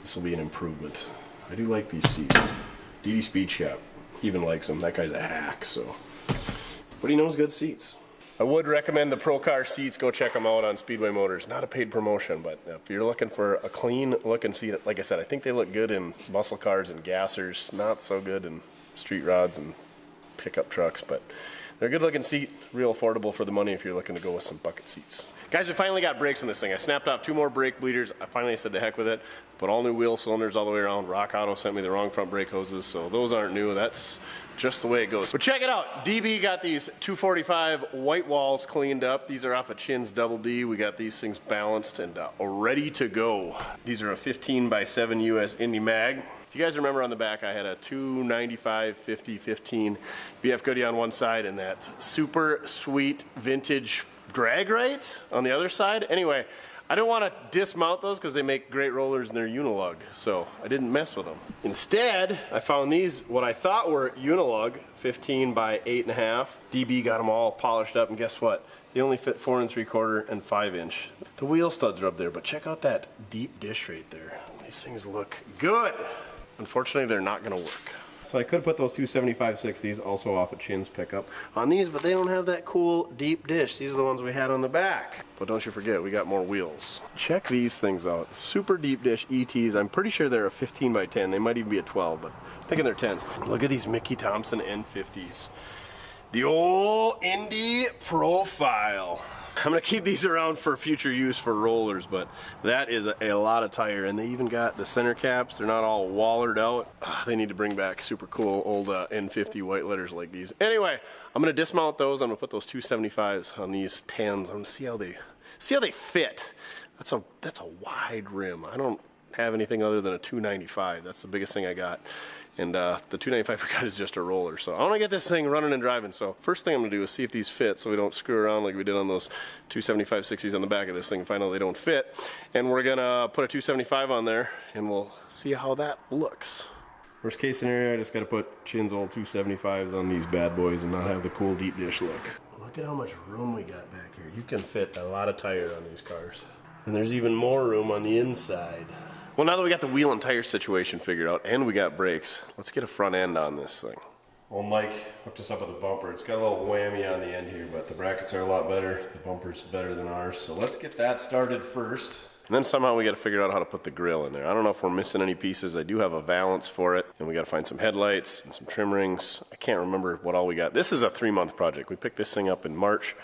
this will be an improvement. I do like these seats. DD Speed Shop even likes them. That guy's a hack, so. But he knows good seats. I would recommend the Pro Car seats. Go check them out on Speedway Motors. Not a paid promotion, but if you're looking for a clean looking seat, like I said, I think they look good in muscle cars and gassers. Not so good in street rods and pickup trucks, but they're a good looking seat, real affordable for the money if you're looking to go with some bucket seats. Guys, we finally got brakes in this thing. I snapped off 2 more brake bleeders. I finally said the heck with it. Put all new wheel cylinders all the way around. Rock Auto sent me the wrong front brake hoses, so those aren't new. That's just the way it goes. But check it out. DB got these 245 white walls cleaned up. These are off of Chin's Double D. We got these things balanced and ready to go. These are a 15x7 US Indy Mag. If you guys remember on the back, I had a 295 50 15 BF Goodie on one side and that super sweet vintage drag right on the other side. Anyway, I don't want to dismount those because they make great rollers and they're Unilug, so I didn't mess with them. Instead, I found these, what I thought were Unilug 15 by 8.5. DB got them all polished up, and guess what? They only fit 4 3/4 and 5 inch. The wheel studs are up there, but check out that deep dish right there. These things look good. Unfortunately, they're not gonna work. So I could put those 275/60s also off of Chin's pickup on these, but they don't have that cool deep dish. These are the ones we had on the back. But don't you forget, we got more wheels. Check these things out. Super deep dish ETs. I'm pretty sure they're a 15 by 10. They might even be a 12, but I'm thinking they're 10s. Look at these Mickey Thompson N50s. The old Indy profile. I'm gonna keep these around for future use for rollers, but that is a lot of tire, and they even got the center caps. They're not all wallered out. They need to bring back super cool old N50 white letters like these. Anyway, I'm gonna dismount those. I'm gonna put those 275s on these 10s. I'm gonna see how they fit. That's a wide rim. I don't have anything other than a 295. That's the biggest thing I got. And the 295 I got is just a roller. So I want to get this thing running and driving. So first thing I'm going to do is see if these fit so we don't screw around like we did on those 275/60s on the back of this thing and find out they don't fit. And we're going to put a 275 on there and we'll see how that looks. Worst case scenario, I just got to put Chin's old 275s on these bad boys and not have the cool deep dish look. Look at how much room we got back here. You can fit a lot of tire on these cars. And there's even more room on the inside. Well, now that we got the wheel and tire situation figured out and we got brakes, let's get a front end on this thing. Well, Mike hooked us up with a bumper. It's got a little whammy on the end here, but the brackets are a lot better. The bumper's better than ours. So let's get that started first. And then somehow we got to figure out how to put the grill in there. I don't know if we're missing any pieces. I do have a valance for it. And we got to find some headlights and some trim rings. I can't remember what all we got. This is a 3-month project. We picked this thing up in March.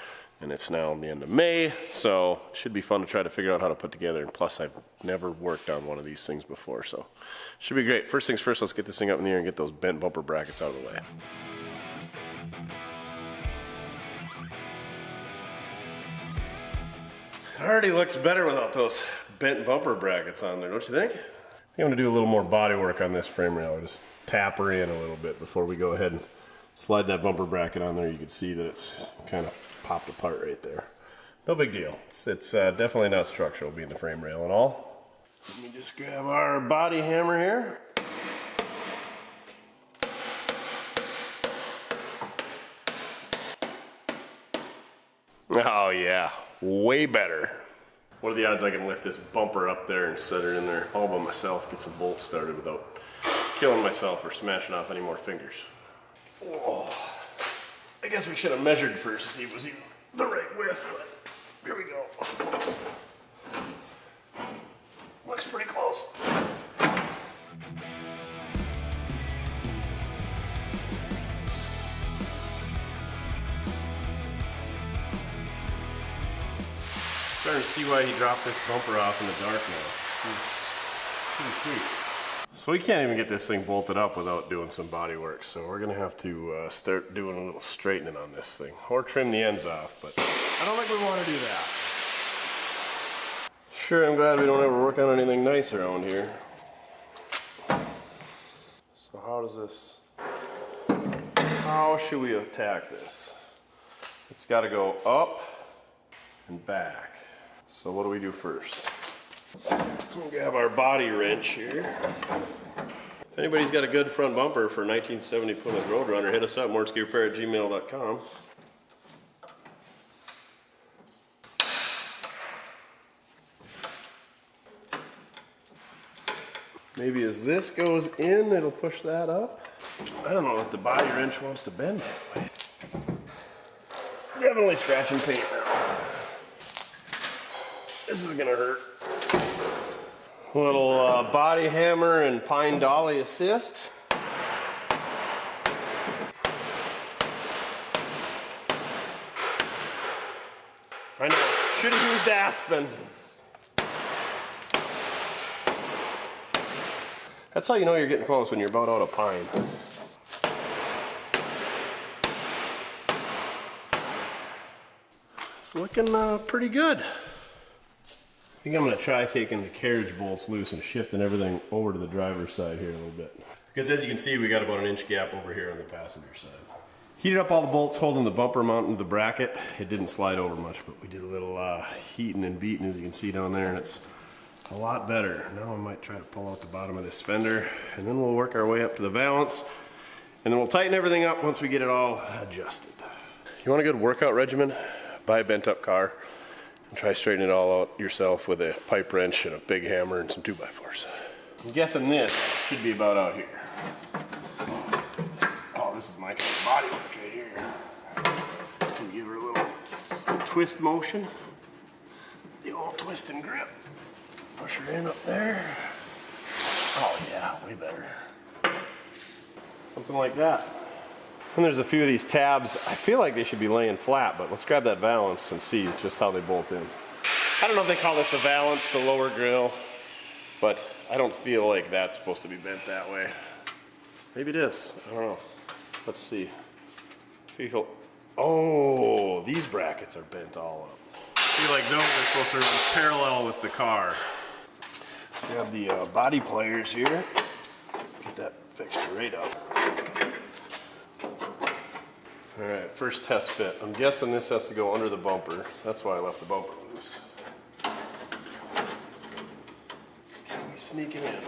And it's now the end of May, so it should be fun to try to figure out how to put together. And plus, I've never worked on one of these things before, so it should be great. First things first, let's get this thing up in the air and get those bent bumper brackets out of the way. It already looks better without those bent bumper brackets on there, don't you think? I think I'm going to do a little more body work on this frame rail. Just tap her in a little bit before we go ahead and slide that bumper bracket on there. You can see that it's kind of popped apart right there. No big deal. It's definitely not structural, being the frame rail and all. Let me just grab our body hammer here. Oh yeah, way better. What are the odds I can lift this bumper up there and set it in there all by myself, get some bolts started without killing myself or smashing off any more fingers? Oh. I guess we should have measured first to see if it was even the right width, but here we go. Looks pretty close. Starting to see why he dropped this bumper off in the dark now. He's pretty sweet. So we can't even get this thing bolted up without doing some body work. So we're gonna have to start doing a little straightening on this thing, or trim the ends off. But I don't think we want to do that. Sure, I'm glad we don't ever work on anything nice around here. So how should we attack this? It's got to go up and back. So what do we do first? We'll grab our body wrench here. If anybody's got a good front bumper for 1970 Plymouth Roadrunner, hit us up, mortskirepair@gmail.com. Maybe as this goes in, it'll push that up. I don't know if the body wrench wants to bend that way. Definitely scratching paint now. This is gonna hurt. Little body hammer and pine dolly assist. I know, should have used aspen. That's how you know you're getting close, when you're about out of pine. It's looking pretty good. I think I'm gonna try taking the carriage bolts loose and shifting everything over to the driver's side here a little bit. Because as you can see, we got about an inch gap over here on the passenger side. Heated up all the bolts holding the bumper mount into the bracket. It didn't slide over much, but we did a little heating and beating, as you can see down there, and it's a lot better. Now I might try to pull out the bottom of this fender, and then we'll work our way up to the valance, and then we'll tighten everything up once we get it all adjusted. You want a good workout regimen? Buy a bent up car and try straightening it all out yourself with a pipe wrench and a big hammer and some 2x4s. I'm guessing this should be about out here. Oh, this is my kind of body work right here. And give her a little twist motion. The old twist and grip. Push her in up there. Oh yeah, way better. Something like that. And there's a few of these tabs. I feel like they should be laying flat, but let's grab that valance and see just how they bolt in. I don't know if they call this the valance, the lower grill, but I don't feel like that's supposed to be bent that way. Maybe it is, I don't know. Let's see. Oh, these brackets are bent all up. I feel like those are supposed to run parallel with the car. Grab the body pliers here. Get that fixed right up. All right, first test fit. I'm guessing this has to go under the bumper. That's why I left the bumper loose. Can we sneak it in?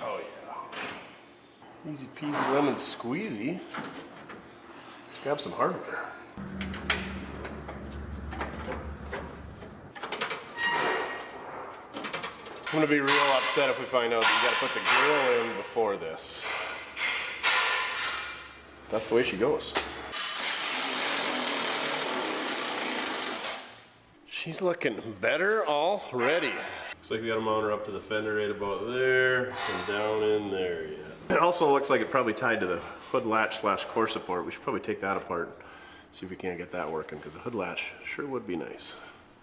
Oh yeah. Easy peasy lemon squeezy. Let's grab some hardware. I'm gonna be real upset if we find out that you gotta put the grill in before this. That's the way she goes. She's looking better already. Looks like we got to mount her up to the fender right about there and down in there yet. It also looks like it probably tied to the hood latch / core support. We should probably take that apart, see if we can't get that working, because the hood latch sure would be nice.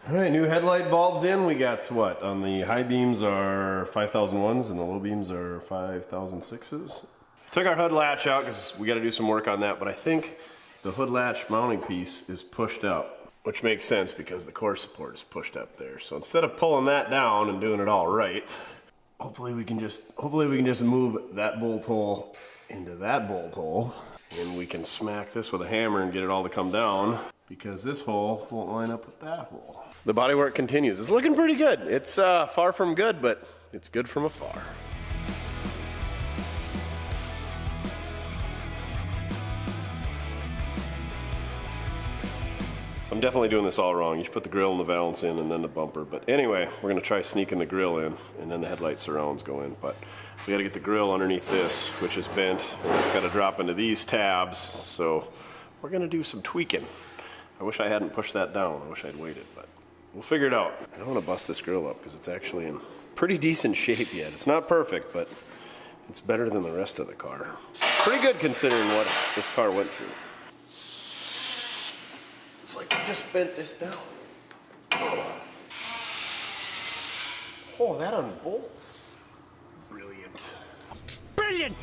All right, new headlight bulbs in. We got what? On the high beams are 5001s and the low beams are 5006s. Took our hood latch out because we got to do some work on that, but I think the hood latch mounting piece is pushed up, which makes sense because the core support is pushed up there. So instead of pulling that down and doing it all right, hopefully we can just move that bolt hole into that bolt hole, and we can smack this with a hammer and get it all to come down, because this hole won't line up with that hole. The body work continues. It's looking pretty good. It's far from good, but it's good from afar. I'm definitely doing this all wrong. You should put the grill and the valance in and then the bumper. But anyway, we're gonna try sneaking the grill in and then the headlight surrounds go in. But we gotta get the grill underneath this, which is bent, and it's gotta drop into these tabs. So we're gonna do some tweaking. I wish I hadn't pushed that down. I wish I'd waited, but we'll figure it out. I don't wanna bust this grill up because it's actually in pretty decent shape yet. It's not perfect, but it's better than the rest of the car. Pretty good considering what this car went through. It's like I just bent this down. Oh, that unbolts. million!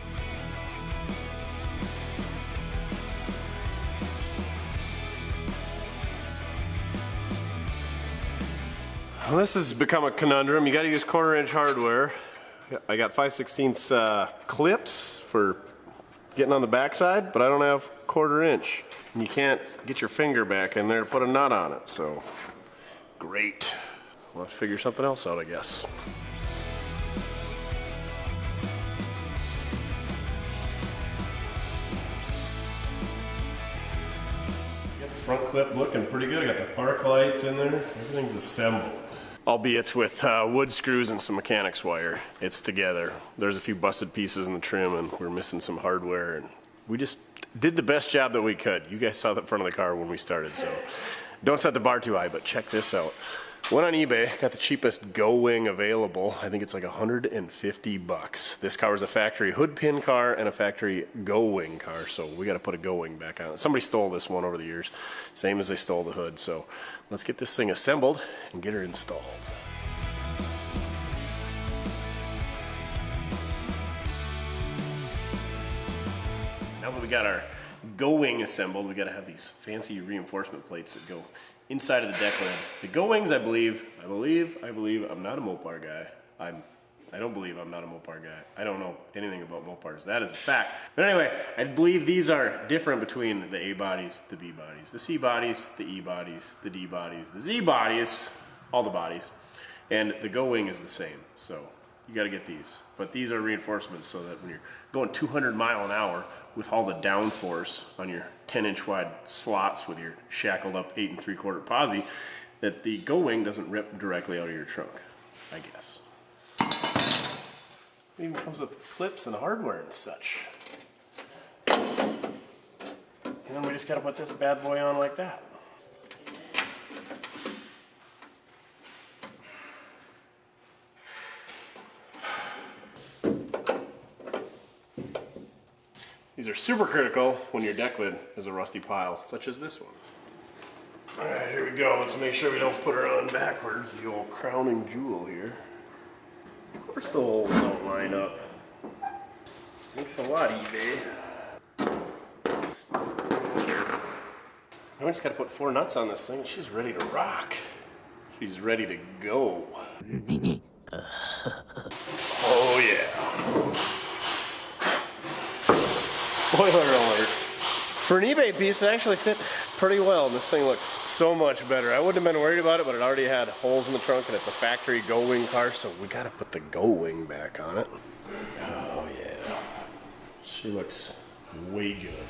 Well, this has become a conundrum. You got to use 1/4 inch hardware. I got 5/16 clips for getting on the backside, but I don't have 1/4 inch. And you can't get your finger back in there to put a nut on it, so great. We'll have to figure something else out, I guess. Got the front clip looking pretty good. I got the park lights in there. Everything's assembled. Albeit with wood screws and some mechanics wire. It's together. There's a few busted pieces in the trim and we're missing some hardware, and we just did the best job that we could. You guys saw the front of the car when we started, so don't set the bar too high, but check this out. Went on eBay, got the cheapest Go Wing available. I think it's like $150. This car was a factory hood pin car and a factory Go Wing car, so we got to put a Go Wing back on it. Somebody stole this one over the years, same as they stole the hood, so let's get this thing assembled and get her installed. Now that we got our Go Wing assembled, we got to have these fancy reinforcement plates that go inside of the deck lid. The Go Wings, I believe, I'm not a Mopar guy. I don't believe I'm not a Mopar guy. I don't know anything about Mopars. That is a fact. But anyway, I believe these are different between the A bodies, the B bodies, the C bodies, the E bodies, the D bodies, the Z bodies, all the bodies. And the Go Wing is the same. So you got to get these. But these are reinforcements so that when you're going 200 miles an hour with all the downforce on your 10-inch wide slots with your shackled up 8 3/4 posi, that the Go Wing doesn't rip directly out of your trunk, I guess. It even comes with clips and hardware and such. And then we just gotta put this bad boy on like that. These are super critical when your deck lid is a rusty pile, such as this one. All right, here we go. Let's make sure we don't put her on backwards, the old crowning jewel here. Of course the holes don't line up. Thanks a lot, eBay. Now we just gotta put 4 nuts on this thing. She's ready to rock. She's ready to go. Oh yeah. Spoiler alert. For an eBay piece, it actually fit pretty well. This thing looks so much better. I wouldn't have been worried about it, but it already had holes in the trunk and it's a factory Go Wing car, so we gotta put the Go Wing back on it. Oh yeah. She looks way good.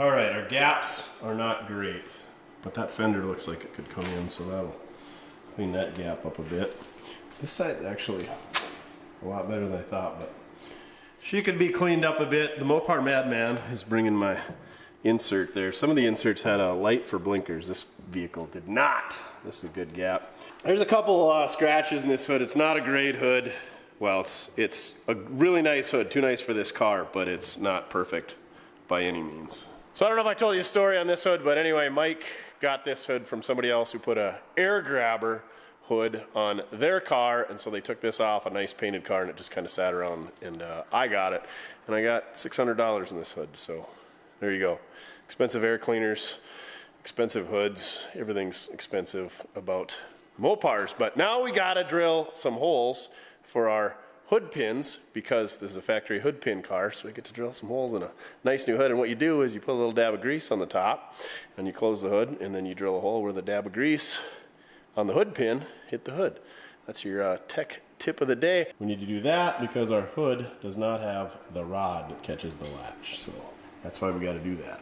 All right, our gaps are not great, but that fender looks like it could come in, so that'll clean that gap up a bit. This side's actually a lot better than I thought, but she could be cleaned up a bit. The Mopar Madman is bringing my insert there. Some of the inserts had a light for blinkers. This vehicle did not. This is a good gap. There's a couple scratches in this hood. It's not a great hood. Well, it's a really nice hood, too nice for this car, but it's not perfect by any means. So I don't know if I told you a story on this hood, but anyway, Mike got this hood from somebody else who put a air grabber hood on their car, and so they took this off, a nice painted car, and it just kind of sat around, and I got it, and I got $600 in this hood, so there you go. Expensive air cleaners, expensive hoods, everything's expensive about Mopars, but now we gotta drill some holes for our hood pins, because this is a factory hood pin car, so we get to drill some holes in a nice new hood. And what you do is you put a little dab of grease on the top, and you close the hood, and then you drill a hole where the dab of grease on the hood pin hit the hood. That's your tech tip of the day. We need to do that because our hood does not have the rod that catches the latch, so that's why we got to do that.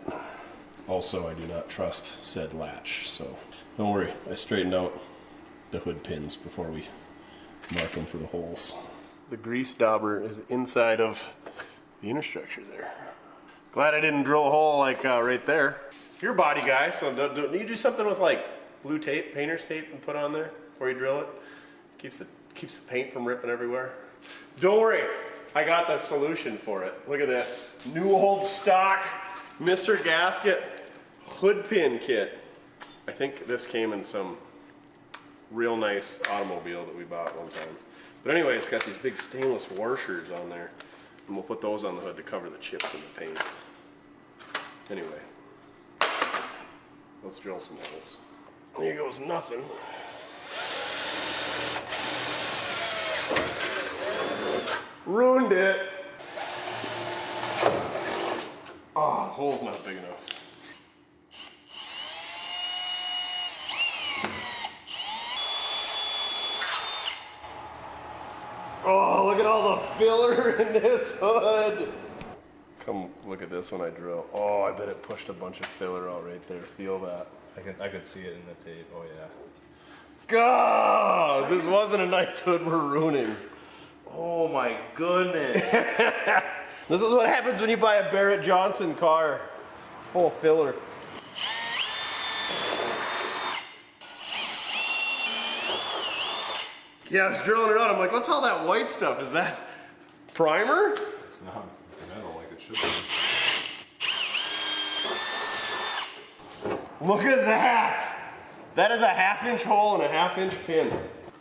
Also, I do not trust said latch, so don't worry, I straightened out the hood pins before we mark them for the holes. The grease dauber is inside of the inner structure there. Glad I didn't drill a hole like right there. You're a body guy, so don't you do something with like blue tape, painter's tape, and put on there before you drill it? Keeps the paint from ripping everywhere. Don't worry, I got the solution for it. Look at this. New old stock Mr. Gasket hood pin kit. I think this came in some real nice automobile that we bought one time. But anyway, it's got these big stainless washers on there. And we'll put those on the hood to cover the chips in the paint. Anyway, let's drill some holes. There goes nothing. Ruined it. Oh, the hole's not big enough. Oh, look at all the filler in this hood. Come look at this when I drill. Oh, I bet it pushed a bunch of filler out right there. Feel that. I could see it in the tape. Oh yeah. God, this wasn't a nice hood we're ruining. Oh my goodness. This is what happens when you buy a Barrett Johnson car. It's full of filler. Yeah, I was drilling it out. I'm like, what's all that white stuff? Is that primer? It's not metal like it should be. Look at that. That is a 1/2 inch hole and a 1/2 inch pin.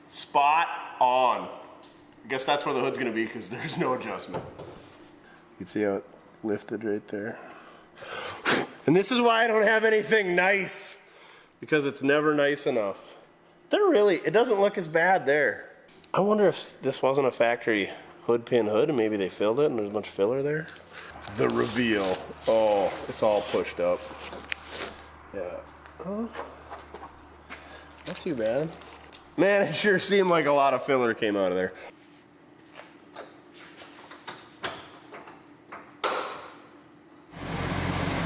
Spot on. I guess that's where the hood's gonna be because there's no adjustment. You can see how it lifted right there. And this is why I don't have anything nice, because it's never nice enough. It doesn't look as bad there. I wonder if this wasn't a factory hood pin hood and maybe they filled it and there's a bunch of filler there. The reveal. Oh, it's all pushed up. Yeah. Oh, not too bad. Man, it sure seemed like a lot of filler came out of there.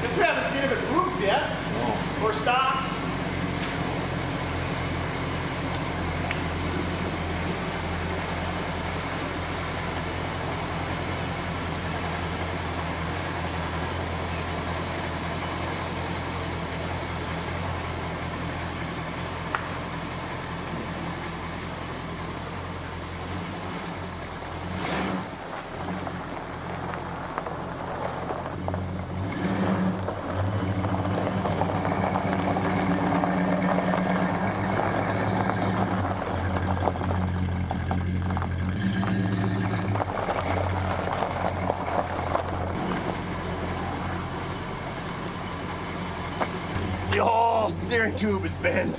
Guess we haven't seen if it moves yet. No. Or stops. The whole steering tube is bent.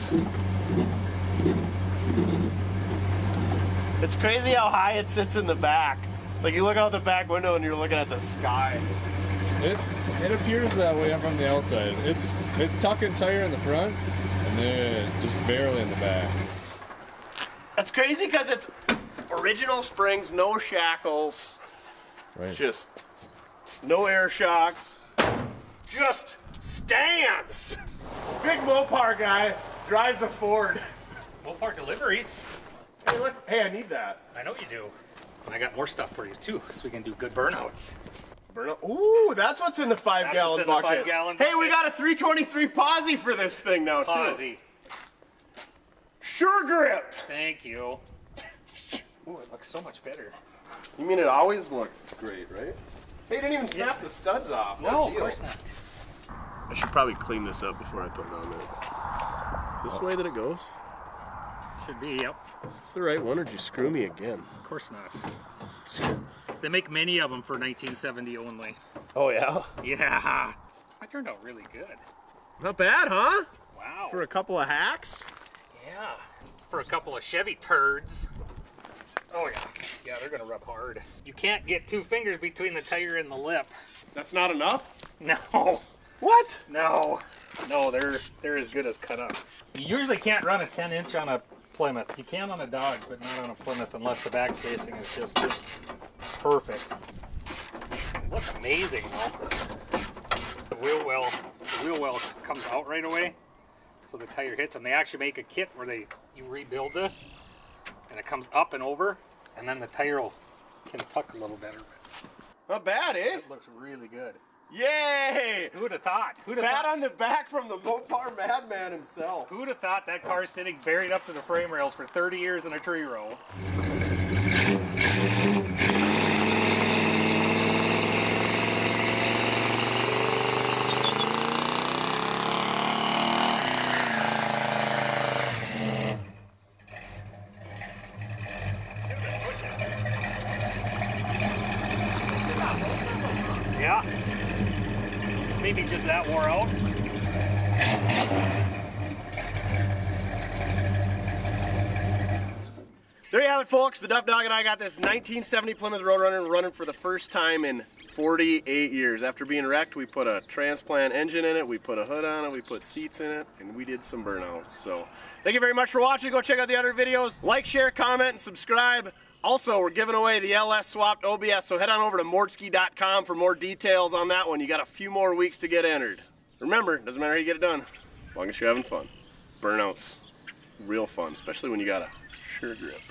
It's crazy how high it sits in the back. Like you look out the back window and you're looking at the sky. It appears that way from the outside. It's tuck and tire in the front, and then just barely in the back. That's crazy because it's original springs, no shackles, Right. just no air shocks, just stands. Big Mopar guy drives a Ford. Mopar deliveries. Hey, look. Hey, I need that. I know you do. And I got more stuff for you too, so we can do good burnouts. Burnout. Ooh, that's what's in the 5-gallon That's what's in the bucket. 5-gallon Hey, we bucket. got a 323 Posi for this thing now too. Posi. Sure grip. Thank you. Ooh, it looks so much better. You mean it always looked great, right? Hey, you didn't even snap the studs off. No, What of deal? course not. I should probably clean this up before I put it on there. Is this the way that it goes? Should be, yep. Is this the right one, or did you screw me again? Of course not. They make many of them for 1970 only. Oh, yeah? Yeah. That turned out really good. Not bad, huh? Wow. For a couple of hacks? Yeah. For a couple of Chevy turds. Oh, yeah. Yeah, they're going to rub hard. You can't get 2 fingers between the tire and the lip. That's not enough? No. What? No. No, they're as good as cut up. You usually can't run a 10-inch on a Plymouth. You can on a Dodge, but not on a Plymouth unless the back spacing is just perfect. It looks amazing, though. The wheel well comes out right away, so the tire hits them. They actually make a kit where you rebuild this, and it comes up and over, and then the tire can tuck a little better. Not bad, eh? It looks really good. Yay! Who would have thought? Pat on the back from the Mopar madman himself. Who would have thought that car's sitting buried up to the frame rails for 30 years in a tree row? maybe just that wore out. There you have it, folks. The Duff Dog and I got this 1970 Plymouth Roadrunner running for the first time in 48 years. After being wrecked, we put a transplant engine in it, we put a hood on it, we put seats in it, and we did some burnouts. So thank you very much for watching. Go check out the other videos. Like, share, comment, and subscribe. Also, we're giving away the LS swapped OBS, so head on over to Mortske.com for more details on that one. You got a few more weeks to get entered. Remember, doesn't matter how you get it done, as long as you're having fun. Burnouts, real fun, especially when you got a sure grip.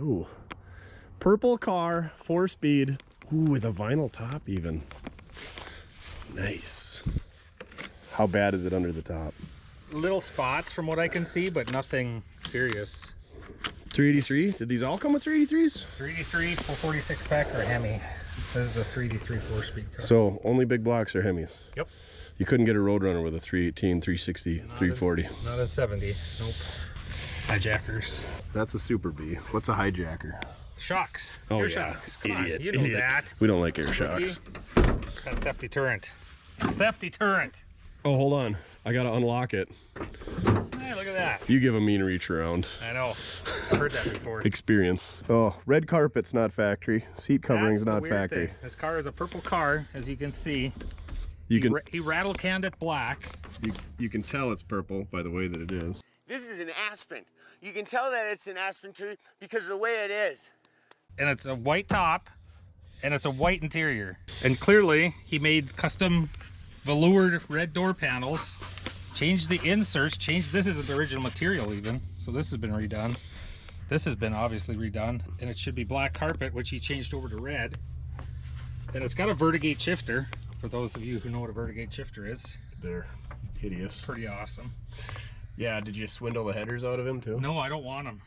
Ooh, purple car, 4-speed. Ooh, with a vinyl top even. Nice. How bad is it under the top? Little spots from what I can see, but nothing serious. 383? Did these all come with 383s? 383, 446 pack or a Hemi. This is a 383 4-speed car. So only big blocks are Hemis? Yep. You couldn't get a Roadrunner with a 318, 360, 340? Not a 70, nope. Hijackers. That's a Super B. What's a hijacker? Shocks. Oh, Air yeah. shocks. Come Idiot. on, you know Idiot. that. We don't like air shocks. It's got a theft deterrent. Theft deterrent. Oh, hold on. I gotta unlock it. Hey, look at that. You give a mean reach around. I know. I've heard that before. Experience. Oh, red carpet's not factory. Seat covering's That's the not weird factory. thing. This car is a purple car, as you can see. He rattle canned it black. You can tell it's purple by the way that it is. This is an aspen. You can tell that it's an aspen tree because of the way it is. And it's a white top, and it's a white interior. And clearly, he made custom veloured red door panels, changed the inserts, this isn't the original material even, so this has been redone. This has been obviously redone, and it should be black carpet, which he changed over to red. And it's got a Vertigate shifter, for those of you who know what a Vertigate shifter is. They're hideous. Pretty awesome. Yeah, did you swindle the headers out of him too? No, I don't want them.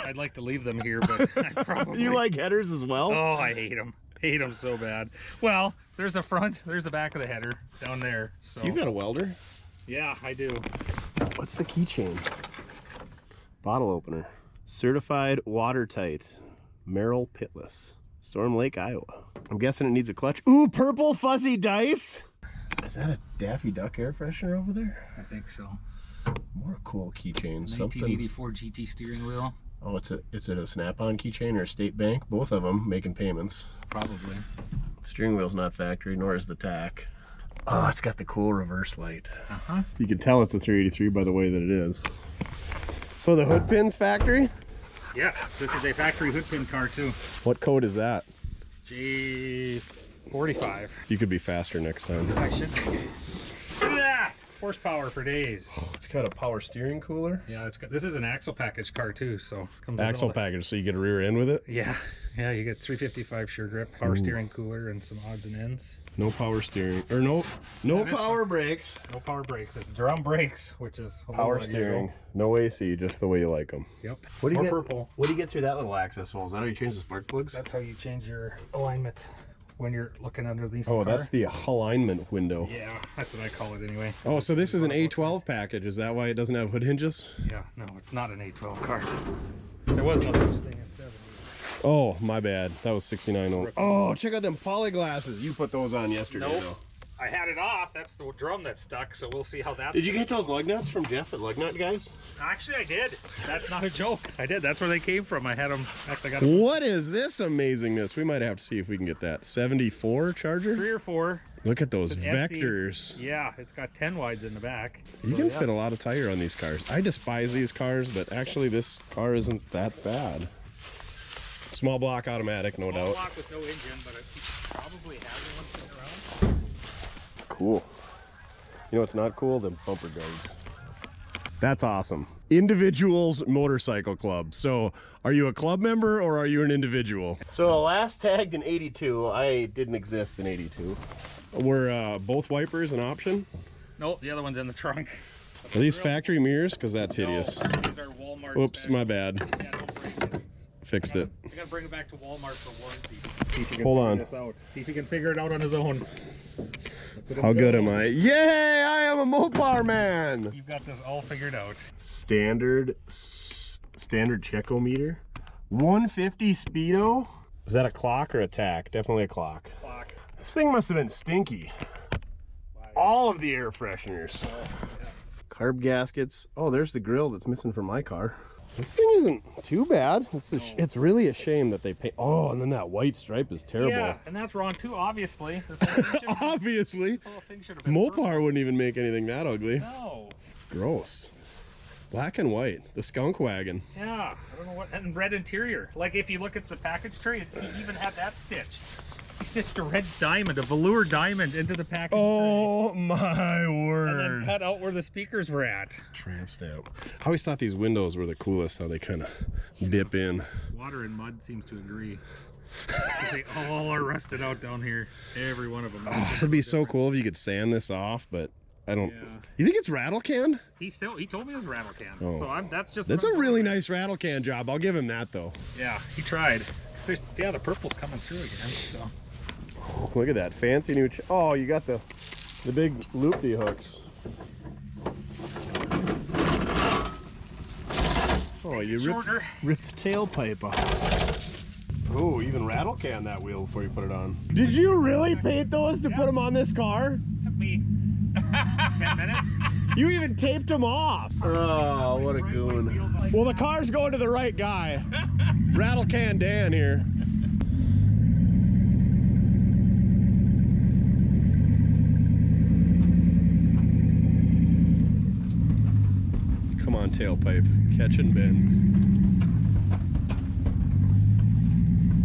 I'd like to leave them here, but I probably... You like headers as well? Oh, I hate them. Hate them so bad. Well, there's the front, there's the back of the header down there. So You got a welder? Yeah, I do. What's the keychain? Bottle opener. Certified watertight. Merrill Pitless. Storm Lake, Iowa. I'm guessing it needs a clutch. Ooh, purple fuzzy dice. Is that a Daffy Duck air freshener over there? I think so. More cool keychains. 1984 GT steering wheel. Oh, it's a Snap-on keychain or a State Bank? Both of them making payments. Probably. Steering wheel's not factory, nor is the tack. Oh, it's got the cool reverse light. Uh-huh. You can tell it's a 383 by the way that it is. So the hood pin's factory? Yes, this is a factory hood pin car too. What code is that? G45. You could be faster next time. I should be. Look at that! horsepower for days. Oh, it's got a power steering cooler. Yeah, it's got. This is an axle package car too, so comes with Axle all package, so you get a rear end with it. Yeah, yeah, you get 355 sure grip, power steering cooler, and some odds and ends. No power steering, or no power brakes. No power brakes. It's drum brakes, which is a Power little steering, unusual. no AC, just the way you like them. Yep. What do you Or get? purple. What do you get through that little access hole? Is that how you change the spark plugs? That's how you change your alignment when you're looking underneath. Oh, the car. that's the alignment window. Yeah, that's what I call it anyway. Oh, so this is an A12 package. Is that why it doesn't have hood hinges? Yeah, no, it's not an A12 car. There was no such thing in 70. Oh, my bad. That was 69 only. Oh, check out them poly glasses. You put those on yesterday, Nope. though. I had it off. That's the drum that stuck, so we'll see how that's. Did you get those lug nuts from Jeff at Lug Nut Guys? Actually, I did. That's not a joke. I did. That's where they came from. I had them. I got them. What is this amazingness? We might have to see if we can get that. 74 Charger? 3 or 4. Look at those It's an MC. vectors. Yeah, it's got 10 wides in the back. You can fit a lot of tire on these cars. I despise these cars, but actually this car isn't that bad. Small block automatic, no doubt. Block with no engine, but it probably has one sitting around. Cool. You know what's not cool? The bumper guards. That's awesome. Individuals Motorcycle Club. So, are you a club member or are you an individual? So, last tagged in 82. I didn't exist in 82. Were both wipers an option? Nope, the other one's in the trunk. Are these factory mirrors? Because that's hideous. No, these are Walmart. Oops, special. my bad. Yeah, don't break it. Fixed it. I gotta bring it back to Walmart for warranty. See if you can Hold figure on. this out. See if he can figure it out on his own. How good am I? Yay! I am a Mopar man! You've got this all figured out. Standard Checometer. 150 speedo. Is that a clock or a tack? Definitely a clock. Clock. This thing must have been stinky. All of the air fresheners. Carb gaskets. Oh, there's the grill that's missing from my car. This thing isn't too bad. It's really a shame that they paint. Oh, and then that white stripe is terrible. Yeah, and that's wrong too, obviously. This whole thing should have- Obviously. this whole thing should have been Mopar wouldn't even make anything that ugly. No. Gross. Black and white. The skunk wagon. Yeah, I don't know what. And red interior. Like if you look at the package tray, he even had that stitched. He stitched a red diamond, a velour diamond into the package Oh tray. my word. And then cut out where the speakers were at. Tramp stamp. I always thought these windows were the coolest, how they kind of dip in. Water and mud seems to agree. They all are rusted out down here. Every one of them. It'd be so cool if you could sand this off, but I don't. Yeah. You think it's rattle can? He told me it was rattle can. Oh. So that's That's a really nice rattle can job. I'll give him that though. Yeah, he tried. Yeah, the purple's coming through again. So. Look at that fancy new. Oh, you got the big loop-de hooks. Oh, you ripped the tailpipe off. Oh, even rattle can that wheel before you put it on. Did you really paint those to put them on this car? Took me 10 minutes. You even taped them off. Oh, what a goon. Well, the car's going to the right guy. Rattle can Dan here. Come on, tailpipe. Catch and bend.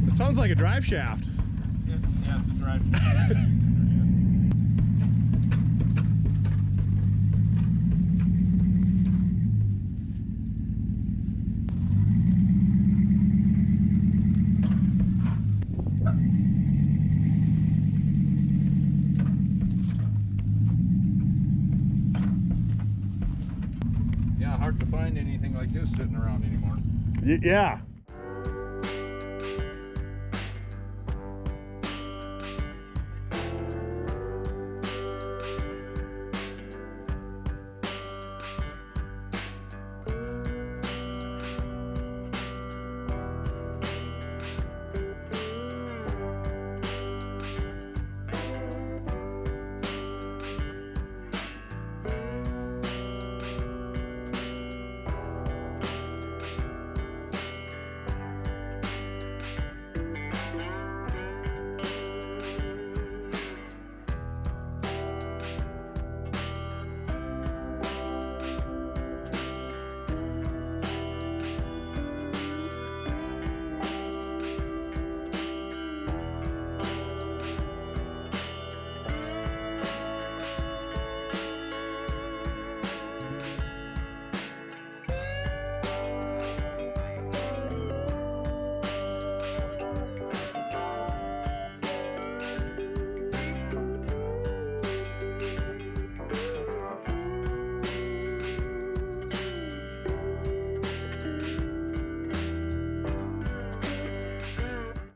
That sounds like a drive shaft. Yeah, the drive shaft. Yeah, hard to find anything like this sitting around anymore. Yeah.